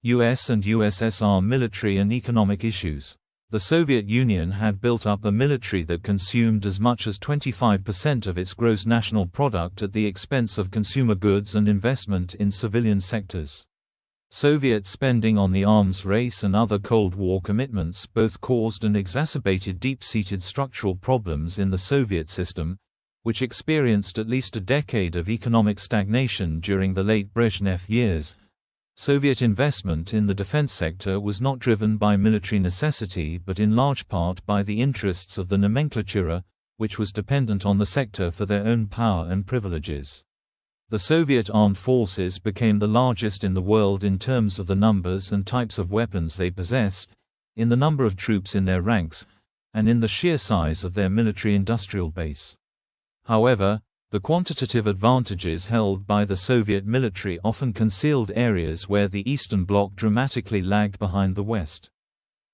S1: US and USSR military and economic issues. The Soviet Union had built up a military that consumed as much as 25% of its gross national product at the expense of consumer goods and investment in civilian sectors. Soviet spending on the arms race and other Cold War commitments both caused and exacerbated deep-seated structural problems in the Soviet system, which experienced at least a decade of economic stagnation during the late Brezhnev years. Soviet investment in the defense sector was not driven by military necessity but in large part by the interests of the nomenklatura, which was dependent on the sector for their own power and privileges. The Soviet armed forces became the largest in the world in terms of the numbers and types of weapons they possessed, in the number of troops in their ranks, and in the sheer size of their military-industrial base. However, the quantitative advantages held by the Soviet military often concealed areas where the Eastern Bloc dramatically lagged behind the West.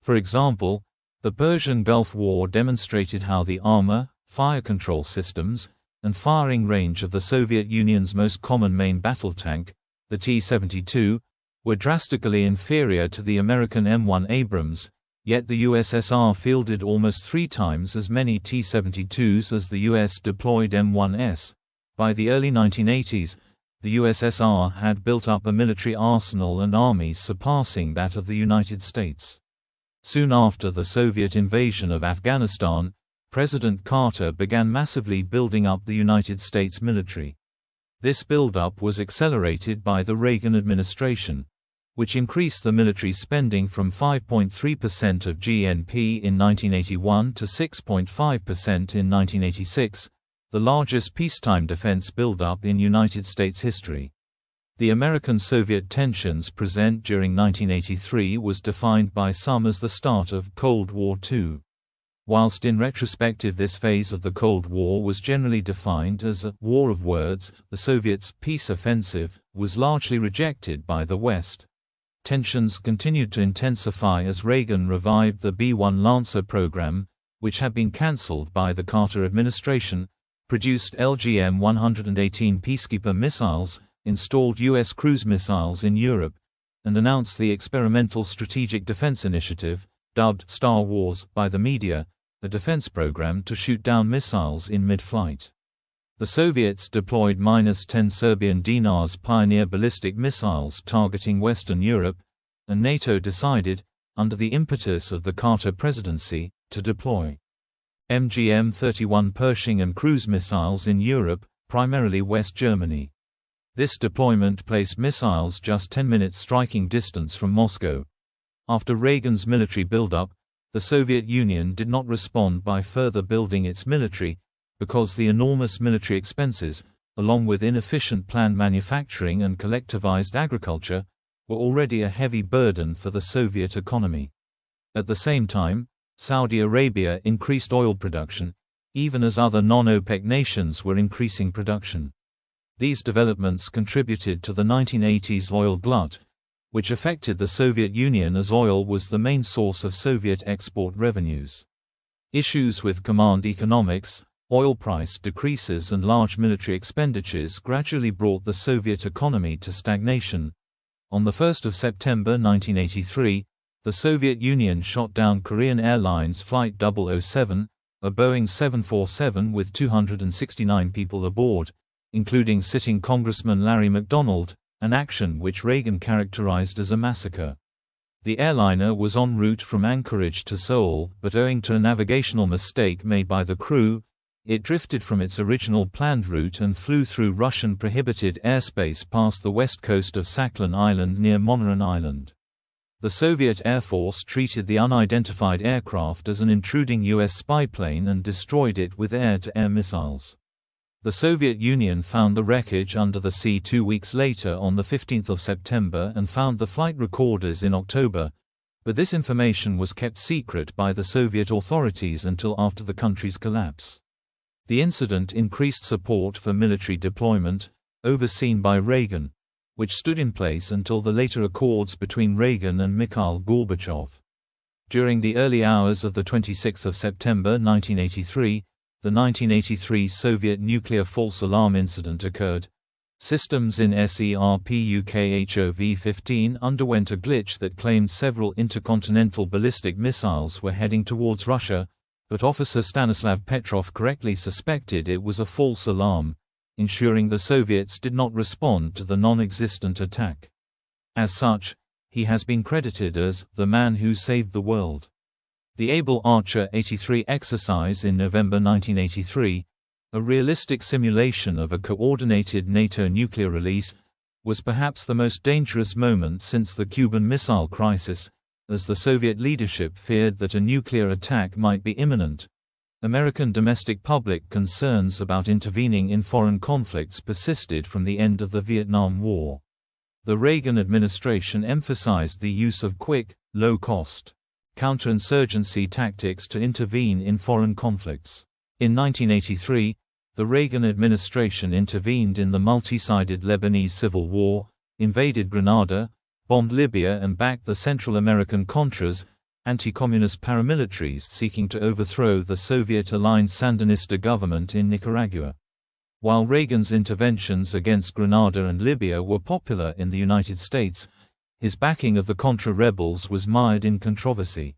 S1: For example, the Persian Gulf War demonstrated how the armor, fire control systems, and firing range of the Soviet Union's most common main battle tank, the T-72, were drastically inferior to the American M1 Abrams, Yet the USSR fielded almost 3 times as many T-72s as the US deployed M1s. By the early 1980s, the USSR had built up a military arsenal and army surpassing that of the United States. Soon after the Soviet invasion of Afghanistan, President Carter began massively building up the United States military. This buildup was accelerated by the Reagan administration, which increased the military spending from 5.3% of GNP in 1981 to 6.5% in 1986, the largest peacetime defense buildup in United States history. The American-Soviet tensions present during 1983 was defined by some as the start of Cold War II. Whilst in retrospective this phase of the Cold War was generally defined as a war of words, the Soviets' peace offensive was largely rejected by the West. Tensions continued to intensify as Reagan revived the B-1 Lancer program, which had been cancelled by the Carter administration, produced LGM-118 Peacekeeper missiles, installed U.S. cruise missiles in Europe, and announced the Experimental Strategic Defense Initiative, dubbed Star Wars by the media, a defense program to shoot down missiles in mid-flight. The Soviets deployed -10 Serbian dinars Pioneer ballistic missiles targeting Western Europe, and NATO decided, under the impetus of the Carter presidency, to deploy MGM-31 Pershing and cruise missiles in Europe, primarily West Germany. This deployment placed missiles just 10 minutes striking distance from Moscow. After Reagan's military buildup, the Soviet Union did not respond by further building its military, because the enormous military expenses, along with inefficient planned manufacturing and collectivized agriculture, were already a heavy burden for the Soviet economy. At the same time, Saudi Arabia increased oil production, even as other non-OPEC nations were increasing production. These developments contributed to the 1980s oil glut, which affected the Soviet Union as oil was the main source of Soviet export revenues. Issues with command economics, oil price decreases and large military expenditures gradually brought the Soviet economy to stagnation. On 1 September 1983, the Soviet Union shot down Korean Airlines Flight 007, a Boeing 747 with 269 people aboard, including sitting Congressman Larry McDonald, an action which Reagan characterized as a massacre. The airliner was en route from Anchorage to Seoul, but owing to a navigational mistake made by the crew, it drifted from its original planned route and flew through Russian-prohibited airspace past the west coast of Sakhalin Island near Monaran Island. The Soviet Air Force treated the unidentified aircraft as an intruding U.S. spy plane and destroyed it with air-to-air missiles. The Soviet Union found the wreckage under the sea 2 weeks later on 15 September and found the flight recorders in October, but this information was kept secret by the Soviet authorities until after the country's collapse. The incident increased support for military deployment, overseen by Reagan, which stood in place until the later accords between Reagan and Mikhail Gorbachev. During the early hours of 26 September 1983, the 1983 Soviet nuclear false alarm incident occurred. Systems in SERPUKHOV-15 underwent a glitch that claimed several intercontinental ballistic missiles were heading towards Russia, but Officer Stanislav Petrov correctly suspected it was a false alarm, ensuring the Soviets did not respond to the non-existent attack. As such, he has been credited as the man who saved the world. The Able Archer 83 exercise in November 1983, a realistic simulation of a coordinated NATO nuclear release, was perhaps the most dangerous moment since the Cuban Missile Crisis, as the Soviet leadership feared that a nuclear attack might be imminent. American domestic public concerns about intervening in foreign conflicts persisted from the end of the Vietnam War. The Reagan administration emphasized the use of quick, low-cost counterinsurgency tactics to intervene in foreign conflicts. In 1983, the Reagan administration intervened in the multi-sided Lebanese Civil War, invaded Grenada, bombed Libya and backed the Central American Contras, anti-communist paramilitaries seeking to overthrow the Soviet-aligned Sandinista government in Nicaragua. While Reagan's interventions against Grenada and Libya were popular in the United States, his backing of the Contra rebels was mired in controversy.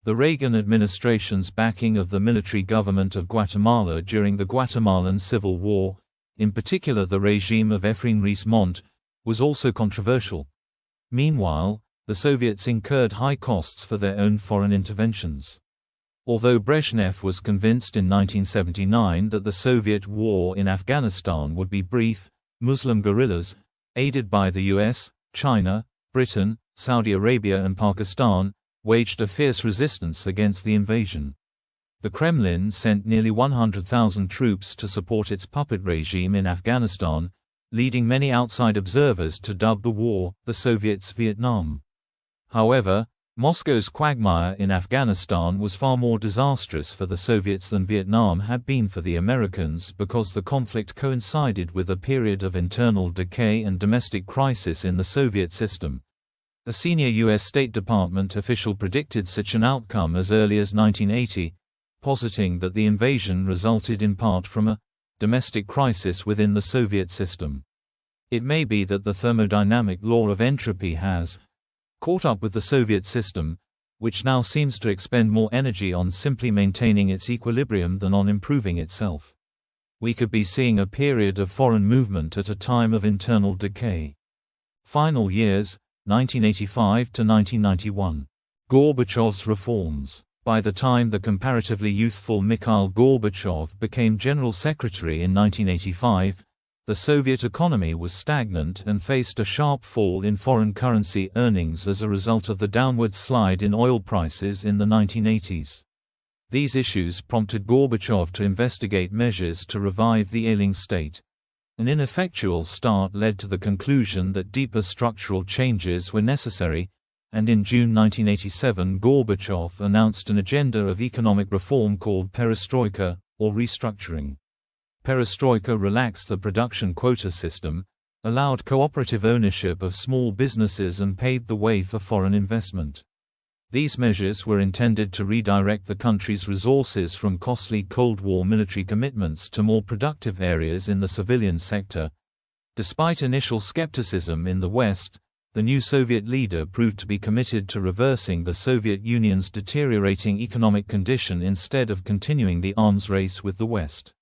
S1: The Reagan administration's backing of the military government of Guatemala during the Guatemalan Civil War, in particular the regime of Efraín Ries-Montt, was also controversial. Meanwhile, the Soviets incurred high costs for their own foreign interventions. Although Brezhnev was convinced in 1979 that the Soviet war in Afghanistan would be brief, Muslim guerrillas, aided by the US, China, Britain, Saudi Arabia and Pakistan, waged a fierce resistance against the invasion. The Kremlin sent nearly 100,000 troops to support its puppet regime in Afghanistan, leading many outside observers to dub the war the Soviets' Vietnam. However, Moscow's quagmire in Afghanistan was far more disastrous for the Soviets than Vietnam had been for the Americans because the conflict coincided with a period of internal decay and domestic crisis in the Soviet system. A senior U.S. State Department official predicted such an outcome as early as 1980, positing that the invasion resulted in part from a domestic crisis within the Soviet system. It may be that the thermodynamic law of entropy has caught up with the Soviet system, which now seems to expend more energy on simply maintaining its equilibrium than on improving itself. We could be seeing a period of foreign movement at a time of internal decay. Final years, 1985 to 1991. Gorbachev's reforms. By the time the comparatively youthful Mikhail Gorbachev became General Secretary in 1985, the Soviet economy was stagnant and faced a sharp fall in foreign currency earnings as a result of the downward slide in oil prices in the 1980s. These issues prompted Gorbachev to investigate measures to revive the ailing state. An ineffectual start led to the conclusion that deeper structural changes were necessary, and in June 1987 Gorbachev announced an agenda of economic reform called perestroika, or restructuring. Perestroika relaxed the production quota system, allowed cooperative ownership of small businesses and paved the way for foreign investment. These measures were intended to redirect the country's resources from costly Cold War military commitments to more productive areas in the civilian sector. Despite initial skepticism in the West, the new Soviet leader proved to be committed to reversing the Soviet Union's deteriorating economic condition instead of continuing the arms race with the West.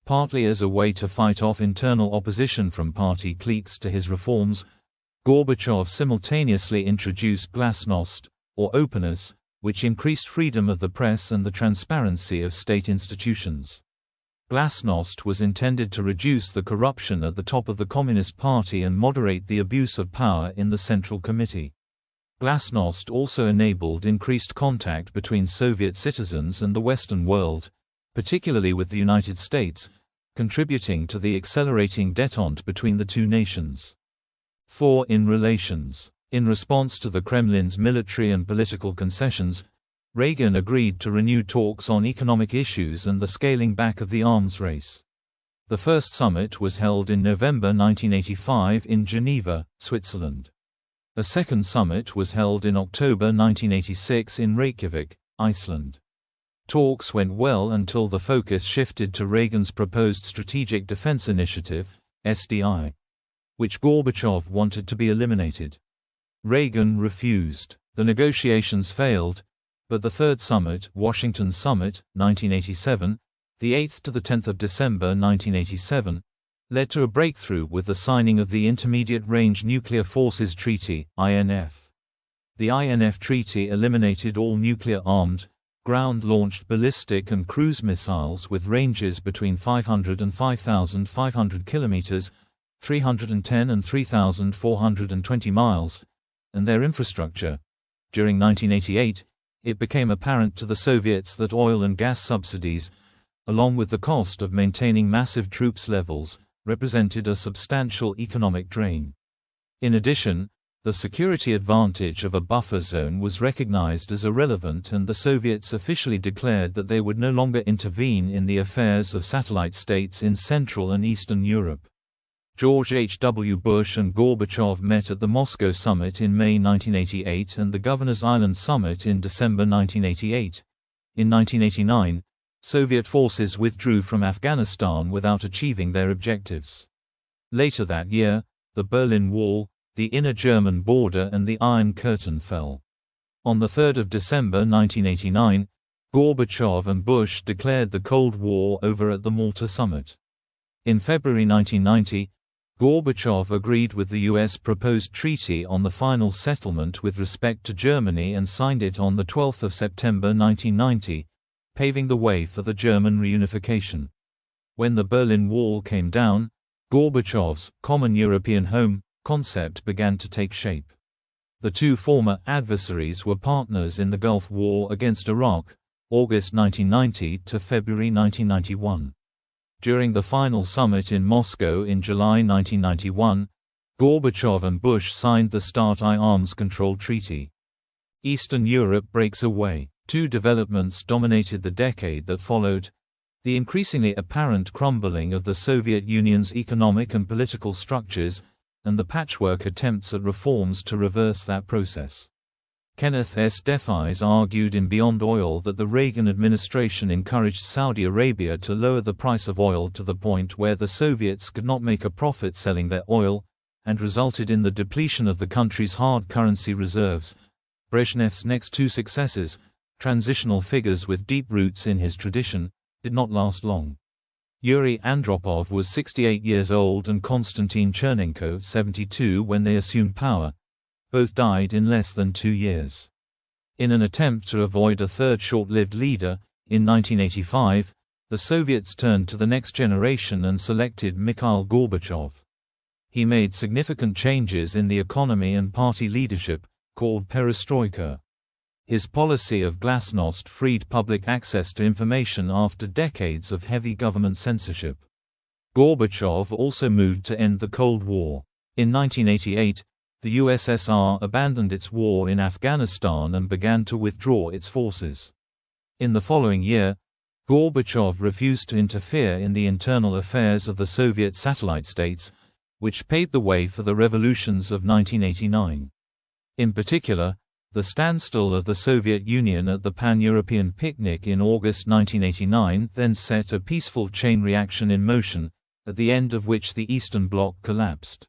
S1: Partly as a way to fight off internal opposition from party cliques to his reforms, Gorbachev simultaneously introduced glasnost, or openness, which increased freedom of the press and the transparency of state institutions. Glasnost was intended to reduce the corruption at the top of the Communist Party and moderate the abuse of power in the Central Committee. Glasnost also enabled increased contact between Soviet citizens and the Western world, particularly with the United States, contributing to the accelerating détente between the two nations. 4. In relations. In response to the Kremlin's military and political concessions, Reagan agreed to renew talks on economic issues and the scaling back of the arms race. The first summit was held in November 1985 in Geneva, Switzerland. A second summit was held in October 1986 in Reykjavik, Iceland. Talks went well until the focus shifted to Reagan's proposed Strategic Defense Initiative, SDI, which Gorbachev wanted to be eliminated. Reagan refused. The negotiations failed, but the third summit, Washington Summit, 1987, the 8th to the 10th of December 1987, led to a breakthrough with the signing of the Intermediate Range Nuclear Forces Treaty, INF. The INF treaty eliminated all nuclear-armed, ground-launched ballistic and cruise missiles with ranges between 500 and 5,500 kilometers, 310 and 3,420 miles, and their infrastructure. During 1988, it became apparent to the Soviets that oil and gas subsidies, along with the cost of maintaining massive troops levels, represented a substantial economic drain. In addition, the security advantage of a buffer zone was recognized as irrelevant, and the Soviets officially declared that they would no longer intervene in the affairs of satellite states in Central and Eastern Europe. George H. W. Bush and Gorbachev met at the Moscow Summit in May 1988 and the Governor's Island Summit in December 1988. In 1989, Soviet forces withdrew from Afghanistan without achieving their objectives. Later that year, the Berlin Wall, the inner German border and the Iron Curtain fell. On 3 December 1989, Gorbachev and Bush declared the Cold War over at the Malta summit. In February 1990, Gorbachev agreed with the U.S. proposed treaty on the final settlement with respect to Germany and signed it on 12 September 1990, paving the way for the German reunification. When the Berlin Wall came down, Gorbachev's Common European Home concept began to take shape. The two former adversaries were partners in the Gulf War against Iraq, August 1990 to February 1991. During the final summit in Moscow in July 1991, Gorbachev and Bush signed the START I Arms Control Treaty. Eastern Europe breaks away. Two developments dominated the decade that followed: the increasingly apparent crumbling of the Soviet Union's economic and political structures, and the patchwork attempts at reforms to reverse that process. Kenneth S. Defies argued in Beyond Oil that the Reagan administration encouraged Saudi Arabia to lower the price of oil to the point where the Soviets could not make a profit selling their oil, and resulted in the depletion of the country's hard currency reserves. Brezhnev's next two successors, transitional figures with deep roots in his tradition, did not last long. Yuri Andropov was 68 years old and Konstantin Chernenko 72 when they assumed power. Both died in less than 2 years. In an attempt to avoid a third short-lived leader, in 1985, the Soviets turned to the next generation and selected Mikhail Gorbachev. He made significant changes in the economy and party leadership, called perestroika. His policy of glasnost freed public access to information after decades of heavy government censorship. Gorbachev also moved to end the Cold War. In 1988, the USSR abandoned its war in Afghanistan and began to withdraw its forces. In the following year, Gorbachev refused to interfere in the internal affairs of the Soviet satellite states, which paved the way for the revolutions of 1989. In particular, the standstill of the Soviet Union at the Pan-European picnic in August 1989 then set a peaceful chain reaction in motion, at the end of which the Eastern Bloc collapsed.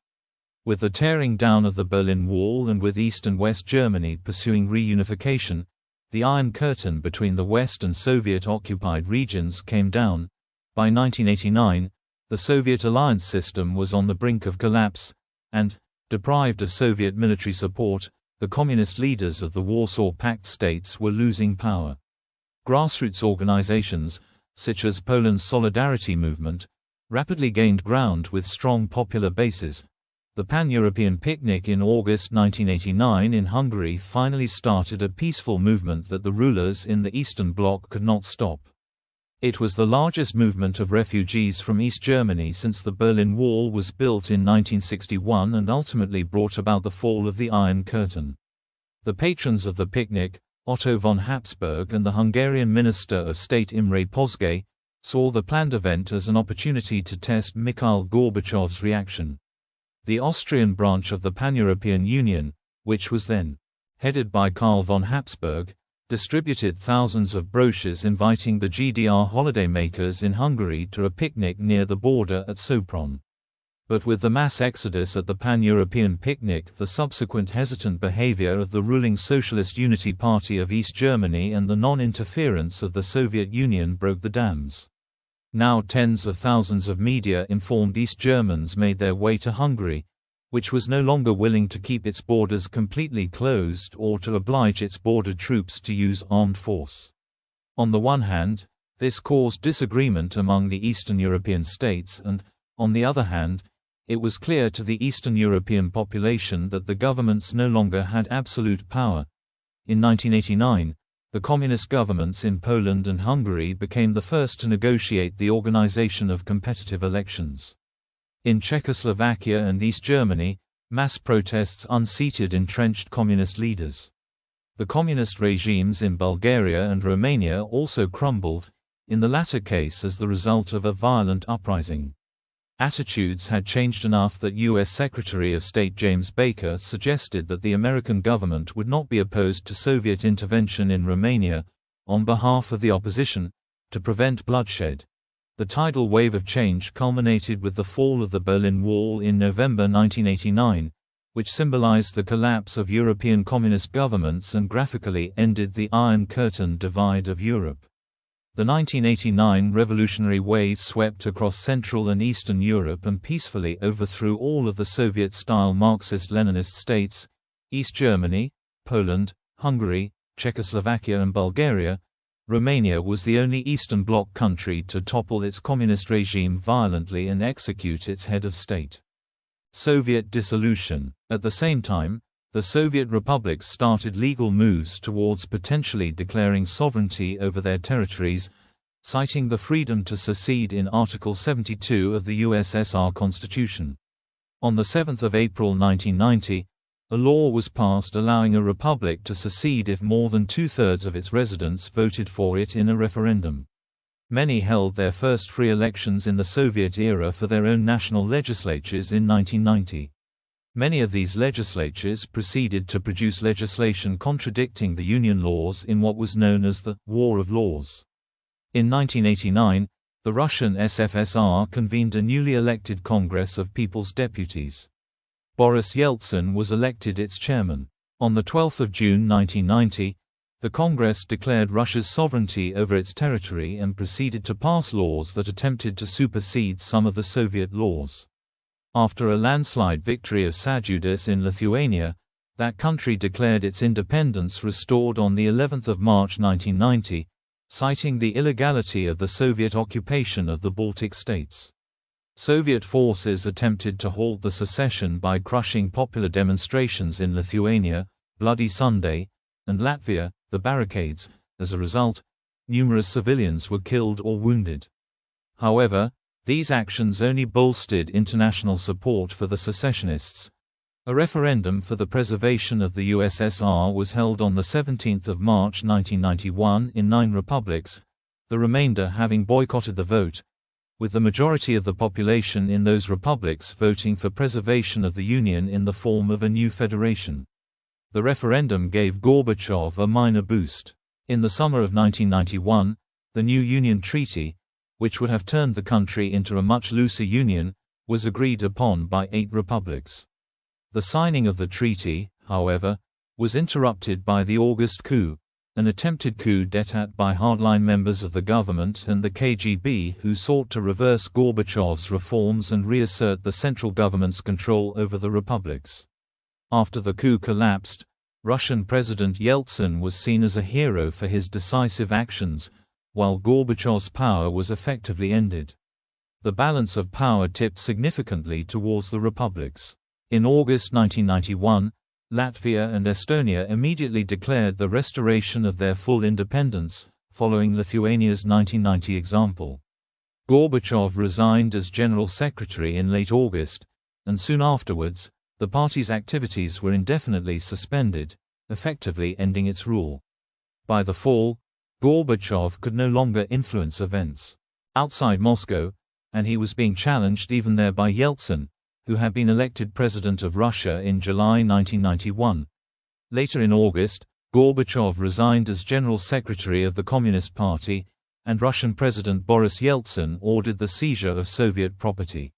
S1: With the tearing down of the Berlin Wall and with East and West Germany pursuing reunification, the Iron Curtain between the West and Soviet-occupied regions came down. By 1989, the Soviet alliance system was on the brink of collapse, and, deprived of Soviet military support, the communist leaders of the Warsaw Pact states were losing power. Grassroots organizations, such as Poland's Solidarity movement, rapidly gained ground with strong popular bases. The Pan-European picnic in August 1989 in Hungary finally started a peaceful movement that the rulers in the Eastern Bloc could not stop. It was the largest movement of refugees from East Germany since the Berlin Wall was built in 1961 and ultimately brought about the fall of the Iron Curtain. The patrons of the picnic, Otto von Habsburg and the Hungarian Minister of State Imre Pozsgay, saw the planned event as an opportunity to test Mikhail Gorbachev's reaction. The Austrian branch of the Pan-European Union, which was then headed by Karl von Habsburg, distributed thousands of brochures inviting the GDR holidaymakers in Hungary to a picnic near the border at Sopron. But with the mass exodus at the Pan-European picnic, the subsequent hesitant behavior of the ruling Socialist Unity Party of East Germany and the non-interference of the Soviet Union broke the dams. Now tens of thousands of media-informed East Germans made their way to Hungary, which was no longer willing to keep its borders completely closed or to oblige its border troops to use armed force. On the one hand, this caused disagreement among the Eastern European states and, on the other hand, it was clear to the Eastern European population that the governments no longer had absolute power. In 1989, the communist governments in Poland and Hungary became the first to negotiate the organization of competitive elections. In Czechoslovakia and East Germany, mass protests unseated entrenched communist leaders. The communist regimes in Bulgaria and Romania also crumbled, in the latter case as the result of a violent uprising. Attitudes had changed enough that U.S. Secretary of State James Baker suggested that the American government would not be opposed to Soviet intervention in Romania, on behalf of the opposition, to prevent bloodshed. The tidal wave of change culminated with the fall of the Berlin Wall in November 1989, which symbolized the collapse of European communist governments and graphically ended the Iron Curtain divide of Europe. The 1989 revolutionary wave swept across Central and Eastern Europe and peacefully overthrew all of the Soviet-style Marxist-Leninist states, East Germany, Poland, Hungary, Czechoslovakia and Bulgaria. Romania was the only Eastern Bloc country to topple its communist regime violently and execute its head of state. Soviet dissolution. At the same time, the Soviet republics started legal moves towards potentially declaring sovereignty over their territories, citing the freedom to secede in Article 72 of the USSR Constitution. On 7 April 1990, a law was passed allowing a republic to secede if more than two-thirds of its residents voted for it in a referendum. Many held their first free elections in the Soviet era for their own national legislatures in 1990. Many of these legislatures proceeded to produce legislation contradicting the Union laws in what was known as the War of Laws. In 1989, the Russian SFSR convened a newly elected Congress of People's Deputies. Boris Yeltsin was elected its chairman. On 12 June 1990, the Congress declared Russia's sovereignty over its territory and proceeded to pass laws that attempted to supersede some of the Soviet laws. After a landslide victory of Sąjūdis in Lithuania, that country declared its independence restored on the 11th of March 1990, citing the illegality of the Soviet occupation of the Baltic states. Soviet forces attempted to halt the secession by crushing popular demonstrations in Lithuania, Bloody Sunday, and Latvia, the barricades. As a result, numerous civilians were killed or wounded. However, these actions only bolstered international support for the secessionists. A referendum for the preservation of the USSR was held on 17 March 1991 in 9 republics, the remainder having boycotted the vote, with the majority of the population in those republics voting for preservation of the Union in the form of a new federation. The referendum gave Gorbachev a minor boost. In the summer of 1991, the new Union Treaty, which would have turned the country into a much looser union, was agreed upon by 8 republics. The signing of the treaty, however, was interrupted by the August coup, an attempted coup d'état by hardline members of the government and the KGB who sought to reverse Gorbachev's reforms and reassert the central government's control over the republics. After the coup collapsed, Russian President Yeltsin was seen as a hero for his decisive actions, while Gorbachev's power was effectively ended. The balance of power tipped significantly towards the republics. In August 1991, Latvia and Estonia immediately declared the restoration of their full independence, following Lithuania's 1990 example. Gorbachev resigned as General Secretary in late August, and soon afterwards, the party's activities were indefinitely suspended, effectively ending its rule. By the fall, Gorbachev could no longer influence events outside Moscow, and he was being challenged even there by Yeltsin, who had been elected president of Russia in July 1991. Later in August, Gorbachev resigned as General Secretary of the Communist Party, and Russian President Boris Yeltsin ordered the seizure of Soviet property.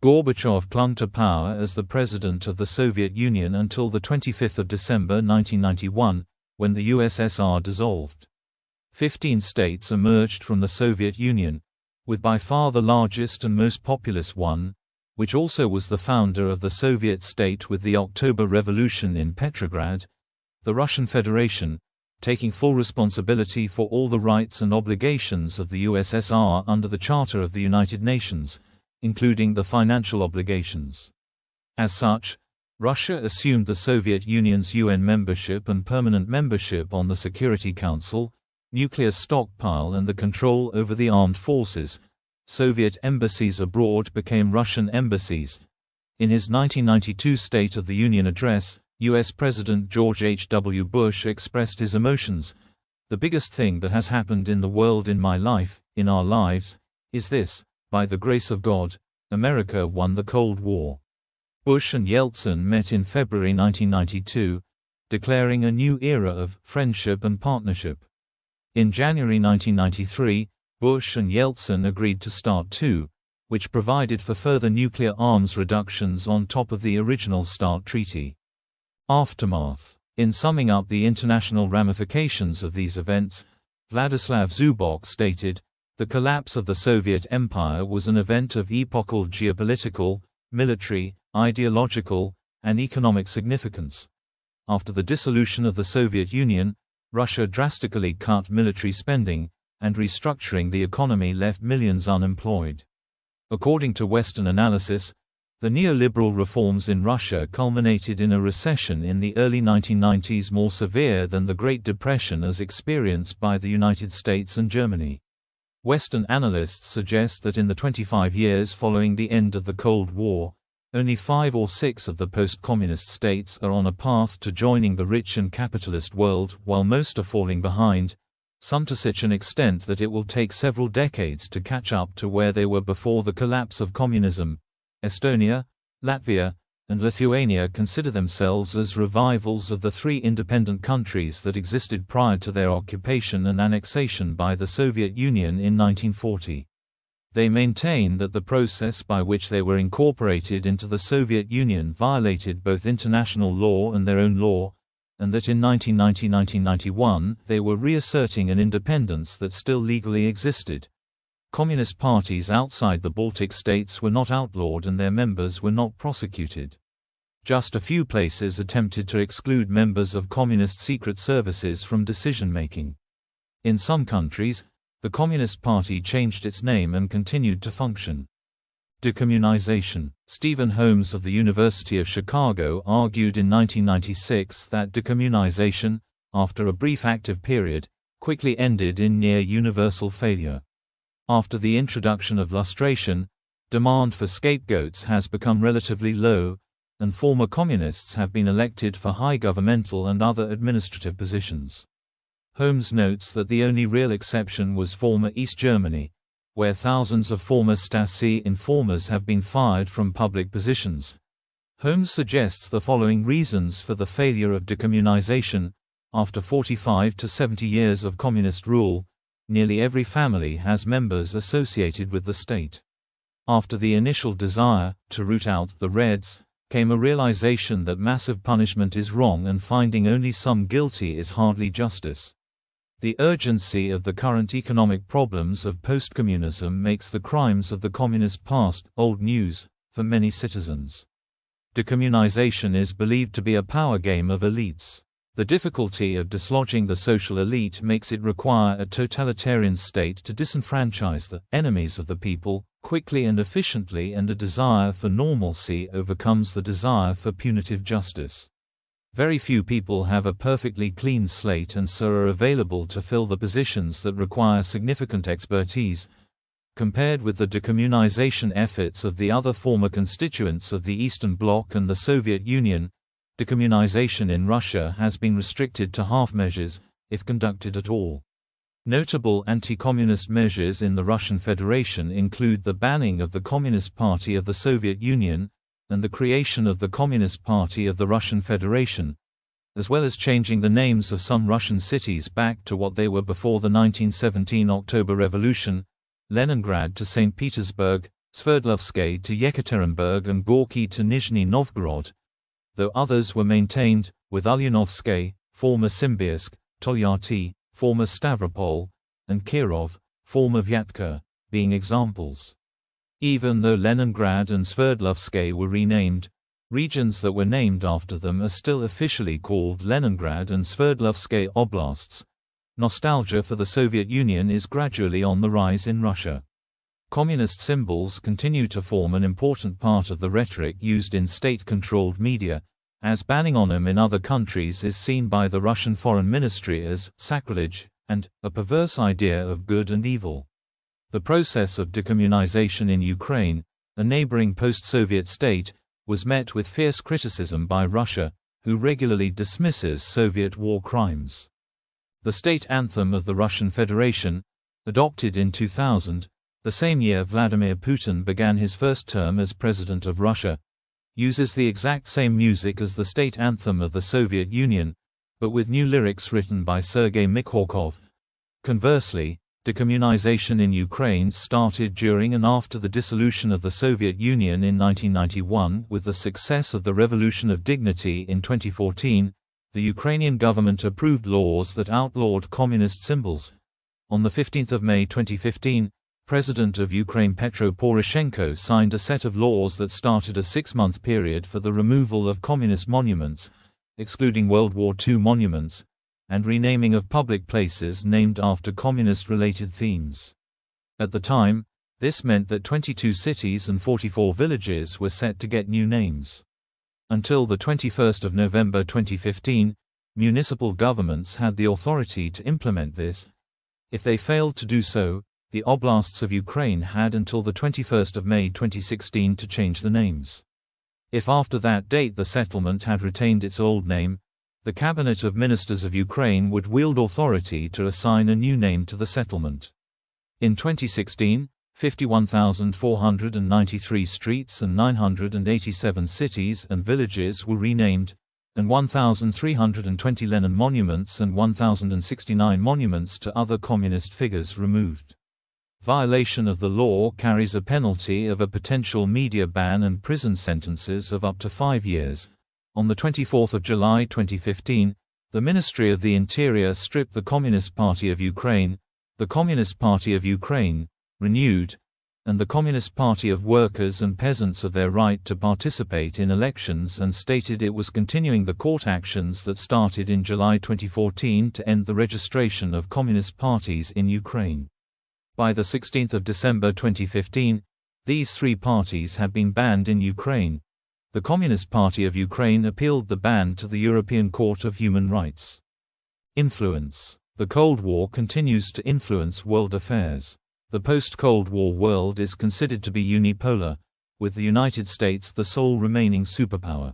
S1: Gorbachev clung to power as the president of the Soviet Union until 25 December 1991, when the USSR dissolved. 15 states emerged from the Soviet Union, with by far the largest and most populous one, which also was the founder of the Soviet state with the October Revolution in Petrograd, the Russian Federation, taking full responsibility for all the rights and obligations of the USSR under the Charter of the United Nations, including the financial obligations. As such, Russia assumed the Soviet Union's UN membership and permanent membership on the Security Council, nuclear stockpile and the control over the armed forces. Soviet embassies abroad became Russian embassies. In his 1992 State of the Union address, U.S. President George H.W. Bush expressed his emotions. "The biggest thing that has happened in the world in my life, in our lives, is this: by the grace of God, America won the Cold War." Bush and Yeltsin met in February 1992, declaring a new era of friendship and partnership. In January 1993, Bush and Yeltsin agreed to start two which provided for further nuclear arms reductions on top of the original START treaty. Aftermath. In summing up the international ramifications of these events, Vladislav Zubok stated, "The collapse of the Soviet Empire was an event of epochal geopolitical, military, ideological, and economic significance. After the dissolution of the Soviet Union, Russia drastically cut military spending, and restructuring the economy left millions unemployed." According to Western analysis, the neoliberal reforms in Russia culminated in a recession in the early 1990s more severe than the Great Depression as experienced by the United States and Germany. Western analysts suggest that in the 25 years following the end of the Cold War, only 5 or 6 of the post-communist states are on a path to joining the rich and capitalist world, while most are falling behind, some to such an extent that it will take several decades to catch up to where they were before the collapse of communism. Estonia, Latvia, and Lithuania consider themselves as revivals of the 3 independent countries that existed prior to their occupation and annexation by the Soviet Union in 1940. They maintain that the process by which they were incorporated into the Soviet Union violated both international law and their own law, and that in 1990–1991 they were reasserting an independence that still legally existed. Communist parties outside the Baltic states were not outlawed and their members were not prosecuted. Just a few places attempted to exclude members of communist secret services from decision-making. In some countries, the Communist Party changed its name and continued to function. Decommunization. Stephen Holmes of the University of Chicago argued in 1996 that decommunization, after a brief active period, quickly ended in near-universal failure. After the introduction of lustration, demand for scapegoats has become relatively low, and former communists have been elected for high governmental and other administrative positions. Holmes notes that the only real exception was former East Germany, where thousands of former Stasi informers have been fired from public positions. Holmes suggests the following reasons for the failure of decommunization. After 45 to 70 years of communist rule, nearly every family has members associated with the state. After the initial desire to root out the Reds, came a realization that massive punishment is wrong and finding only some guilty is hardly justice. The urgency of the current economic problems of post-communism makes the crimes of the communist past old news for many citizens. Decommunization is believed to be a power game of elites. The difficulty of dislodging the social elite makes it require a totalitarian state to disenfranchise the enemies of the people quickly and efficiently, and a desire for normalcy overcomes the desire for punitive justice. Very few people have a perfectly clean slate and so are available to fill the positions that require significant expertise. Compared with the decommunization efforts of the other former constituents of the Eastern Bloc and the Soviet Union, decommunization in Russia has been restricted to half measures, if conducted at all. Notable anti-communist measures in the Russian Federation include the banning of the Communist Party of the Soviet Union, and the creation of the Communist Party of the Russian Federation, as well as changing the names of some Russian cities back to what they were before the 1917 October Revolution, Leningrad to St. Petersburg, Sverdlovsk to Yekaterinburg and Gorky to Nizhny Novgorod, though others were maintained, with Ulyanovsk, former Simbirsk, Tolyatti, former Stavropol, and Kirov, former Vyatka, being examples. Even though Leningrad and Sverdlovsk were renamed, regions that were named after them are still officially called Leningrad and Sverdlovsk oblasts. Nostalgia for the Soviet Union is gradually on the rise in Russia. Communist symbols continue to form an important part of the rhetoric used in state-controlled media, as banning on them in other countries is seen by the Russian Foreign Ministry as sacrilege and a perverse idea of good and evil. The process of decommunization in Ukraine, a neighboring post-Soviet state, was met with fierce criticism by Russia, who regularly dismisses Soviet war crimes. The state anthem of the Russian Federation, adopted in 2000, the same year Vladimir Putin began his first term as President of Russia, uses the exact same music as the state anthem of the Soviet Union, but with new lyrics written by Sergei Mikhalkov. Conversely, Decommunization in Ukraine started during and after the dissolution of the Soviet Union in 1991. With the success of the Revolution of Dignity in 2014, the Ukrainian government approved laws that outlawed communist symbols. On 15 May 2015, President of Ukraine Petro Poroshenko signed a set of laws that started a 6-month period for the removal of communist monuments, excluding World War II monuments, and renaming of public places named after communist-related themes. At the time, this meant that 22 cities and 44 villages were set to get new names. Until 21 November 2015, municipal governments had the authority to implement this. If they failed to do so, the oblasts of Ukraine had until 21 May 2016 to change the names. If after that date the settlement had retained its old name, the Cabinet of Ministers of Ukraine would wield authority to assign a new name to the settlement. In 2016, 51,493 streets and 987 cities and villages were renamed, and 1,320 Lenin monuments and 1,069 monuments to other communist figures removed. Violation of the law carries a penalty of a potential media ban and prison sentences of up to 5 years. On 24 July 2015, the Ministry of the Interior stripped the Communist Party of Ukraine, the Communist Party of Ukraine, Renewed, and the Communist Party of Workers and Peasants of their right to participate in elections and stated it was continuing the court actions that started in July 2014 to end the registration of communist parties in Ukraine. By 16 December 2015, these 3 parties had been banned in Ukraine. The Communist Party of Ukraine appealed the ban to the European Court of Human Rights. Influence. The Cold War continues to influence world affairs. The post-Cold War world is considered to be unipolar, with the United States the sole remaining superpower.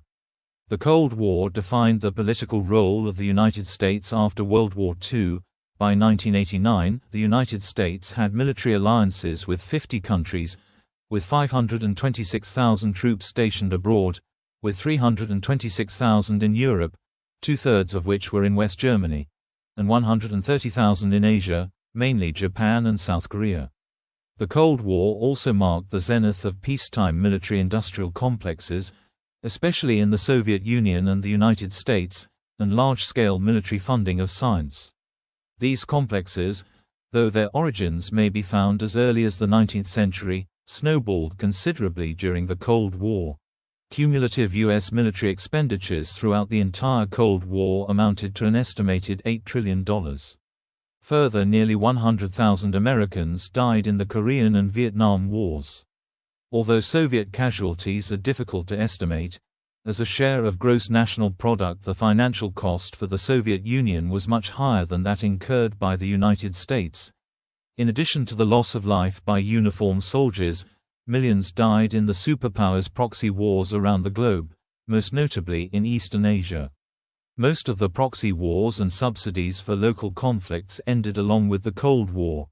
S1: The Cold War defined the political role of the United States after World War II. By 1989, the United States had military alliances with 50 countries, with 526,000 troops stationed abroad, with 326,000 in Europe, 2/3 of which were in West Germany, and 130,000 in Asia, mainly Japan and South Korea. The Cold War also marked the zenith of peacetime military-industrial complexes, especially in the Soviet Union and the United States, and large-scale military funding of science. These complexes, though their origins may be found as early as the 19th century, snowballed considerably during the Cold War. Cumulative U.S. military expenditures throughout the entire Cold War amounted to an estimated $8 trillion. Further, nearly 100,000 Americans died in the Korean and Vietnam Wars. Although Soviet casualties are difficult to estimate, as a share of gross national product the financial cost for the Soviet Union was much higher than that incurred by the United States. In addition to the loss of life by uniformed soldiers, millions died in the superpowers' proxy wars around the globe, most notably in Eastern Asia. Most of the proxy wars and subsidies for local conflicts ended along with the Cold War.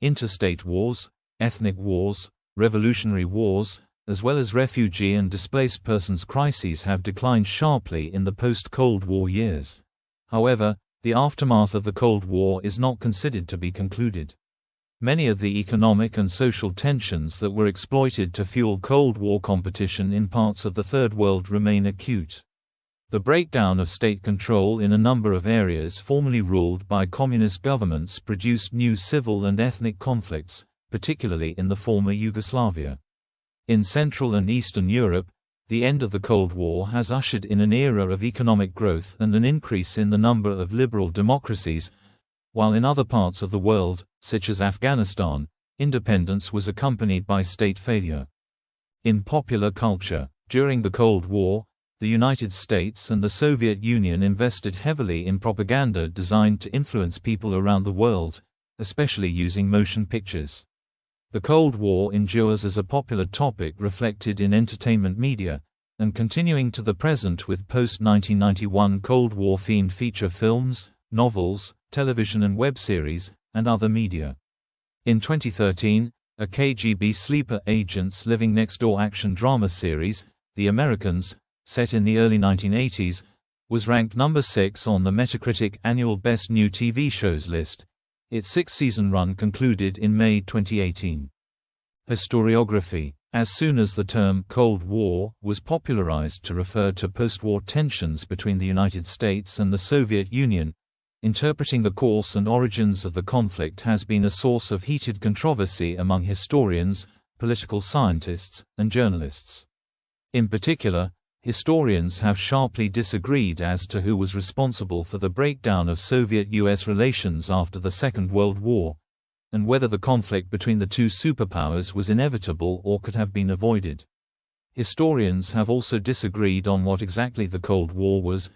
S1: Interstate wars, ethnic wars, revolutionary wars, as well as refugee and displaced persons crises have declined sharply in the post-Cold War years. However, the aftermath of the Cold War is not considered to be concluded. Many of the economic and social tensions that were exploited to fuel Cold War competition in parts of the Third World remain acute. The breakdown of state control in a number of areas formerly ruled by communist governments produced new civil and ethnic conflicts, particularly in the former Yugoslavia. In Central and Eastern Europe, the end of the Cold War has ushered in an era of economic growth and an increase in the number of liberal democracies, while in other parts of the world, such as Afghanistan, independence was accompanied by state failure. In popular culture, during the Cold War, the United States and the Soviet Union invested heavily in propaganda designed to influence people around the world, especially using motion pictures. The Cold War endures as a popular topic reflected in entertainment media, and continuing to the present with post-1991 Cold War-themed feature films, novels, television and web series, and other media. In 2013, a KGB sleeper agents living next door action drama series, The Americans, set in the early 1980s, was ranked number 6 on the Metacritic annual Best New TV Shows list. Its six-season run concluded in May 2018. Historiography. As soon as the term Cold War was popularized to refer to post-war tensions between the United States and the Soviet Union, interpreting the course and origins of the conflict has been a source of heated controversy among historians, political scientists, and journalists. In particular, historians have sharply disagreed as to who was responsible for the breakdown of Soviet-US relations after the Second World War, and whether the conflict between the two superpowers was inevitable or could have been avoided. Historians have also disagreed on what exactly the Cold War was,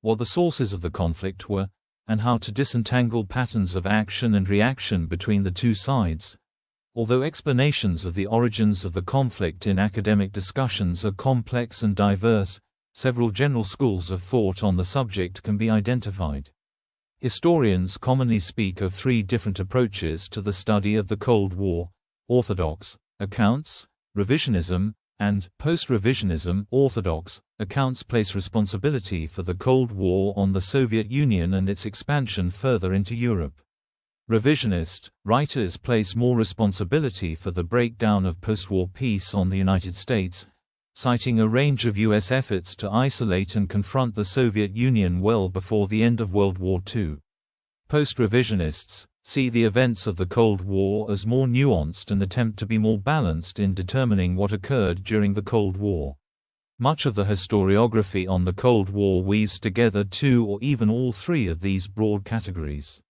S1: what the sources of the conflict were, and how to disentangle patterns of action and reaction between the two sides. Although explanations of the origins of the conflict in academic discussions are complex and diverse, several general schools of thought on the subject can be identified. Historians commonly speak of three different approaches to the study of the Cold War: orthodox accounts, revisionism, and post-revisionism. Orthodox accounts place responsibility for the Cold War on the Soviet Union and its expansion further into Europe. Revisionist writers place more responsibility for the breakdown of post-war peace on the United States, citing a range of U.S. efforts to isolate and confront the Soviet Union well before the end of World War II. Post-revisionists see the events of the Cold War as more nuanced and attempt to be more balanced in determining what occurred during the Cold War. Much of the historiography on the Cold War weaves together two or even all three of these broad categories.